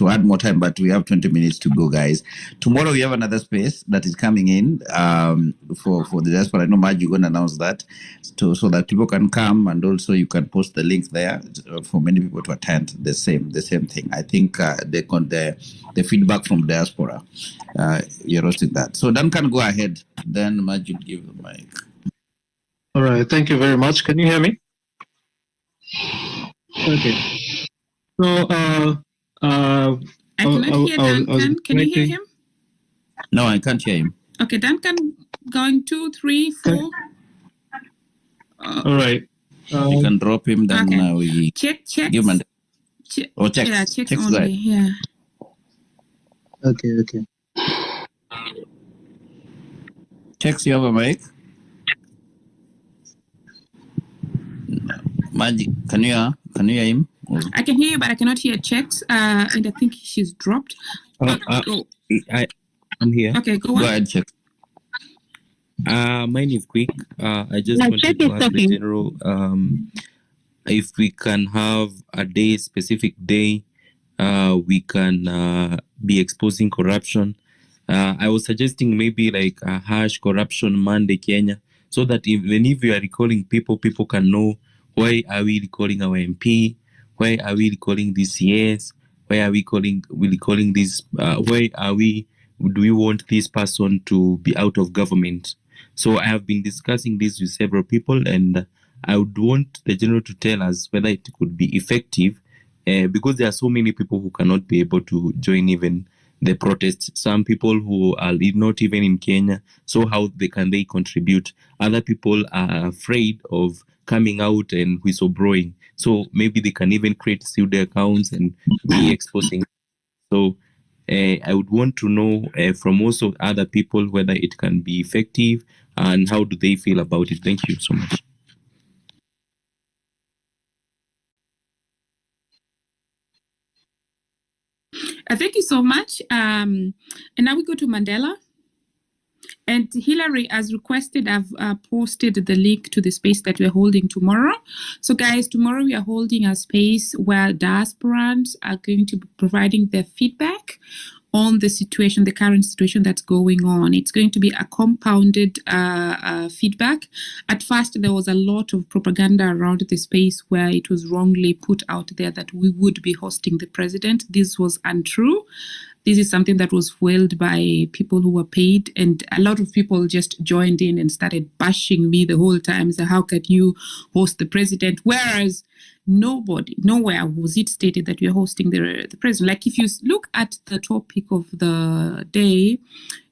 add more time, but we have 20 minutes to go, guys. Tomorrow we have another space that is coming in for the diaspora. I know Marge, you're going to announce that so that people can come, and also you can post the link there for many people to attend the same thing. I think the feedback from diaspora, you're hosting that. So Duncan, go ahead. Then Marge will give the mic. All right. Thank you very much. Can you hear me? Okay. So, I cannot hear Duncan. Can you hear him? No, I can't hear him. Okay, Duncan, going 2, 3, 4. All right. You can drop him, then okay. We check. Give him checks. Yeah, checks only. Right. Yeah. Okay. Checks, you have a mic? No. Magic, can you hear him? I can hear you, but I cannot hear checks. And I think she's dropped. I'm here. Okay, go on. Go ahead, check. Mine is quick. I just wanted to ask the general if we can have a specific day we can be exposing corruption. I was suggesting maybe like a # corruption Monday Kenya, so that even if we are recalling people can know why are we recalling our MP, why are we recalling this CS, why are we recalling this, do we want this person to be out of government? So I have been discussing this with several people, and I would want the general to tell us whether it could be effective, because there are so many people who cannot be able to join even the protests. Some people who are not even in Kenya, so how can they contribute? Other people are afraid of coming out and whistleblowing, so maybe they can even create pseudo accounts and be exposing. So I would want to know from also other people whether it can be effective and how do they feel about it. Thank you so much. Thank you so much. And now we go to Mandela. And Hillary, as requested, I've posted the link to the space that we're holding tomorrow. So guys, tomorrow we are holding a space where diasporans are going to be providing their feedback on the situation, the current situation that's going on. It's going to be a compounded feedback. At first, there was a lot of propaganda around the space where it was wrongly put out there that we would be hosting the president. This was untrue. This is something that was fueled by people who were paid, and a lot of people just joined in and started bashing me the whole time. So how can you host the president? Whereas nowhere was it stated that you're hosting the president. Like if you look at the topic of the day,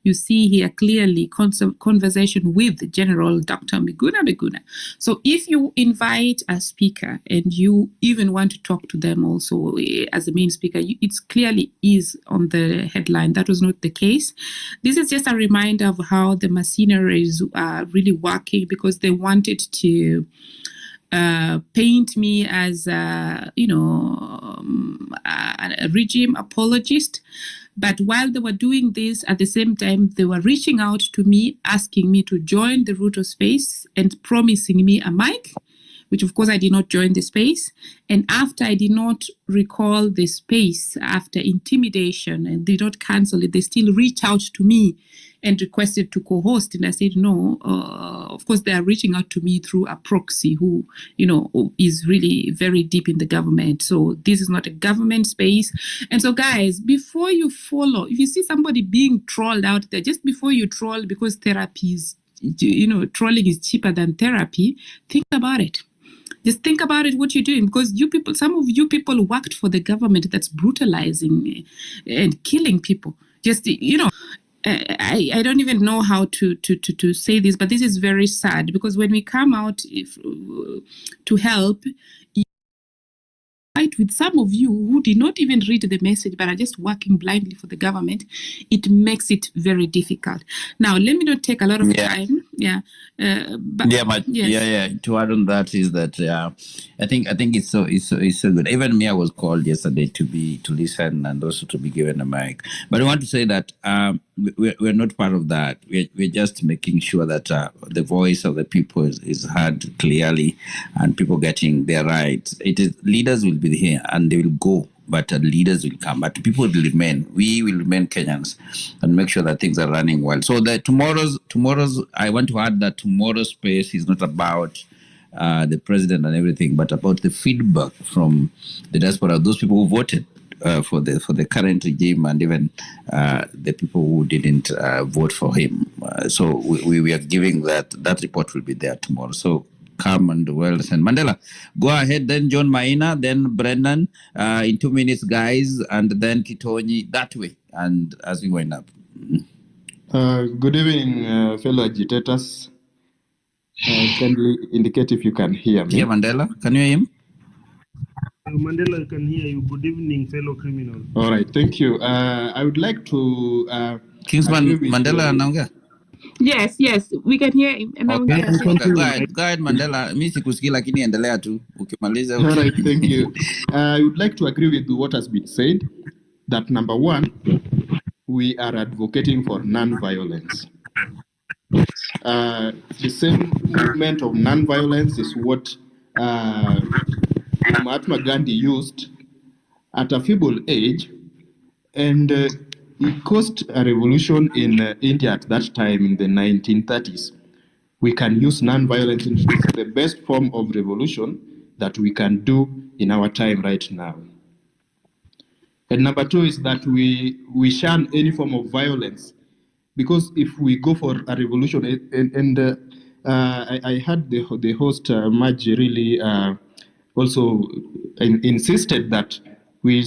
you see here clearly conversation with General Dr. Miguna. So if you invite a speaker and you even want to talk to them also as a main speaker, it clearly is on the headline. That was not the case. This is just a reminder of how the mercenaries are really working, because they wanted to paint me as a regime apologist. But while they were doing this, at the same time, they were reaching out to me, asking me to join the Ruto space and promising me a mic, which of course I did not join the space. And after I did not recall the space, after intimidation, and did not cancel it, they still reached out to me and requested to co-host. And I said, no, of course they are reaching out to me through a proxy who, is really very deep in the government. So this is not a government space. And so guys, before you follow, if you see somebody being trolled out there, just before you troll, because therapy is, trolling is cheaper than therapy, think about it. Just think about it, what you're doing, because some of you people worked for the government that's brutalizing and killing people. Just, I don't even know how to say this, but this is very sad, because when we come out to help, with some of you who did not even read the message but are just working blindly for the government, it makes it very difficult. Now, let me not take a lot of time. To add on that is that I think it's so good. Even me, I was called yesterday to listen and also to be given a mic. But I want to say that we're not part of that. We're just making sure that the voice of the people is heard clearly and people getting their rights. It is leaders will be here and they will go, but leaders will come. But people will remain. We will remain Kenyans and make sure that things are running well. So that tomorrow's, I want to add that tomorrow's space is not about the president and everything, but about the feedback from the diaspora, those people who voted for the current regime, and even the people who didn't vote for him. So we are giving that report will be there tomorrow. So come and well listen. Mandela, go ahead, then John Maina, then Brendan, in 2 minutes, guys, and then Kitonyi that way, and as we wind up. Good evening, fellow agitators. Kindly indicate if you can hear me. Yeah, Mandela, can you hear him? Mandela, I can hear you. Good evening, fellow criminal. All right, thank you. I would like to... Kingsman, Mandela, Nanga. Yes, we can hear him. Okay, go ahead, Mandela. Mi sikusikii lakini endelea tu. Ukimaliza. All right, thank you. I would like to agree with what has been said, that number one, we are advocating for non-violence. The same movement of non-violence is what Mahatma Gandhi used at a feeble age, and he caused a revolution in India at that time in the 1930s. We can use non-violence. It's the best form of revolution that we can do in our time right now. And number two is that we shun any form of violence, because if we go for a revolution, I heard the host Margie really also insisted that we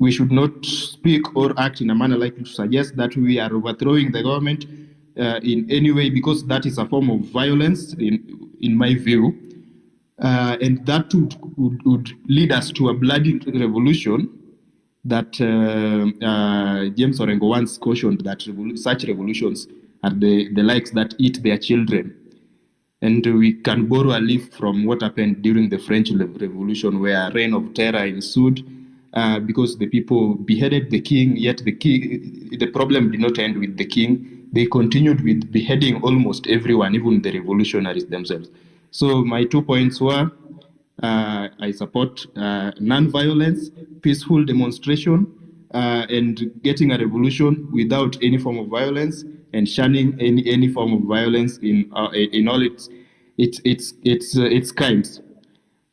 should not speak or act in a manner like to suggest that we are overthrowing the government in any way, because that is a form of violence in my view, and that would lead us to a bloody revolution that James Orengo once cautioned that such revolutions are the likes that eat their children. And we can borrow a leaf from what happened during the French Revolution, where a reign of terror ensued because the people beheaded the king, yet the problem did not end with the king. They continued with beheading almost everyone, even the revolutionaries themselves. So my 2 points were, I support non-violence, peaceful demonstration, and getting a revolution without any form of violence and shunning any form of violence in all its kinds.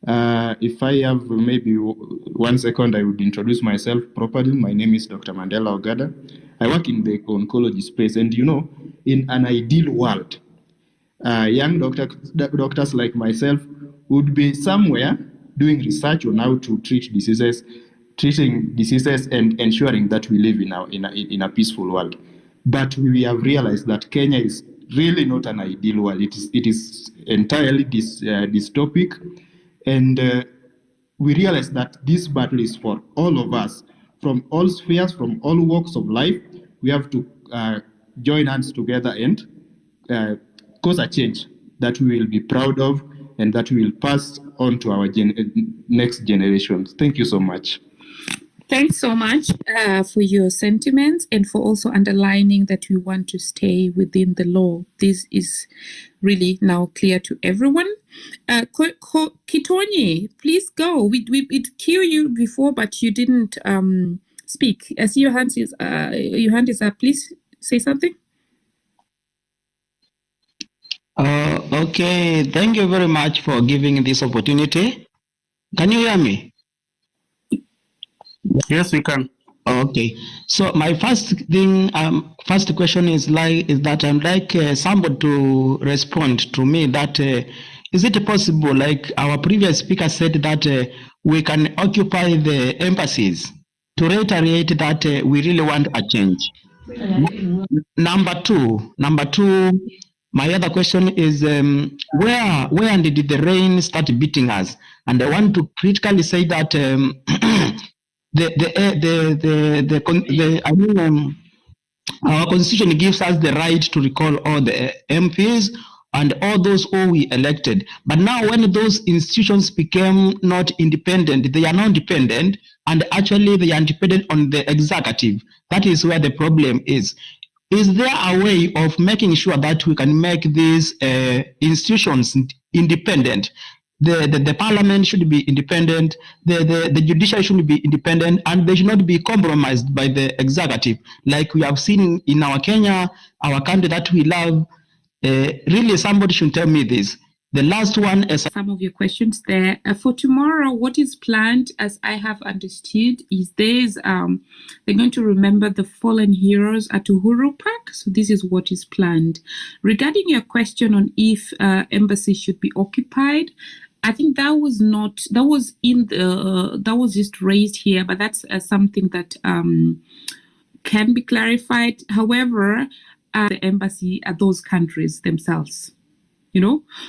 If I have maybe 1 second, I would introduce myself properly. My name is Dr. Mandela Ogada. I work in the oncology space, and in an ideal world, young doctors like myself would be somewhere doing research on how to treating diseases and ensuring that we live in a peaceful world. But we have realized that Kenya is really not an ideal world. It is entirely dystopic, and we realize that this battle is for all of us, from all spheres, from all walks of life. We have to join hands together and cause a change that we will be proud of and that we will pass on to our next generations. Thank you so much. Thanks so much for your sentiments and for also underlining that we want to stay within the law. This is really now clear to everyone. Kitonyi, please go. We queued you before, but you didn't speak. I see your hand is up. Please say something. Okay, thank you very much for giving this opportunity. Can you hear me? Yes, we can. Okay, so my first question is that I'm like somebody to respond to me that is it possible, like our previous speaker said, that we can occupy the embassies, to reiterate that we really want a change. Number two, my other question is where did the rain start beating us? And I want to critically say that our constitution gives us the right to recall all the MPs and all those who we elected. But now when those institutions became not independent, they are not dependent, and actually they are dependent on the executive. That is where the problem is. Is there a way of making sure that we can make these institutions independent? The parliament should be independent, the judiciary should be independent, and they should not be compromised by the executive. Like we have seen in our Kenya, our country that we love. Really, somebody should tell me this. The last one is some of your questions there. For tomorrow, what is planned, as I have understood, is they're going to remember the fallen heroes at Uhuru Park. So this is what is planned. Regarding your question on if embassy should be occupied, I think that was just raised here, but that's something that can be clarified. However, the embassy are those countries themselves.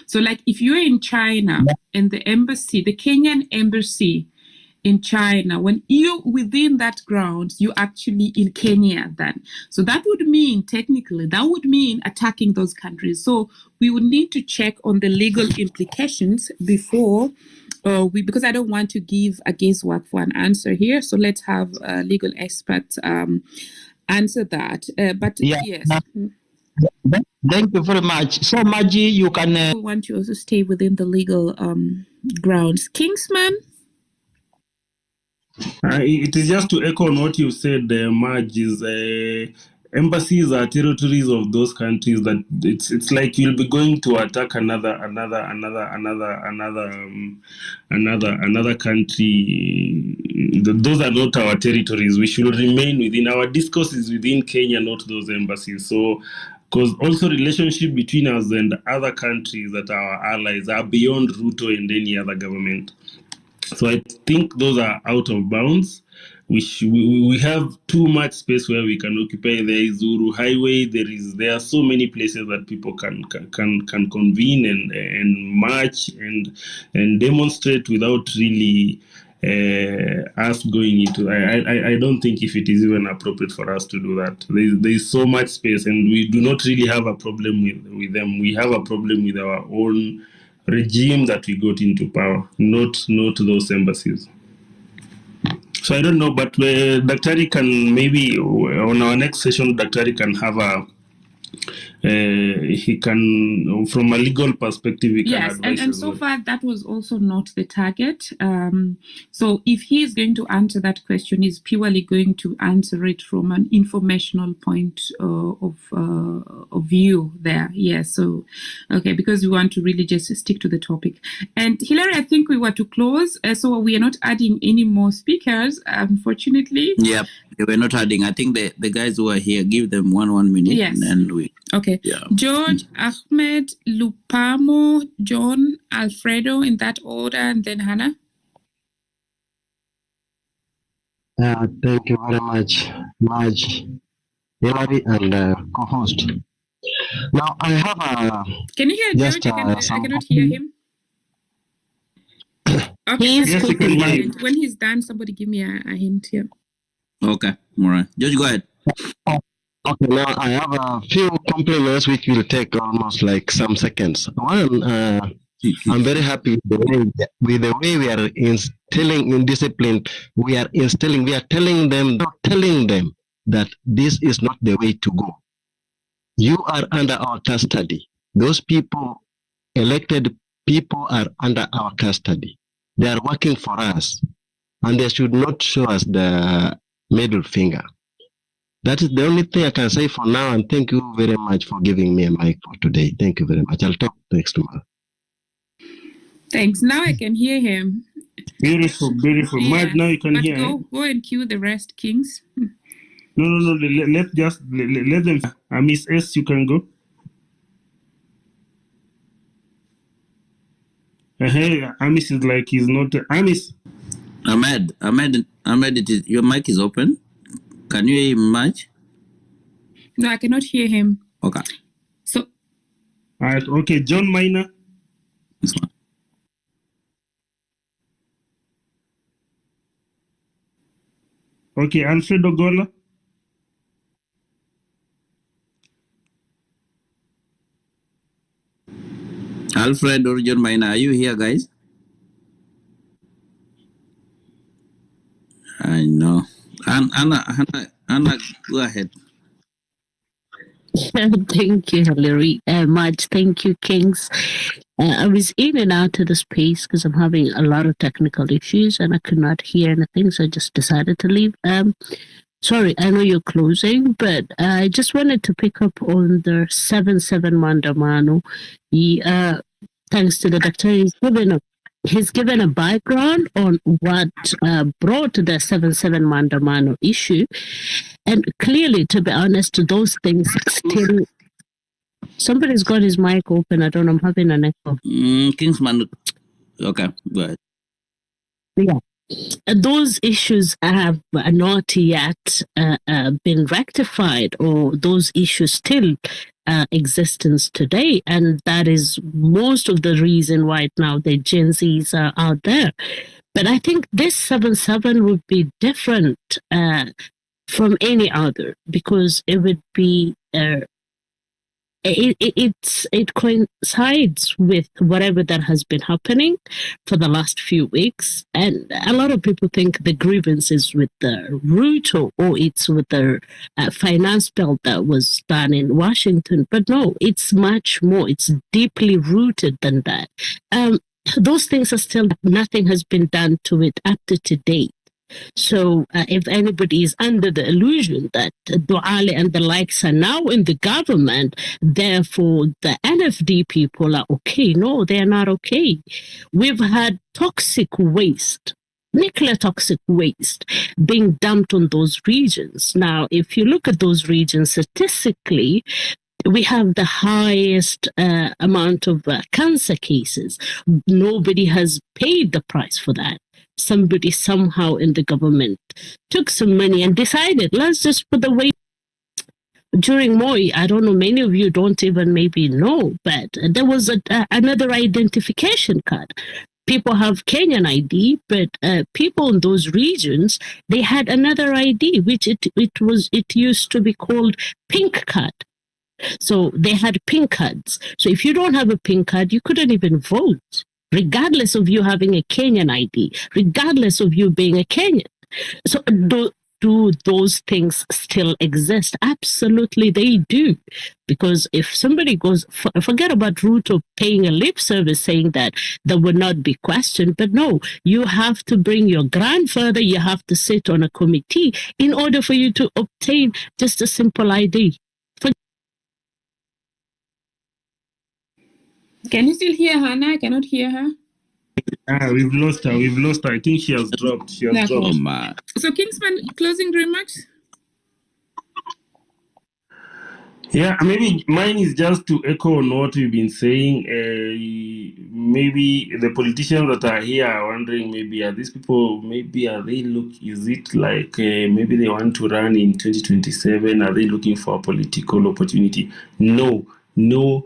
So like if you're in China and the Kenyan embassy in China, when you're within that ground, you're actually in Kenya then. So that would mean, technically, attacking those countries. So we would need to check on the legal implications before because I don't want to give a guesswork for an answer here. So let's have legal experts answer that. Yes. Thank you very much. So, Maji, you can. We want you also stay within the legal grounds. Kingsman? It is just to echo on what you said, Maj, is embassies are territories of those countries that it's like you'll be going to attack another country. Those are not our territories. We should remain within our discourse is within Kenya, not those embassies. So, because also relationship between us and other countries that are our allies are beyond Ruto and any other government. So I think those are out of bounds. We have too much space where we can occupy. There is Uru Highway. There are so many places that people can convene and march and demonstrate without really us going into. I don't think if it is even appropriate for us to do that. There is so much space, and we do not really have a problem with them. We have a problem with our own regime that we got into power, not those embassies. So I don't know, but Daktari can maybe on our next session, Daktari can have he can, from a legal perspective, he can Yes, advise and as so well. far that was also not the target. So if he is going to answer that question, he's purely going to answer it from an informational point of view there. Yes, so okay, because we want to really just stick to the topic. And Hilary, I think we were to close, so we are not adding any more speakers, unfortunately. Yeah, they were not adding. I think the guys who are here, give them one minute, Yes. and then we. Okay. Yeah. George, Ahmed, Lupamo, John, Alfredo, in that order, and then Hannah. Thank you very much, Maj, Hilary, and co-host. Now I have a. Can you hear just George? I some. cannot hear him. Okay. Yes, we can hear you. When he's done, somebody give me a hint here. Okay, all right. George, go ahead. Okay, now I have a few compliments which will take almost like some seconds. One, I'm very happy with the way we are instilling in discipline. We are telling them that this is not the way to go. You are under our custody. Those people, elected people, are under our custody. They are working for us, and they should not show us the middle finger. That is the only thing I can say for now, and thank you very much for giving me a mic for today. Thank you very much. I'll talk next tomorrow. Thanks. Now I can hear him. Beautiful. Yeah, Mad, now you can but hear. Go and cue the rest, Kings. No. Let them. Miss S, you can go. Hey, Amis is like he's not. Amis. Ahmed, your mic is open. Can you hear him much? No, I cannot hear him. Okay. So. All right. Okay, John Minor. Okay, Alfredo Gola. Alfred or John Minor, are you here, guys? I know. Anna, go ahead. Thank you, Hilary. Much. Thank you, Kings. I was in and out of the space because I'm having a lot of technical issues and I could not hear anything, so I just decided to leave. Sorry, I know you're closing, but I just wanted to pick up on the 7-7 Mandamano. Thanks to the doctor, he's given a background on what brought the 7-7 Mandamano issue. And clearly, to be honest, those things still... Somebody's got his mic open. I don't know. I'm having an echo. Kingsman. Okay, go ahead. Yeah. Those issues have not yet been rectified, or those issues still existence today, and that is most of the reason why now the Gen Zs are out there. But I think this 7-7 would be different from any other, because it would be it coincides with whatever that has been happening for the last few weeks, and a lot of people think the grievance is with the Ruto or it's with the finance bill that was done in Washington, but no, it's much more. It's deeply rooted than that. Those things are still, nothing has been done to it up to today. So if anybody is under the illusion that Duale and the likes are now in the government, therefore the NFD people are okay. No, they are not okay. We've had toxic waste, nuclear toxic waste being dumped on those regions. Now, if you look at those regions statistically, we have the highest amount of cancer cases. Nobody has paid the price for that. Somebody somehow in the government took some money and decided, let's just put the weight. During Moi, I don't know, many of you don't even maybe know, but there was another identification card. People have Kenyan ID, but people in those regions, they had another ID, which it used to be called pink card. So they had pink cards. So if you don't have a pink card, you couldn't even vote, regardless of you having a Kenyan ID, regardless of you being a Kenyan. So do those things still exist? Absolutely, they do. Because if somebody goes, forget about Ruto paying a lip service saying that there would not be questioned, but no, you have to bring your grandfather, you have to sit on a committee in order for you to obtain just a simple ID. Can you still hear her? I cannot hear her. We've lost her. We've lost her. I think she has dropped. She has dropped. So, Kingsman, closing remarks? Yeah, maybe mine is just to echo on what we've been saying. Maybe the politicians that are here are wondering, maybe are these people, maybe are they is it like maybe they want to run in 2027? Are they looking for a political opportunity? No. I am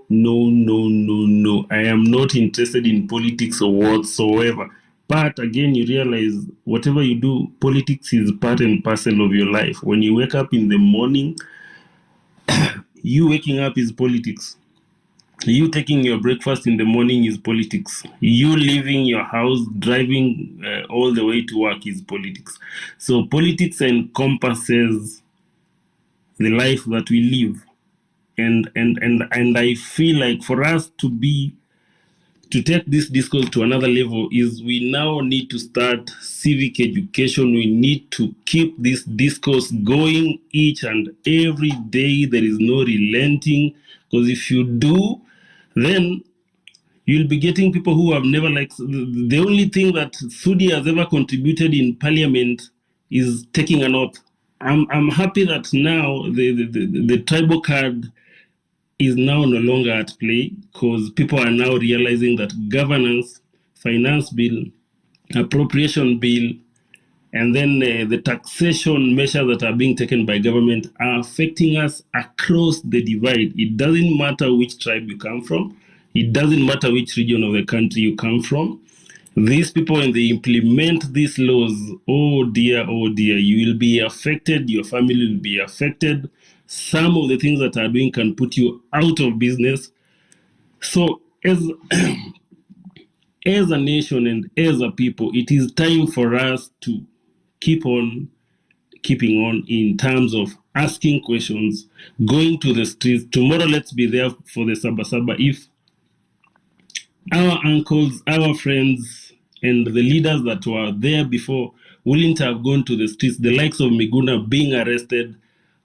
not interested in politics whatsoever. But again, you realize whatever you do, politics is part and parcel of your life. When you wake up in the morning, you waking up is politics. You taking your breakfast in the morning is politics. You leaving your house, driving all the way to work is politics. So politics encompasses the life that we live. And I feel like for us to take this discourse to another level is we now need to start civic education. We need to keep this discourse going each and every day. There is no relenting, because if you do, then you'll be getting people who have never the only thing that Sudi has ever contributed in parliament is taking an oath. I'm happy that now the tribal card is now no longer at play, because people are now realizing that governance, finance bill, appropriation bill, and then the taxation measures that are being taken by government are affecting us across the divide. It doesn't matter which tribe you come from. It doesn't matter which region of the country you come from. These people, when they implement these laws, oh dear, you will be affected, your family will be affected. Some of the things that are doing can put you out of business. So as a nation and as a people, it is time for us to keep on keeping on in terms of asking questions, going to the streets. Tomorrow, let's be there for the Saba Saba. If our uncles, our friends, and the leaders that were there before wouldn't have gone to the streets, the likes of Miguna being arrested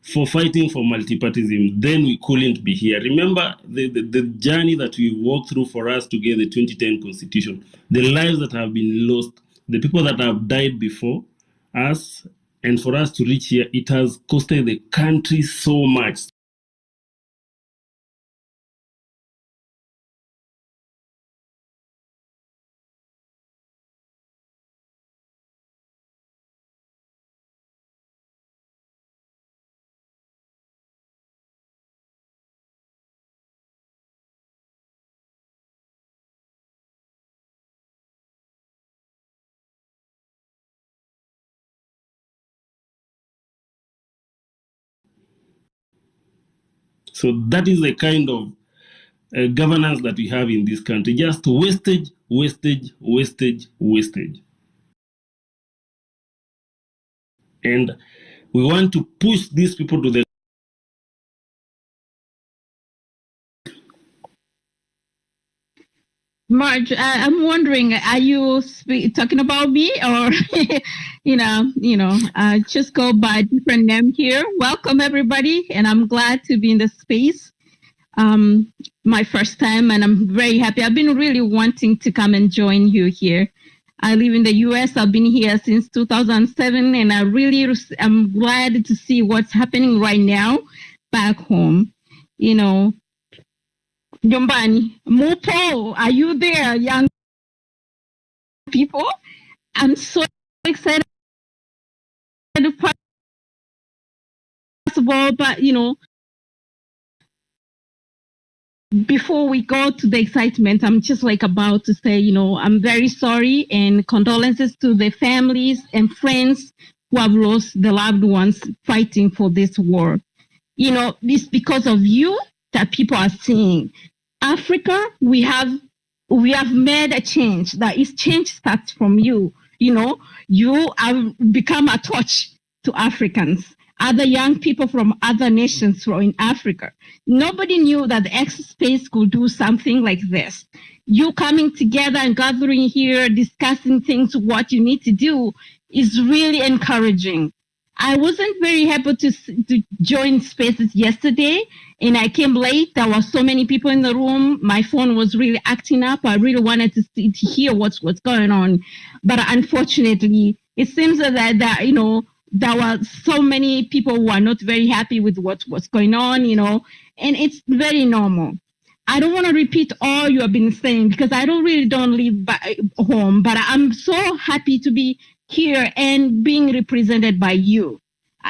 for fighting for multipartyism, then we couldn't be here. Remember the journey that we walked through for us to get the 2010 constitution, the lives that have been lost, the people that have died before us, and for us to reach here, it has costed the country so much. So that is the kind of governance that we have in this country. Just wastage. And we want to push these people to the... Marge, I'm wondering, are you talking about me or, just go by a different name here. Welcome, everybody, and I'm glad to be in the space. My first time, and I'm very happy. I've been really wanting to come and join you here. I live in the U.S. I've been here since 2007, and I'm glad to see what's happening right now back home. Jombani, Mopo, are you there, young people? I'm so excited to possible, but before we go to the excitement, I'm just about to say, I'm very sorry and condolences to the families and friends who have lost their loved ones fighting for this war. It's because of you that people are seeing. Africa, we have made a change. That is, change starts from you. You have become a torch to Africans, other young people from other nations who are in Africa. Nobody knew that the X Space could do something like this. You coming together and gathering here, discussing things, what you need to do is really encouraging. I wasn't very happy to join spaces yesterday, and I came late. There were so many people in the room. My phone was really acting up. I really wanted to hear what's going on, but unfortunately, it seems that there were so many people who are not very happy with what's going on, and it's very normal. I don't want to repeat all you have been saying because I don't live home, but I'm so happy to be here and being represented by you.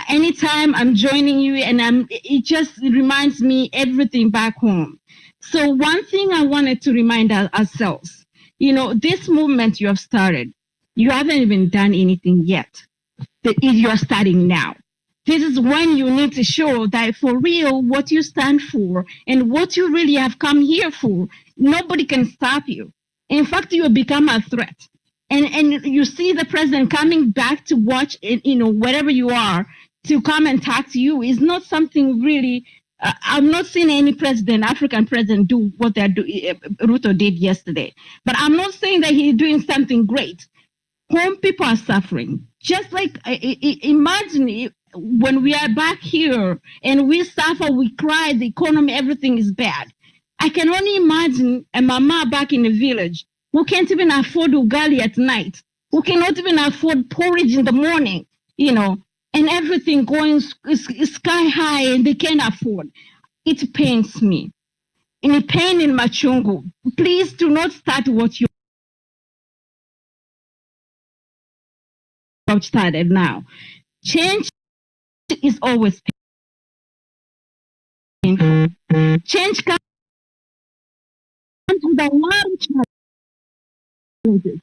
Anytime I'm joining you, and it just reminds me everything back home. So one thing I wanted to remind ourselves, this movement you have started, you haven't even done anything yet. You are starting now. This is when you need to show that for real what you stand for and what you really have come here for. Nobody can stop you. In fact, you have become a threat. And you see the president coming back to watch, wherever you are, to come and talk to you is not something really. I'm not seeing any African president, do what Ruto did yesterday. But I'm not saying that he's doing something great. Home people are suffering. Just like, imagine when we are back here and we suffer, we cry, the economy, everything is bad. I can only imagine a mama back in the village who can't even afford ugali at night, who cannot even afford porridge in the morning, and everything going sky high and they can't afford. It pains me. In a pain in Machungu, please do not start what you have started now. Change is always painful. Change comes with a lot of challenges.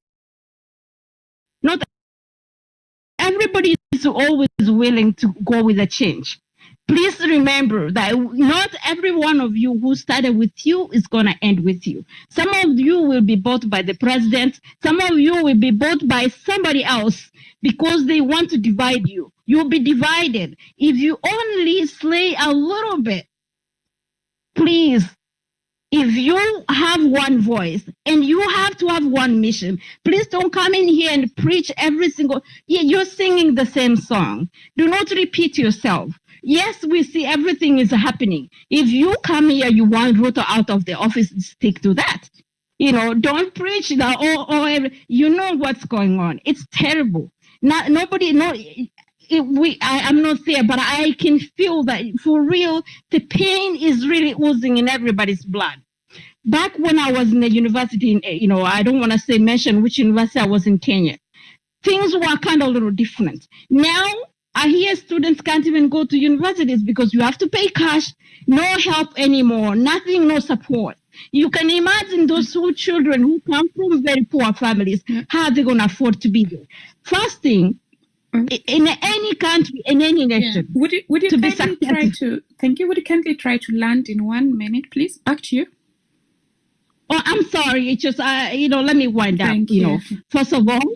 Not everybody is always willing to go with a change. Please remember that not every one of you who started with you is going to end with you. Some of you will be bought by the president. Some of you will be bought by somebody else because they want to divide you. You'll be divided. If you only slay a little bit, please, if you have one voice and you have to have one mission, please don't come in here and preach every single. You're singing the same song. Do not repeat yourself. Yes, we see everything is happening. If you come here, you want Ruto out of the office, stick to that. Don't preach that. You know what's going on. It's terrible. Nobody. I'm not there, but I can feel that for real, the pain is really oozing in everybody's blood. Back when I was in the university, I don't want to mention which university I was in Kenya. Things were kind of a little different. Now I hear students can't even go to universities because you have to pay cash, no help anymore, nothing, no support. You can imagine those children who come from very poor families, how they're going to afford to be there. First thing, in any country, in any nation. Would you kindly try to? Thank you. Would you kindly try to land in 1 minute, please? Back to you. Oh, I'm sorry. It's just let me wind up. Thank you. First of all,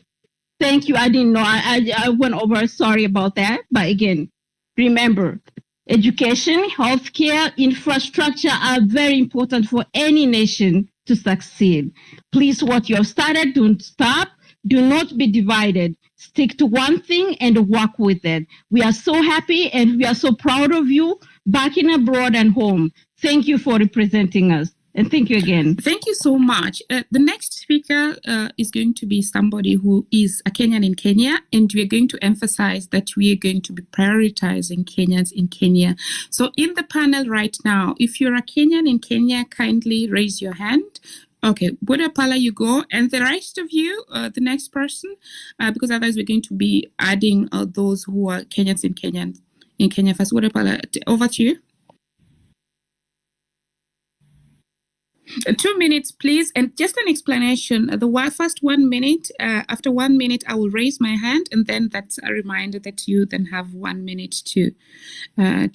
thank you. I didn't know. I went over. Sorry about that. But again, remember, education, healthcare, infrastructure are very important for any nation to succeed. Please, what you have started, don't stop. Do not be divided. Stick to one thing and work with it. We are so happy and we are so proud of you back in abroad and home. Thank you for representing us. And thank you again. Thank you so much. The next speaker is going to be somebody who is a Kenyan in Kenya, and we are going to emphasize that we are going to be prioritizing Kenyans in Kenya. So in the panel right now, if you're a Kenyan in Kenya, kindly raise your hand. Okay, Buddha Pala, you go. And the rest of you, the next person, because otherwise we're going to be adding those who are Kenyans in Kenya first. Buddha Pala, over to you. 2 minutes, please. And just an explanation. The first 1 minute, after 1 minute, I will raise my hand. And then that's a reminder that you then have 1 minute to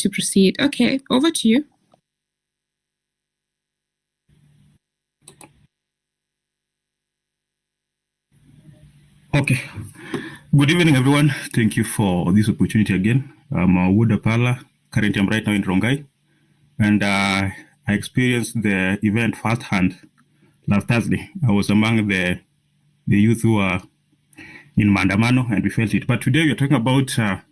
proceed. Okay, over to you. Okay. Good evening, everyone. Thank you for this opportunity again. I'm Wuda Pala. Currently, I'm right now in Rongai. And I experienced the event firsthand last Thursday. I was among the youth who were in Mandamano, and we felt it. But today, we're talking about our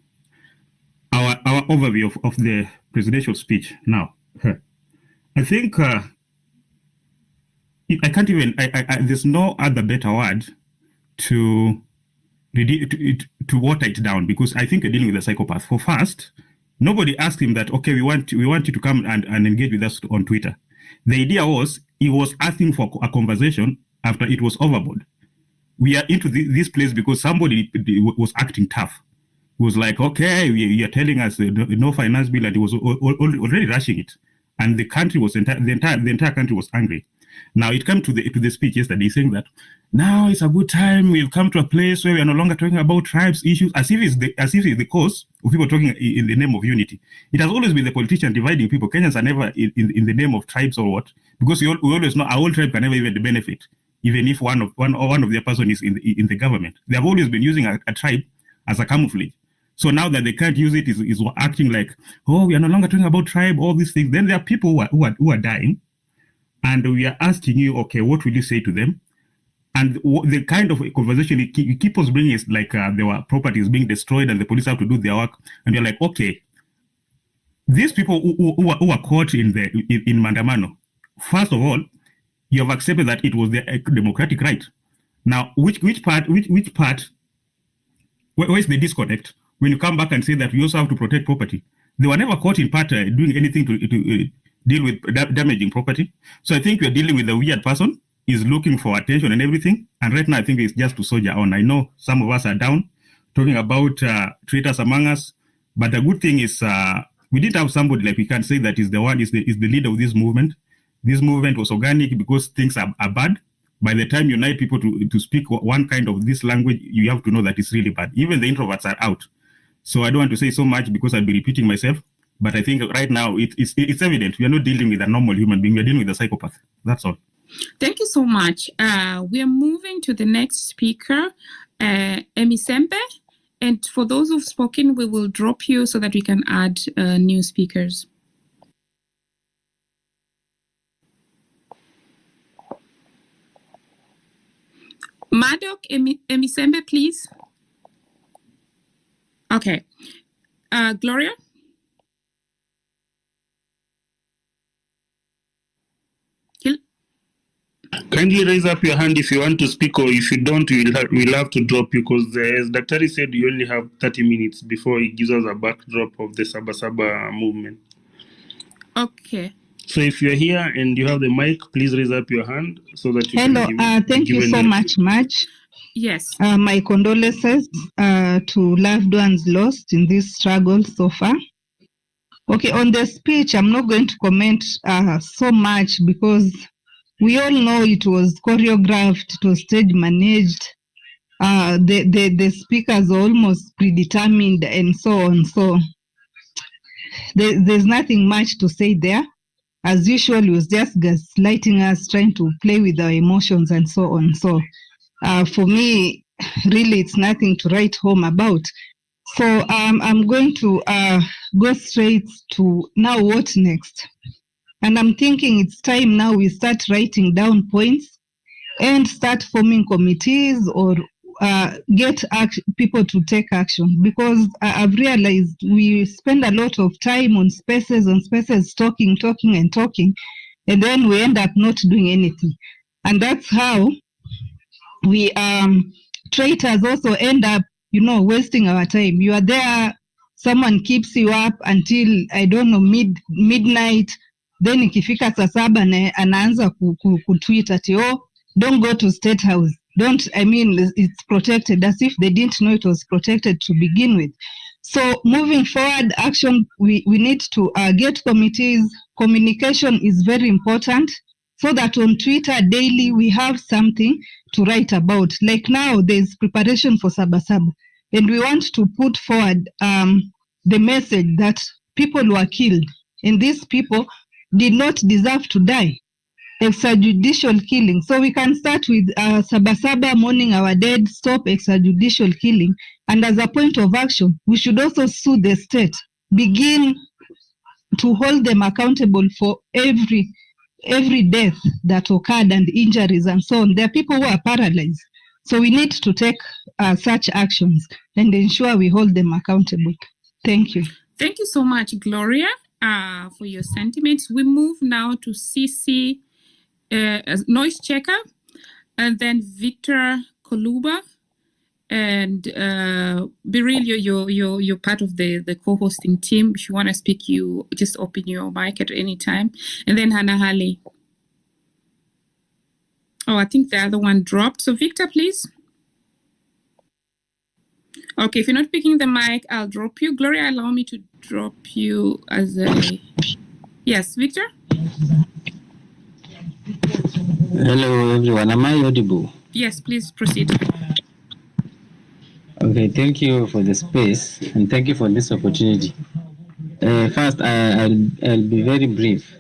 overview of the presidential speech now. I think I can't even, there's no other better word to water it down, because I think you're dealing with a psychopath. For first, nobody asked him that, okay, we want you to come and engage with us on Twitter. The idea was he was asking for a conversation after it was overboard. We are into this place because somebody was acting tough. He was like, okay, you're telling us no finance bill, and he was already rushing it. And the country was the entire country was angry. Now it came to the speech yesterday saying that now it's a good time. We've come to a place where we are no longer talking about tribes issues, as if it's the cause of people talking in the name of unity. It has always been the politician dividing people. Kenyans are never in the name of tribes or what, because we always know our whole tribe can never even benefit, even if one of their person is in the government. They have always been using a tribe as a camouflage. So now that they can't use it, is acting like, oh, we are no longer talking about tribe, all these things. Then there are people who are dying. And we are asking you, okay, what will you say to them? And the kind of conversation you keep us bringing is like there were properties being destroyed and the police have to do their work. And you're like, okay, these people who are caught in Mandamano, first of all, you have accepted that it was their democratic right. Now, which part, where is the disconnect? When you come back and say that we also have to protect property, they were never caught in part doing anything to deal with damaging property. So I think we're dealing with a weird person. He's looking for attention and everything. And right now, I think it's just to soldier on. I know some of us are down, talking about traitors among us. But the good thing is we didn't have somebody like we can say that is the leader of this movement. This movement was organic because things are bad. By the time you unite people to speak one kind of this language, you have to know that it's really bad. Even the introverts are out. So I don't want to say so much because I'll be repeating myself. But I think right now it's evident we are not dealing with a normal human being. We are dealing with a psychopath. That's all. Thank you so much. We are moving to the next speaker, Emisembe. And for those who've spoken, we will drop you so that we can add new speakers. Madok Emisembe, please. Okay. Gloria? Kindly raise up your hand if you want to speak, or if you don't, we'll have to drop you, because as Daktari said, you only have 30 minutes before he gives us a backdrop of the Saba movement. Okay. So if you're here and you have the mic, please raise up your hand so that you Hello, thank you so much. Yes. My condolences to loved ones lost in this struggle so far. Okay, on the speech, I'm not going to comment so much because we all know it was choreographed, it was stage managed. The speakers are almost predetermined and so on. So there's nothing much to say there. As usual, it was just gaslighting us, trying to play with our emotions and so on. So for me, really, it's nothing to write home about. So I'm going to go straight to now what next. And I'm thinking it's time now we start writing down points and start forming committees or get people to take action, because I've realized we spend a lot of time on spaces, talking, and then we end up not doing anything. And that's how we traitors also end up, wasting our time. You are there, someone keeps you up until, I don't know, midnight. Then ikifika saa saba anaanza kutweet ati, oh, don't go to State House. It's protected, as if they didn't know it was protected to begin with. So moving forward, action, we need to get committees. Communication is very important, so that on Twitter daily we have something to write about. Like now, there's preparation for Saba, and we want to put forward the message that people were killed, and these people did not deserve to die. extrajudicial killing. So we can start with Saba mourning our dead, stop extrajudicial killing. And as a point of action, we should also sue the state, begin to hold them accountable for every death that occurred and injuries and so on. There are people who are paralyzed. So we need to take such actions and ensure we hold them accountable. Thank you. Thank you so much, Gloria, for your sentiments. We move now to CC Noise Checker, and then Victor Koluba, and Beryl, you're part of the co-hosting team. If you want to speak, you just open your mic at any time, and then Hannah Halley. Oh, I think the other one dropped. So Victor, please. Okay, if you're not picking the mic, I'll drop you. Gloria, allow me to drop you as a... Yes, Victor? Hello, everyone. Am I audible? Yes, please proceed. Okay, thank you for the space and thank you for this opportunity. First, I'll be very brief.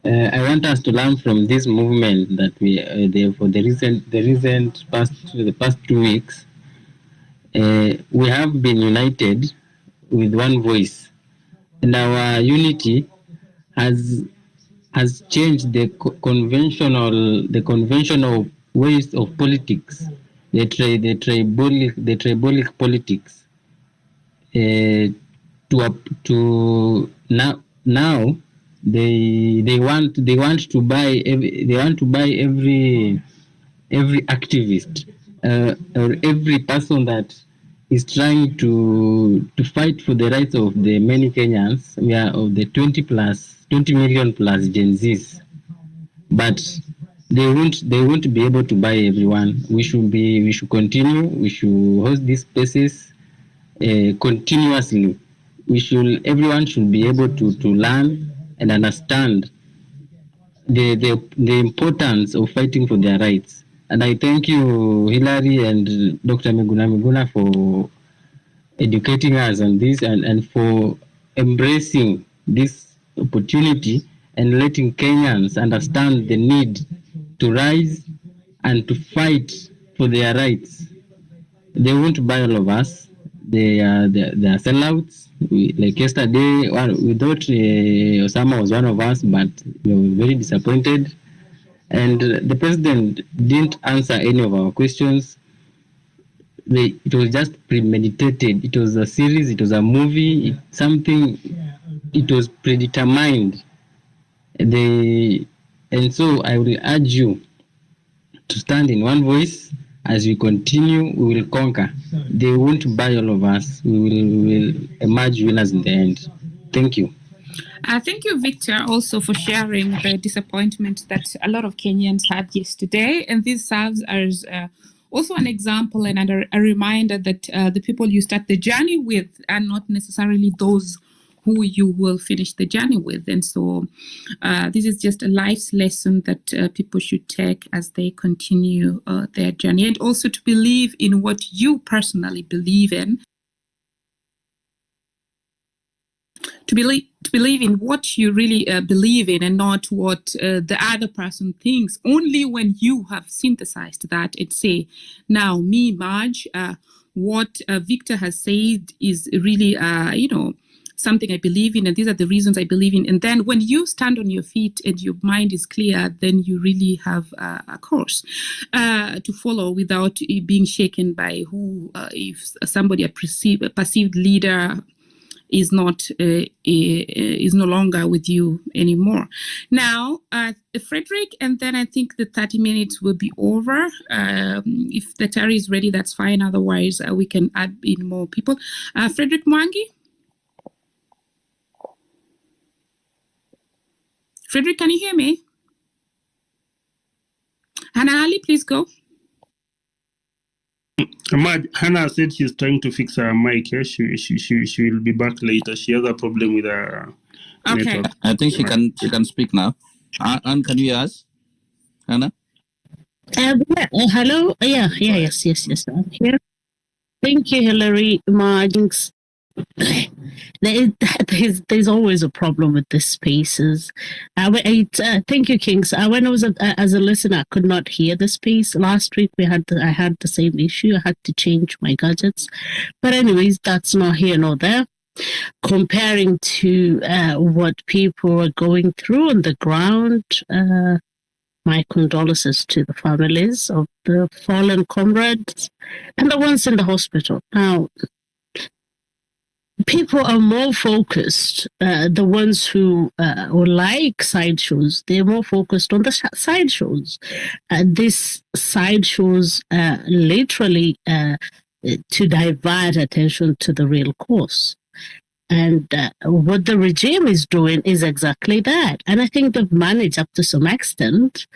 I want us to learn from this movement that for the past 2 weeks. We have been united with one voice, and our unity has changed the conventional ways of politics, the tribalic politics. To now they want to buy every activist or every person that is trying to fight for the rights of the many Kenyans. We are of the 20 million plus Gen Zs, but they won't be able to buy everyone. We should continue. We should host these spaces continuously. Everyone should be able to learn and understand the importance of fighting for their rights. And I thank you, Hilary and Dr. Miguna for educating us on this and for embracing this opportunity and letting Kenyans understand the need to rise and to fight for their rights. They won't buy all of us. They are sellouts. Like yesterday, we thought Osama was one of us, but we were very disappointed. And the president didn't answer any of our questions. It was just premeditated. It was a series. It was a movie. It was predetermined. And so I will urge you to stand in one voice. As we continue, we will conquer. They won't buy all of us. We will emerge winners in the end. Thank you. Thank you, Victor, also for sharing the disappointment that a lot of Kenyans had yesterday. And this serves as also an example and a reminder that the people you start the journey with are not necessarily those who you will finish the journey with. And so this is just a life's lesson that people should take as they continue their journey, and also to believe in what you personally believe in. To believe in what you really believe in and not what the other person thinks. Only when you have synthesized that and say, now me, Marge, what Victor has said is really, something I believe in, and these are the reasons I believe in. And then when you stand on your feet and your mind is clear, then you really have a course to follow without being shaken by who, if somebody, a perceived leader, is no longer with you anymore. Now, Frederick, and then I think the 30 minutes will be over. If the Terry is ready, that's fine. Otherwise, we can add in more people. Frederick Mwangi? Frederick, can you hear me? Hannah Ali, please go. Hannah said she's trying to fix her mic. She will be back later. She has a problem with her network. I think she can speak now. Anne, can you hear us? Hannah? Hello. Yes. I'm here. Thank you, Hilary. there's always a problem with the spaces. Thank you, Kings. When I was as a listener, I could not hear the space. Last week I had the same issue. I had to change my gadgets. But anyways, that's not here nor there. Comparing to what people are going through on the ground, my condolences to the families of the fallen comrades and the ones in the hospital. Now, people are more focused, the ones who like sideshows, they're more focused on the sideshows. These sideshows literally to divert attention to the real cause. And what the regime is doing is exactly that. And I think they've managed up to some extent,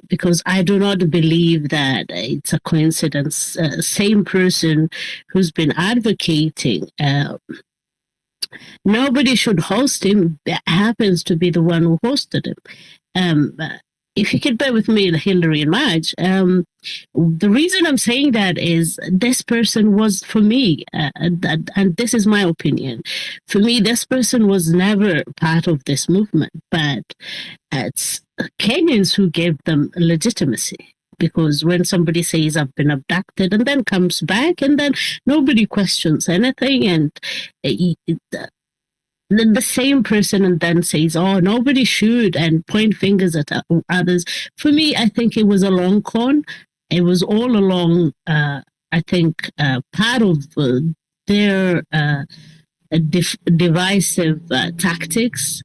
because I do not believe that it's a coincidence. Same person who's been advocating, nobody should host him, that happens to be the one who hosted him. If you could bear with me, Hillary and Madge, the reason I'm saying that is this person was, for me, and this is my opinion, for me, this person was never part of this movement, but it's Kenyans who gave them legitimacy. Because when somebody says I've been abducted and then comes back and then nobody questions anything, and the same person and then says, oh, nobody should, and point fingers at others. For me, I think it was a long con. It was all along, I think, part of their divisive tactics.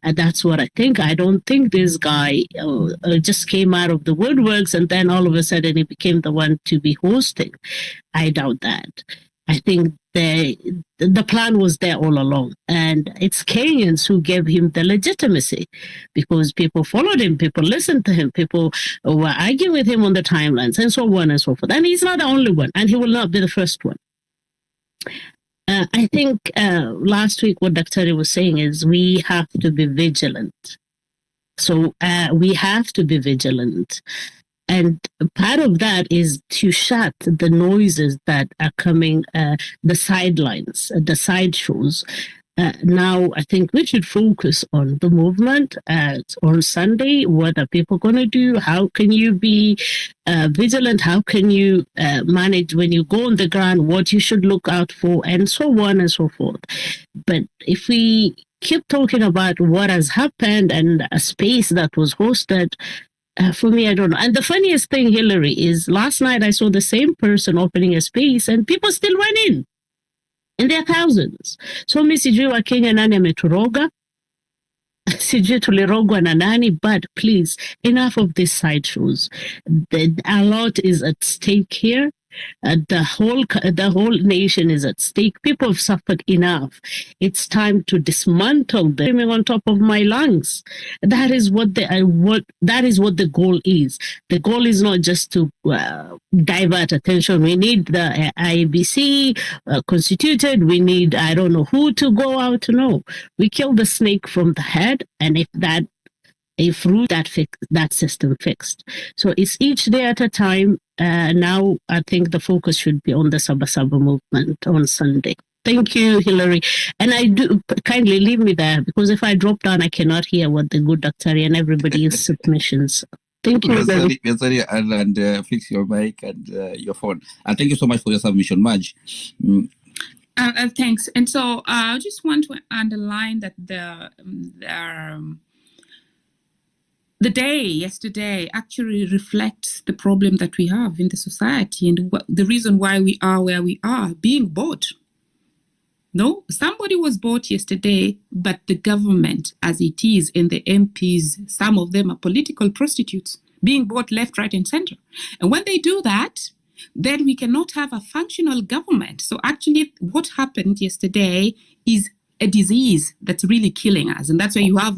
And that's what I think. I don't think this guy just came out of the woodworks and then all of a sudden he became the one to be hosting. I doubt that. I think the plan was there all along. And it's Kenyans who gave him the legitimacy because people followed him, people listened to him, people were arguing with him on the timelines and so on and so forth. And he's not the only one, and he will not be the first one. I think last week what Dr. was saying is we have to be vigilant. So we have to be vigilant. And part of that is to shut the noises that are coming, the sidelines, the sideshows. Now, I think we should focus on the movement on Sunday. What are people going to do? How can you be vigilant? How can you manage when you go on the ground, what you should look out for, and so on and so forth. But if we keep talking about what has happened and a space that was hosted, for me, I don't know. And the funniest thing, Hillary, is last night I saw the same person opening a space and people still went in their thousands. So mi sijui wa Kenya nani ameturoga, sijui tulirogwa na nani, but please, enough of these sideshows. A lot is at stake here. The whole nation is at stake. People have suffered enough. It's time to dismantle them on top of my lungs. That is what the goal is. The goal is not just to divert attention. We need the IBC constituted. We need I don't know who to go out. No, we kill the snake from the head, and if root that system fixed. So it's each day at a time. Now I think the focus should be on the Saba movement on Sunday. Thank you, Hillary. And I do kindly leave me there because if I drop down, I cannot hear what the good doctor and everybody's submissions. Thank you. Sorry, and fix your mic and your phone. And thank you so much for your submission, Madge. Thanks. And so I just want to underline that the day yesterday actually reflects the problem that we have in the society and the reason why we are where we are, being bought. No, somebody was bought yesterday, but the government as it is and the MPs, some of them are political prostitutes, being bought left, right, and center. And when they do that, then we cannot have a functional government. So actually what happened yesterday is a disease that's really killing us. And that's why you have,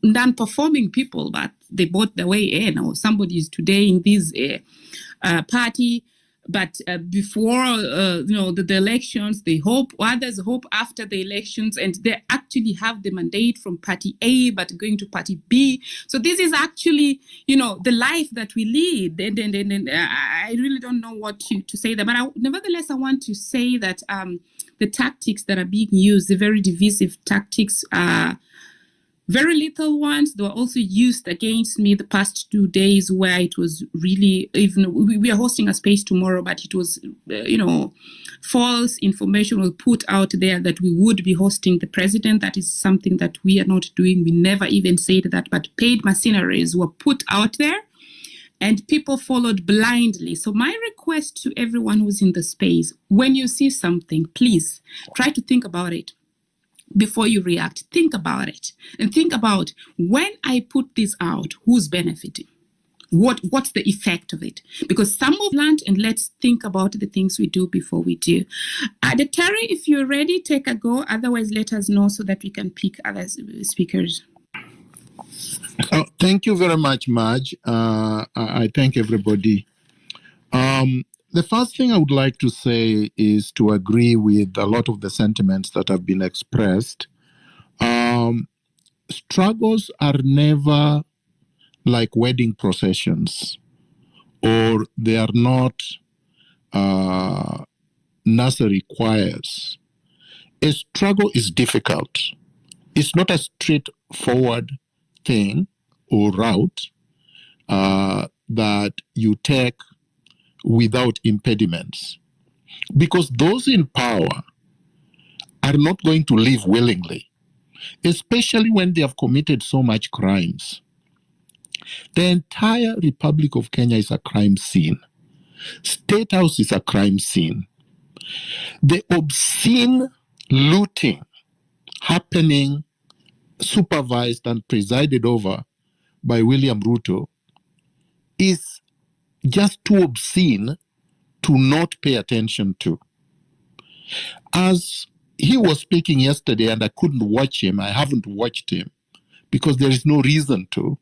non-performing people, but they bought their way in, or somebody is today in this party But before, the elections, they hope, others hope after the elections, and they actually have the mandate from party A, but going to party B. So this is actually, the life that we lead. And I really don't know what to say there. But nevertheless, I want to say that the tactics that are being used, the very divisive tactics, very little ones. They were also used against me the past 2 days, where it was really, even we are hosting a space tomorrow, but it was, false information was put out there that we would be hosting the president. That is something that we are not doing. We never even said that, but paid mercenaries were put out there and people followed blindly. So my request to everyone who's in the space, when you see something, please try to think about it. Before you react, think about it and think about, when I put this out, who's benefiting? What's the effect of it? Because some of land, and let's think about the things we do before we do. Terry, if you're ready, take a go. Otherwise, let us know so that we can pick other speakers. Thank you very much, Marge. I thank everybody. The first thing I would like to say is to agree with a lot of the sentiments that have been expressed. Struggles are never like wedding processions, or they are not nursery choirs. A struggle is difficult. It's not a straightforward thing or route that you take without impediments, because those in power are not going to live willingly, especially when they have committed so much crimes. The entire Republic of Kenya is a crime scene. State House is a crime scene. The obscene looting happening, supervised and presided over by William Ruto, is just too obscene to not pay attention to. As he was speaking yesterday, and I couldn't watch him, I haven't watched him because there is no reason to.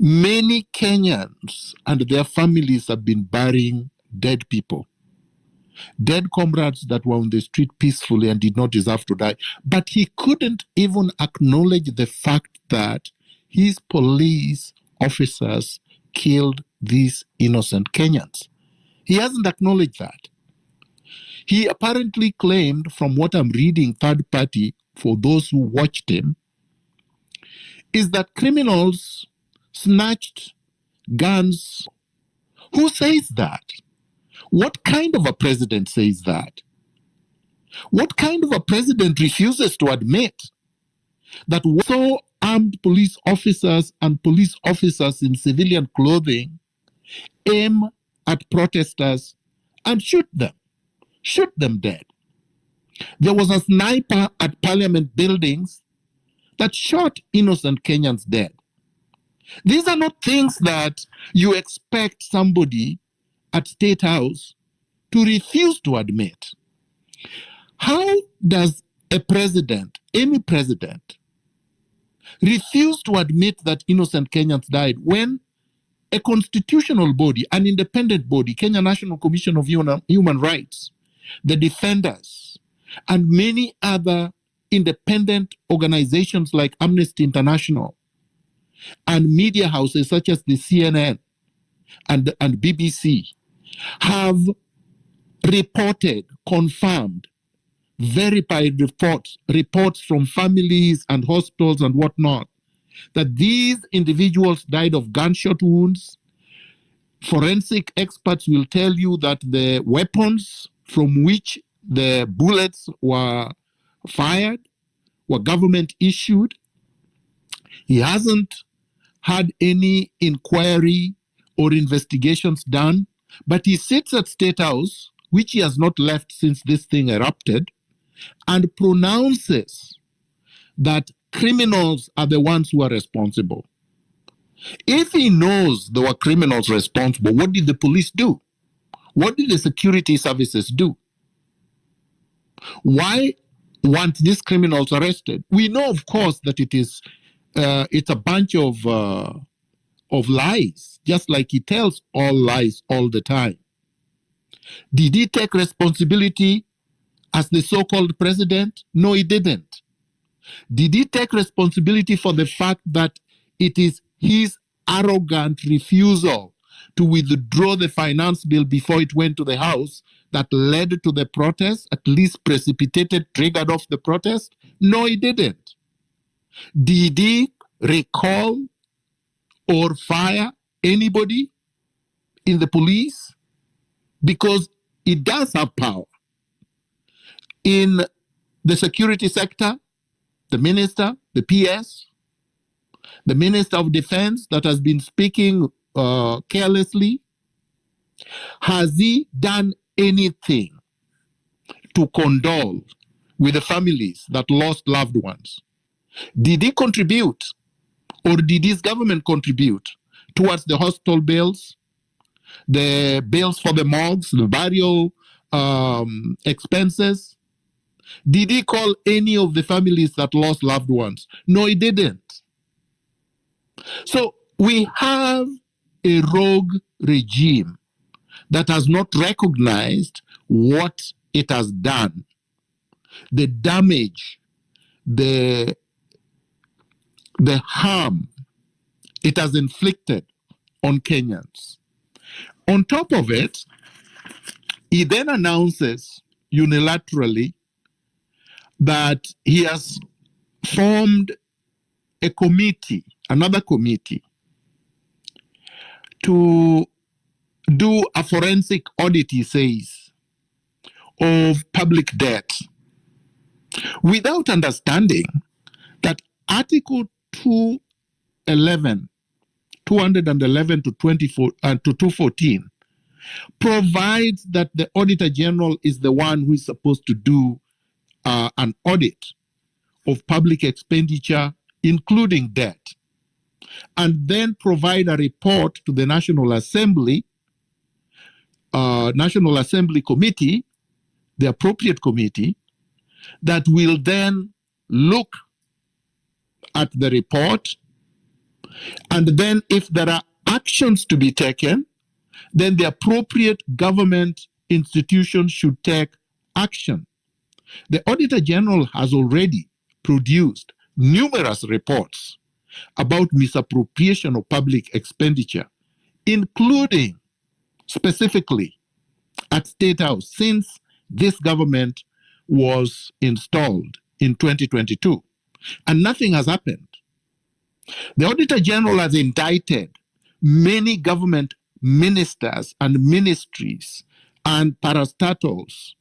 Many Kenyans and their families have been burying dead people, dead comrades that were on the street peacefully and did not deserve to die. But he couldn't even acknowledge the fact that his police officers killed these innocent Kenyans. He hasn't acknowledged that. He apparently claimed, from what I'm reading, third party, for those who watched him, is that criminals snatched guns. Who says that? What kind of a president says that? What kind of a president refuses to admit that so armed police officers and police officers in civilian clothing aim at protesters and shoot them dead? There was a sniper at parliament buildings that shot innocent Kenyans dead. These are not things that you expect somebody at State House to refuse to admit. How does a president, any president, refuse to admit that innocent Kenyans died when a constitutional body, an independent body, Kenya National Commission of Human Rights, the Defenders, and many other independent organizations like Amnesty International and media houses such as the CNN and BBC have reported, confirmed, verified reports from families and hospitals and whatnot, that these individuals died of gunshot wounds. Forensic experts will tell you that the weapons from which the bullets were fired were government issued. He hasn't had any inquiry or investigations done, but he sits at State House, which he has not left since this thing erupted, and pronounces that criminals are the ones who are responsible. If he knows there were criminals responsible, what did the police do? What did the security services do? Why weren't these criminals arrested? We know, of course, that it's a bunch of of lies, just like he tells all lies all the time. Did he take responsibility as the so-called president? No, he didn't. Did he take responsibility for the fact that it is his arrogant refusal to withdraw the finance bill before it went to the House that led to the protest, at least precipitated, triggered off the protest? No, he didn't. Did he recall or fire anybody in the police? Because it does have power. In the security sector, the minister, the PS, the Minister of Defense that has been speaking carelessly, has he done anything to condole with the families that lost loved ones? Did he contribute, or did his government contribute towards the hospital bills, the bills for the morgues, the burial expenses? Did he call any of the families that lost loved ones? No, he didn't. So we have a rogue regime that has not recognized what it has done, the damage, the harm it has inflicted on Kenyans. On top of it, he then announces unilaterally that he has formed a committee, another committee, to do a forensic audit, he says, of public debt, without understanding that Article 211 to 214 provides that the Auditor General is the one who is supposed to do an audit of public expenditure, including debt, and then provide a report to the National Assembly Committee, the appropriate committee, that will then look at the report, and then if there are actions to be taken, then the appropriate government institution should take action. The Auditor General has already produced numerous reports about misappropriation of public expenditure, including specifically at State House since this government was installed in 2022, and nothing has happened. The Auditor General has indicted many government ministers and ministries and parastatals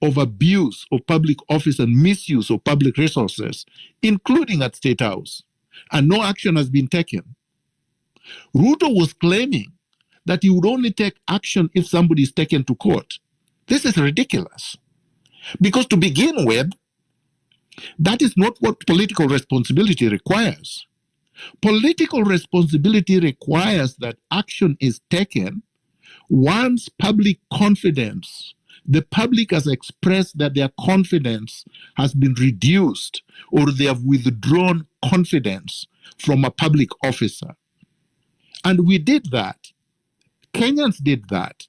of abuse of public office and misuse of public resources, including at State House, and no action has been taken. Ruto was claiming that he would only take action if somebody is taken to court. This is ridiculous. Because to begin with, that is not what political responsibility requires. Political responsibility requires that action is taken once public confidence, the public has expressed that their confidence has been reduced or they have withdrawn confidence from a public officer. And we did that. Kenyans did that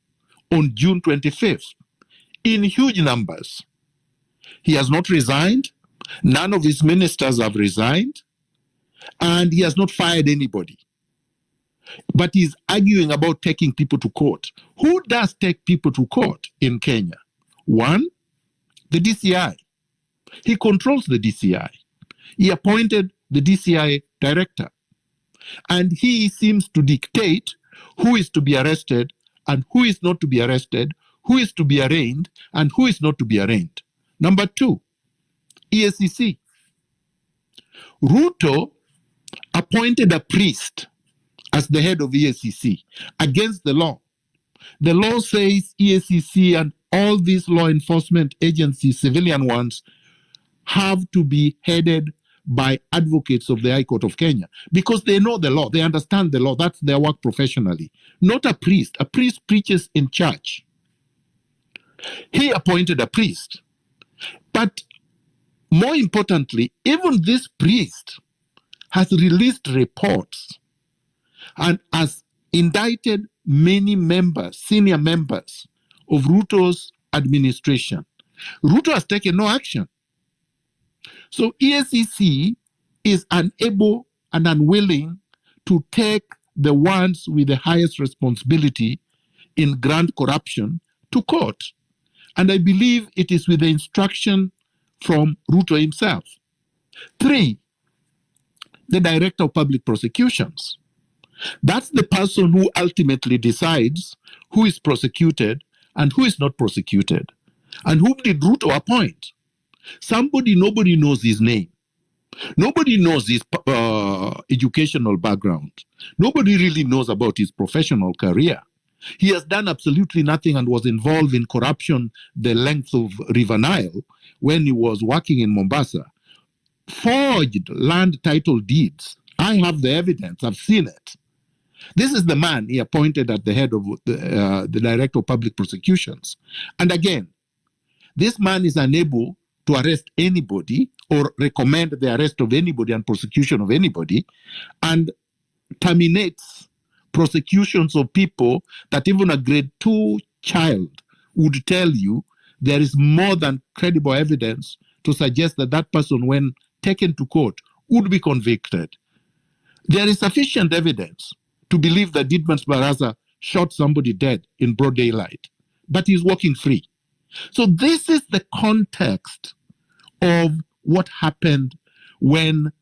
on June 25th in huge numbers. He has not resigned. None of his ministers have resigned. And he has not fired anybody. But he's arguing about taking people to court. Who does take people to court in Kenya? One, the DCI. He controls the DCI. He appointed the DCI director. And he seems to dictate who is to be arrested and who is not to be arrested, who is to be arraigned and who is not to be arraigned. Number two, EACC. Ruto appointed a priest as the head of EACC against the law. The law says EACC and all these law enforcement agencies, civilian ones, have to be headed by advocates of the High Court of Kenya because they know the law, they understand the law, that's their work professionally. Not a priest. A priest preaches in church. He appointed a priest. But more importantly, even this priest has released reports and has indicted many members, senior members of Ruto's administration. Ruto has taken no action. So EACC is unable and unwilling to take the ones with the highest responsibility in grand corruption to court. And I believe it is with the instruction from Ruto himself. 3, the Director of Public Prosecutions. That's the person who ultimately decides who is prosecuted and who is not prosecuted. And whom did Ruto appoint? Somebody nobody knows his name. Nobody knows his educational background. Nobody really knows about his professional career. He has done absolutely nothing and was involved in corruption the length of River Nile when he was working in Mombasa. Forged land title deeds. I have the evidence. I've seen it. This is the man he appointed at the head of the Director of Public Prosecutions. And again, this man is unable to arrest anybody or recommend the arrest of anybody and prosecution of anybody, and terminates prosecutions of people that even a grade 2 child would tell you there is more than credible evidence to suggest that that person, when taken to court, would be convicted. There is sufficient evidence to believe that Didmas Baraza shot somebody dead in broad daylight, but he's walking free. So this is the context of what happened when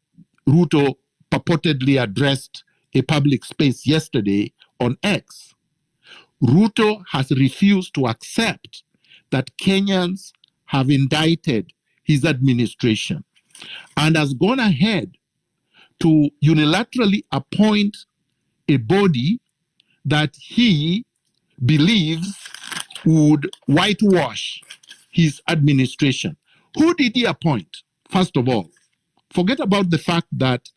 Ruto purportedly addressed a public space yesterday on X. Ruto has refused to accept that Kenyans have indicted his administration and has gone ahead to unilaterally appoint a body that he believes would whitewash his administration. Who did he appoint? First of all, forget about the fact that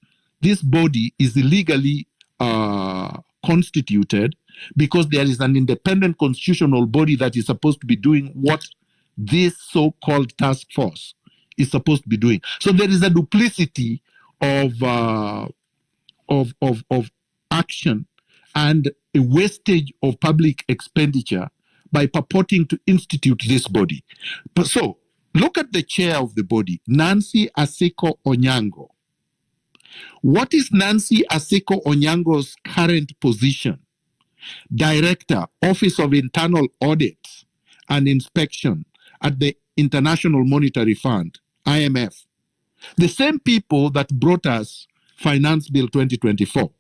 this body is illegally constituted because there is an independent constitutional body that is supposed to be doing what this so-called task force is supposed to be doing. So there is a duplicity of action and a wastage of public expenditure by purporting to institute this body. So look at the chair of the body, Nancy Asiko Onyango. What is Nancy Asiko Onyango's current position? Director, Office of Internal Audit and Inspection at the International Monetary Fund, IMF. The same people that brought us Finance Bill 2024.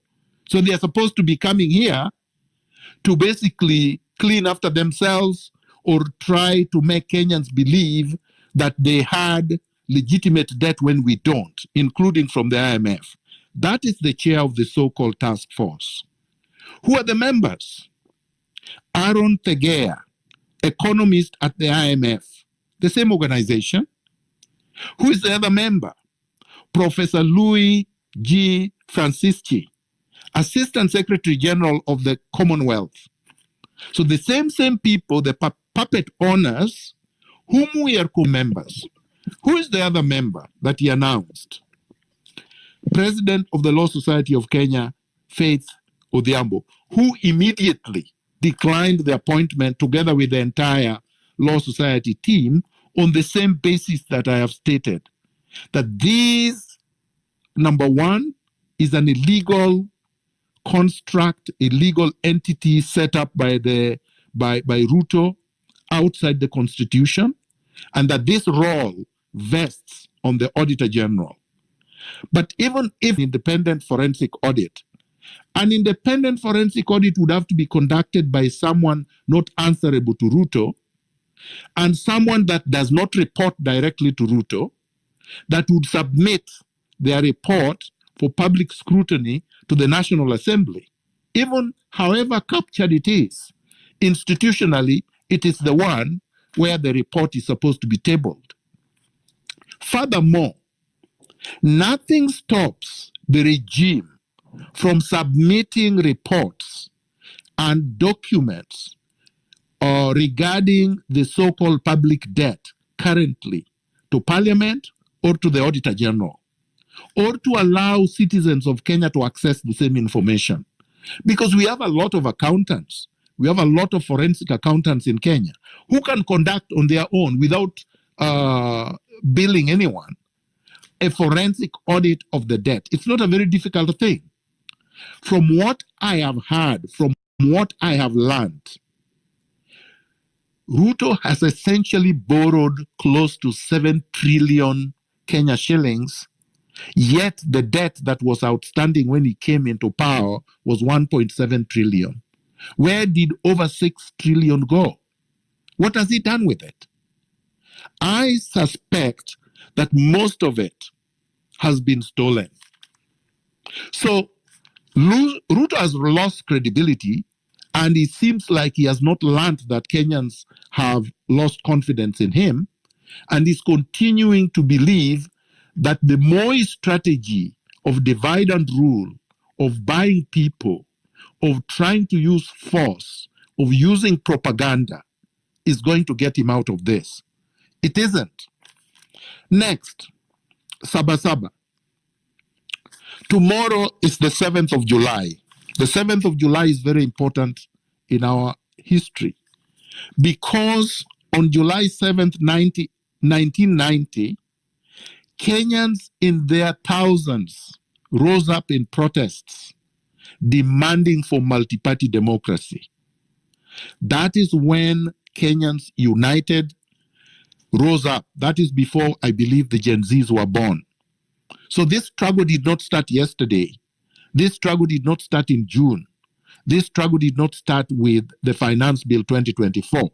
So they are supposed to be coming here to basically clean after themselves or try to make Kenyans believe that they had legitimate debt when we don't, including from the IMF. That is the chair of the so-called task force. Who are the members? Aaron Tegea, economist at the IMF, the same organization. Who is the other member? Professor Louis G. Francisci, Assistant Secretary General of the Commonwealth. So the same people, the puppet owners, whom we are co-members. Who is the other member that he announced? President of the Law Society of Kenya, Faith Odhiambo, who immediately declined the appointment together with the entire Law Society team on the same basis that I have stated, that this, number one, is an illegal construct, a legal entity set up by Ruto outside the Constitution, and that this role vests on the Auditor General. But even if independent forensic audit, an independent forensic audit would have to be conducted by someone not answerable to Ruto and someone that does not report directly to Ruto, that would submit their report for public scrutiny to the National Assembly. Even however captured it is, institutionally, it is the one where the report is supposed to be tabled. Furthermore, nothing stops the regime from submitting reports and documents regarding the so-called public debt currently to Parliament or to the Auditor General, or to allow citizens of Kenya to access the same information. Because we have a lot of accountants. We have a lot of forensic accountants in Kenya who can conduct on their own without billing anyone a forensic audit of the debt. It's not a very difficult thing. From what I have heard, from what I have learned, Ruto has essentially borrowed close to 7 trillion Kenya shillings, yet the debt that was outstanding when he came into power was 1.7 trillion. Where did over 6 trillion go? What has he done with it? I suspect that most of it has been stolen. So Ruto has lost credibility, and it seems like he has not learned that Kenyans have lost confidence in him, and is continuing to believe that the Moi strategy of divide and rule, of buying people, of trying to use force, of using propaganda is going to get him out of this. It isn't. Next, Saba. Tomorrow is the 7th of July. The 7th of July is very important in our history because on July 7th, 1990, Kenyans in their thousands rose up in protests demanding for multi-party democracy. That is when Kenyans united, rose up. That is before, I believe, the Gen Zs were born. So this struggle did not start yesterday. This struggle did not start in June. This struggle did not start with the Finance Bill 2024.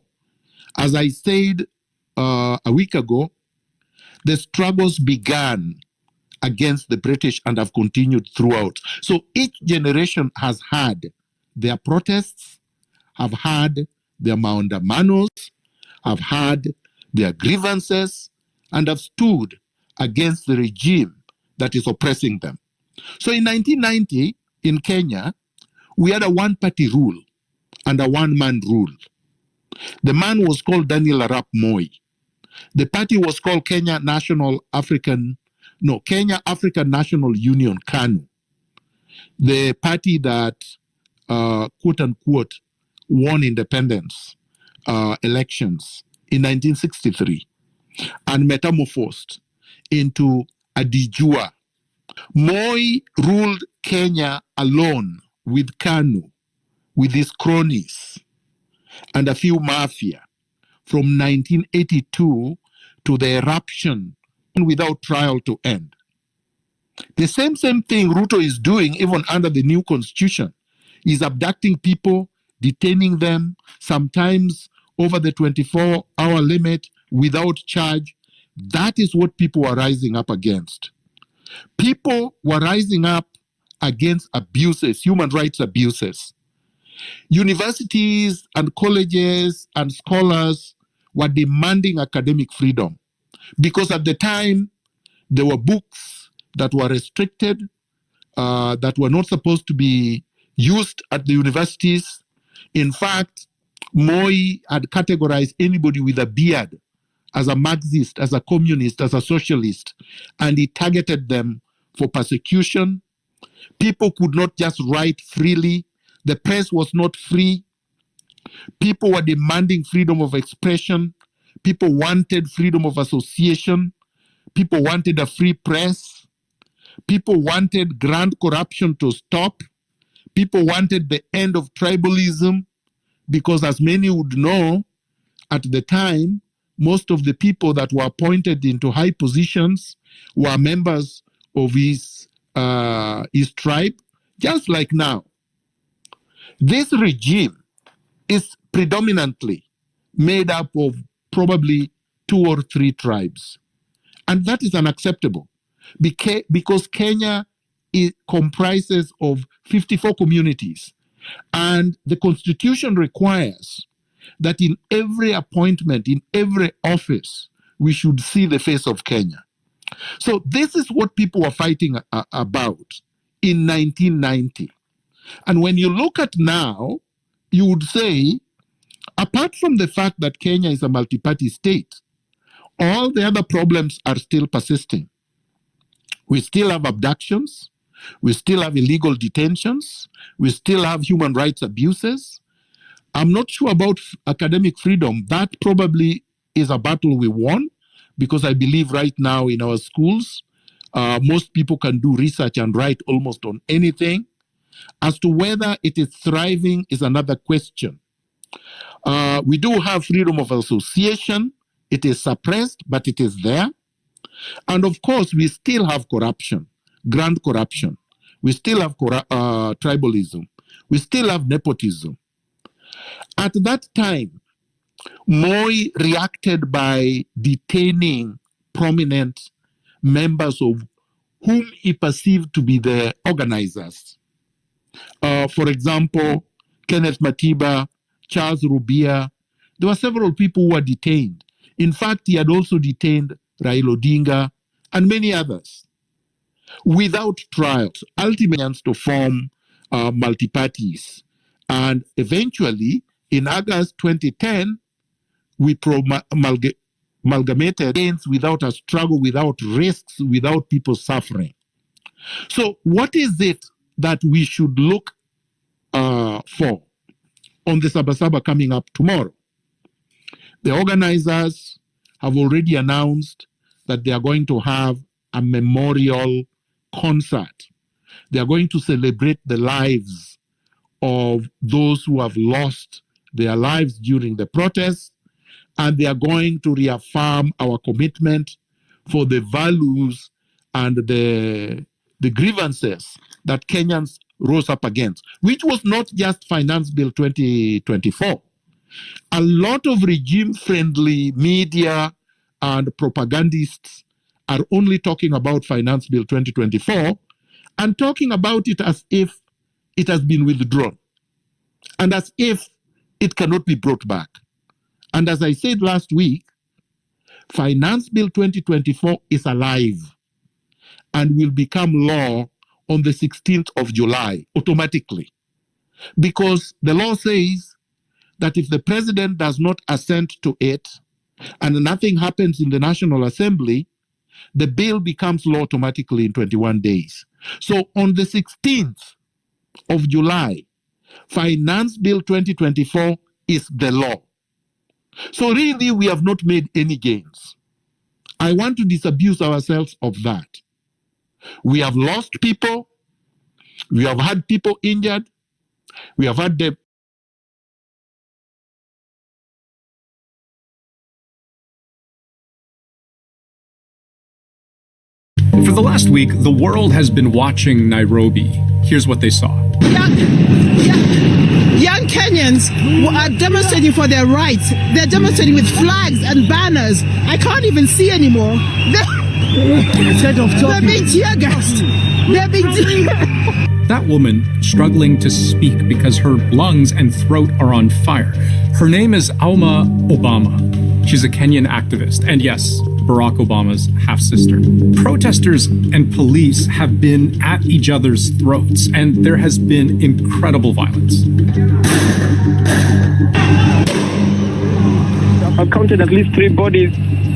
As I said a week ago, the struggles began against the British and have continued throughout. So each generation has had their protests, have had their maandamanos, have had their grievances, and have stood against the regime that is oppressing them. So in 1990, in Kenya, we had a one-party rule and a one-man rule. The man was called Daniel Arap Moi. The party was called Kenya African National Union, KANU. The party that, quote unquote, won independence elections in 1963 and metamorphosed into a de jure. Moi ruled Kenya alone with KANU, with his cronies and a few mafia from 1982 to the eruption without trial to end. The same thing Ruto is doing even under the new constitution. He's abducting people, detaining them, sometimes over the 24-hour limit without charge. That is what people are rising up against. People were rising up against abuses, human rights abuses. Universities and colleges and scholars were demanding academic freedom because at the time there were books that were restricted, that were not supposed to be used at the universities. In fact, Moi had categorized anybody with a beard as a Marxist, as a communist, as a socialist, and he targeted them for persecution. People could not just write freely. The press was not free. People were demanding freedom of expression. People wanted freedom of association. People wanted a free press. People wanted grand corruption to stop. People wanted the end of tribalism because, as many would know, at the time, most of the people that were appointed into high positions were members of his tribe, just like now. This regime is predominantly made up of probably 2 or 3 tribes. And that is unacceptable because Kenya comprises of 54 communities. And the constitution requires that in every appointment, in every office, we should see the face of Kenya. So this is what people were fighting about in 1990. And when you look at now, you would say, apart from the fact that Kenya is a multi-party state, all the other problems are still persisting. We still have abductions. We still have illegal detentions. We still have human rights abuses. I'm not sure about academic freedom. That probably is a battle we won, because I believe right now in our schools, most people can do research and write almost on anything. As to whether it is thriving is another question. We do have freedom of association. It is suppressed, but it is there. And of course, we still have corruption, grand corruption. We still have tribalism. We still have nepotism. At that time, Moi reacted by detaining prominent members of whom he perceived to be the organizers. For example, Kenneth Matiba, Charles Rubia. There were several people who were detained. In fact, he had also detained Raila Odinga and many others without trials, ultimately to form multi-parties. And eventually, in August 2010, we amalgamated against without a struggle, without risks, without people suffering. So what is it that we should look for on the Saba Saba coming up tomorrow? The organizers have already announced that they are going to have a memorial concert. They are going to celebrate the lives of those who have lost their lives during the protests, and they are going to reaffirm our commitment for the values and the grievances that Kenyans rose up against, which was not just Finance Bill 2024. A lot of regime-friendly media and propagandists are only talking about Finance Bill 2024 and talking about it as if it has been withdrawn and as if it cannot be brought back. And as I said last week, Finance Bill 2024 is alive and will become law on the 16th of July automatically, because the law says that if the president does not assent to it and nothing happens in the National Assembly, the bill becomes law automatically in 21 days. So on the 16th of July, Finance Bill 2024 is the law. So really, we have not made any gains. I want to disabuse ourselves of that. We have lost people. We have had people injured. We have had them. For the last week, the world has been watching Nairobi. Here's what they saw. Young Kenyans are demonstrating for their rights. They're demonstrating with flags and banners. I can't even see anymore. They're being tear gassed. They're being That woman struggling to speak because her lungs and throat are on fire. Her name is Alma Obama. She's a Kenyan activist, and yes, Barack Obama's half-sister. Protesters and police have been at each other's throats, and there has been incredible violence. I've counted at least 3 bodies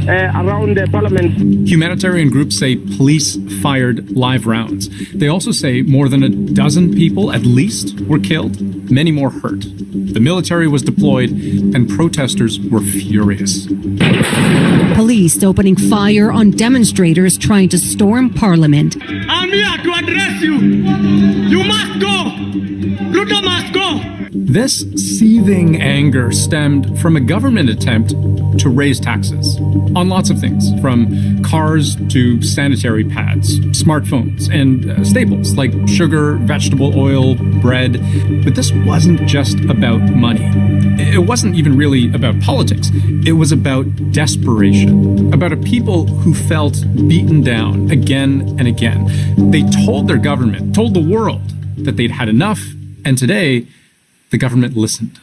around the parliament. Humanitarian groups say police fired live rounds. They also say more than a dozen people, at least, were killed, many more hurt. The military was deployed, and protesters were furious. Police opening fire on demonstrators trying to storm Parliament. I'm here to address you. You must go. Ruto must go. This seething anger stemmed from a government attempt to raise taxes on lots of things, from cars to sanitary pads, smartphones, and staples like sugar, vegetable oil, bread. But this wasn't just about money. It wasn't even really about politics. It was about desperation, about a people who felt beaten down again and again. They told their government, told the world that they'd had enough, and today, the government listened.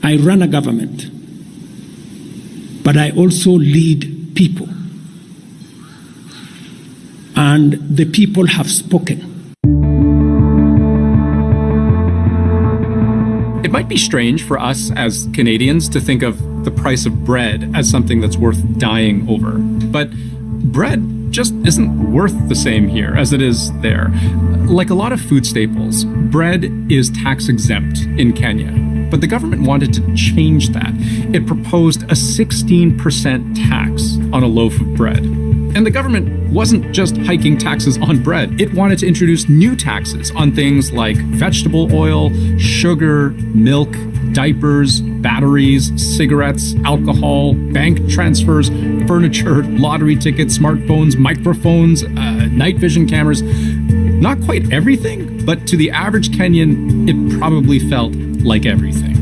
I run a government, but I also lead people. And the people have spoken. It might be strange for us as Canadians to think of the price of bread as something that's worth dying over. But bread just isn't worth the same here as it is there. Like a lot of food staples, bread is tax exempt in Kenya. But the government wanted to change that. It proposed a 16% tax on a loaf of bread. And the government wasn't just hiking taxes on bread. It wanted to introduce new taxes on things like vegetable oil, sugar, milk, diapers, batteries, cigarettes, alcohol, bank transfers, furniture, lottery tickets, smartphones, microphones, night vision cameras. Not quite everything, but to the average Kenyan, it probably felt like everything.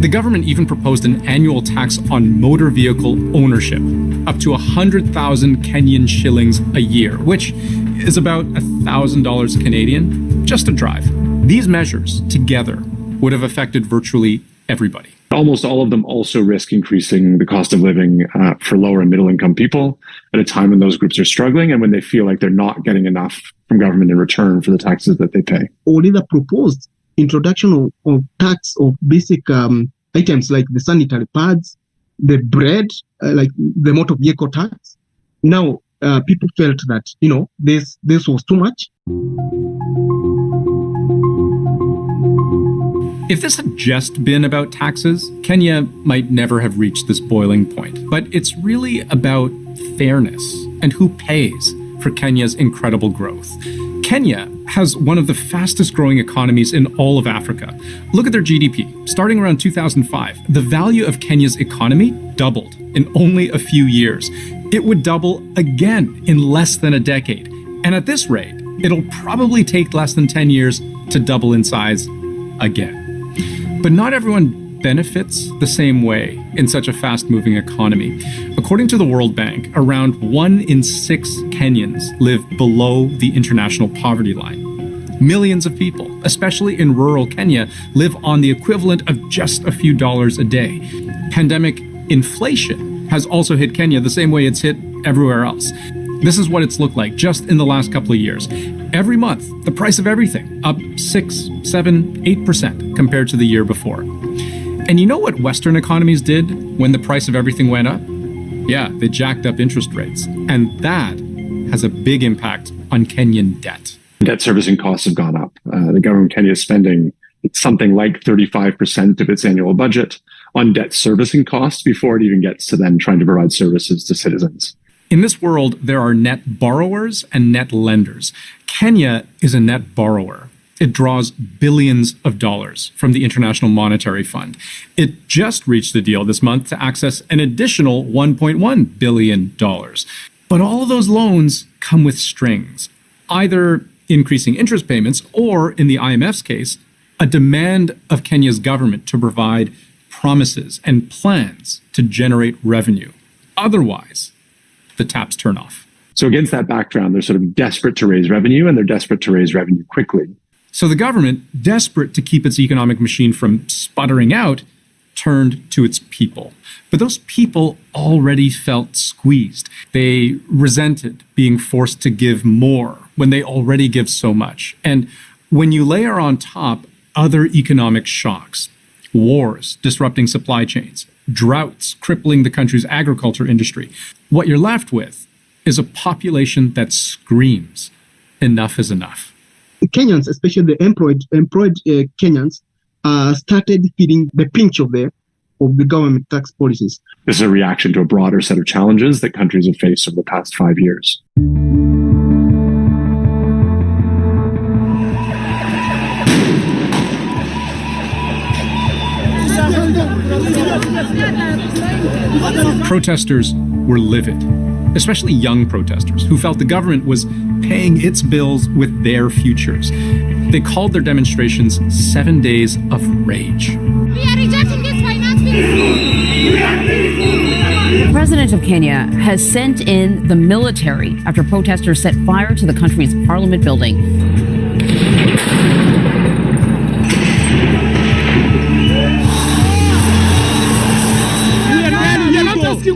The government even proposed an annual tax on motor vehicle ownership, up to 100,000 Kenyan shillings a year, which is about $1,000 Canadian, just to drive. These measures together would have affected virtually everybody. Almost all of them also risk increasing the cost of living for lower and middle income people at a time when those groups are struggling and when they feel like they're not getting enough from government in return for the taxes that they pay. Already proposed introduction of tax of basic items like the sanitary pads, the bread, like the motor vehicle tax. Now, people felt that, this was too much. If this had just been about taxes, Kenya might never have reached this boiling point. But it's really about fairness and who pays for Kenya's incredible growth. Kenya has one of the fastest growing economies in all of Africa. Look at their GDP. Starting around 2005, the value of Kenya's economy doubled in only a few years. It would double again in less than a decade. And at this rate, it'll probably take less than 10 years to double in size again. But not everyone benefits the same way in such a fast-moving economy. According to the World Bank, around 1 in 6 Kenyans live below the international poverty line. Millions of people, especially in rural Kenya, live on the equivalent of just a few dollars a day. Pandemic inflation has also hit Kenya the same way it's hit everywhere else. This is what it's looked like just in the last couple of years. Every month, the price of everything up 6, 7, 8% compared to the year before. And you know what Western economies did when the price of everything went up? Yeah, they jacked up interest rates. And that has a big impact on Kenyan debt. Debt servicing costs have gone up. The government of Kenya is spending something like 35% of its annual budget on debt servicing costs before it even gets to then trying to provide services to citizens. In this world, there are net borrowers and net lenders. Kenya is a net borrower. It draws billions of dollars from the International Monetary Fund. It just reached a deal this month to access an additional $1.1 billion. But all of those loans come with strings, either increasing interest payments or, in the IMF's case, a demand of Kenya's government to provide promises and plans to generate revenue. Otherwise, the taps turn off. So against that background, they're sort of desperate to raise revenue, and they're desperate to raise revenue quickly. So the government, desperate to keep its economic machine from sputtering out, turned to its people. But those people already felt squeezed. They resented being forced to give more when they already give so much. And when you layer on top other economic shocks, wars disrupting supply chains, droughts crippling the country's agriculture industry, what you're left with is a population that screams, enough is enough. Kenyans, especially the employed Kenyans, started feeling the pinch of the government tax policies. This is a reaction to a broader set of challenges that countries have faced over the past 5 years. Protesters were livid, especially young protesters who felt the government was paying its bills with their futures. They called their demonstrations 7 days of rage. We are rejecting this finance bill. The president of Kenya has sent in the military after protesters set fire to the country's parliament building.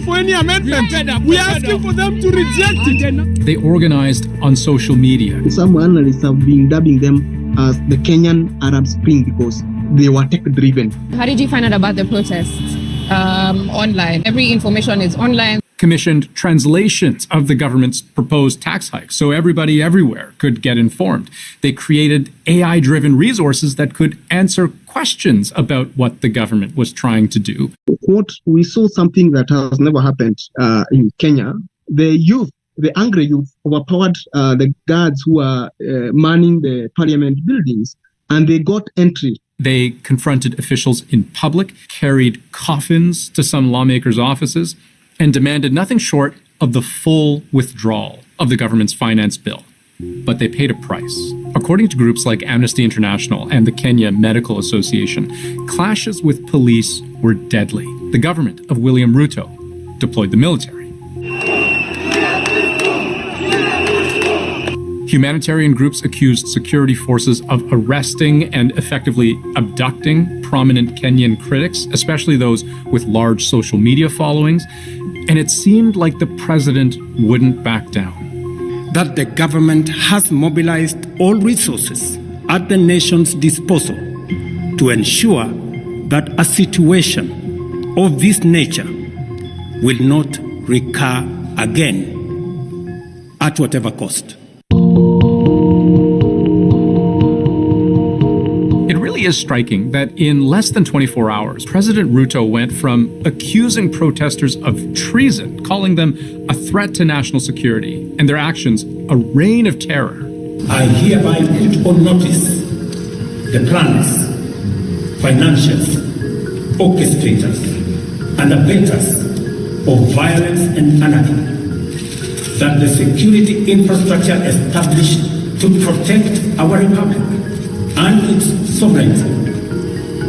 For any amendment. We are asking for them to reject it. They organized on social media. Some analysts have been dubbing them as the Kenyan Arab Spring because they were tech-driven. How did you find out about the protests? Online. Every information is online. commissioned translations of the government's proposed tax hikes so everybody everywhere could get informed. They created AI-driven resources that could answer questions about what the government was trying to do. What we saw, something that has never happened in Kenya. The youth, the angry youth, overpowered the guards who are manning the parliament buildings, and they got entry. They confronted officials in public, carried coffins to some lawmakers' offices, and demanded nothing short of the full withdrawal of the government's finance bill. But they paid a price. According to groups like Amnesty International and the Kenya Medical Association, clashes with police were deadly. The government of William Ruto deployed the military. Humanitarian groups accused security forces of arresting and effectively abducting prominent Kenyan critics, especially those with large social media followings. And it seemed like the president wouldn't back down. That the government has mobilized all resources at the nation's disposal to ensure that a situation of this nature will not recur again at whatever cost. It really is striking that in less than 24 hours, President Ruto went from accusing protesters of treason, calling them a threat to national security, and their actions a reign of terror. I hereby put on notice the planners, financiers, orchestrators, and abettors of violence and anarchy, that the security infrastructure established to protect our republic and its sovereignty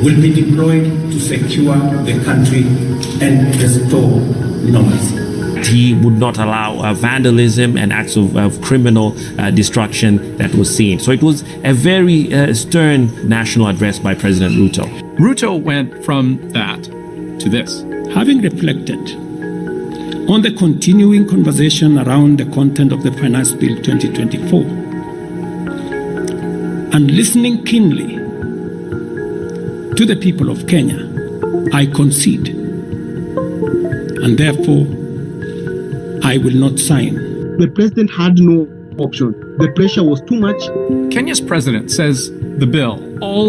will be deployed to secure the country and restore normalcy. He would not allow vandalism and acts of criminal destruction that was seen. So it was a very stern national address by President Ruto. Ruto went from that to this. Having reflected on the continuing conversation around the content of the Finance Bill 2024 and listening keenly to the people of Kenya, I concede, and therefore I will not sign. The president had no option. The pressure was too much. Kenya's president says the bill, all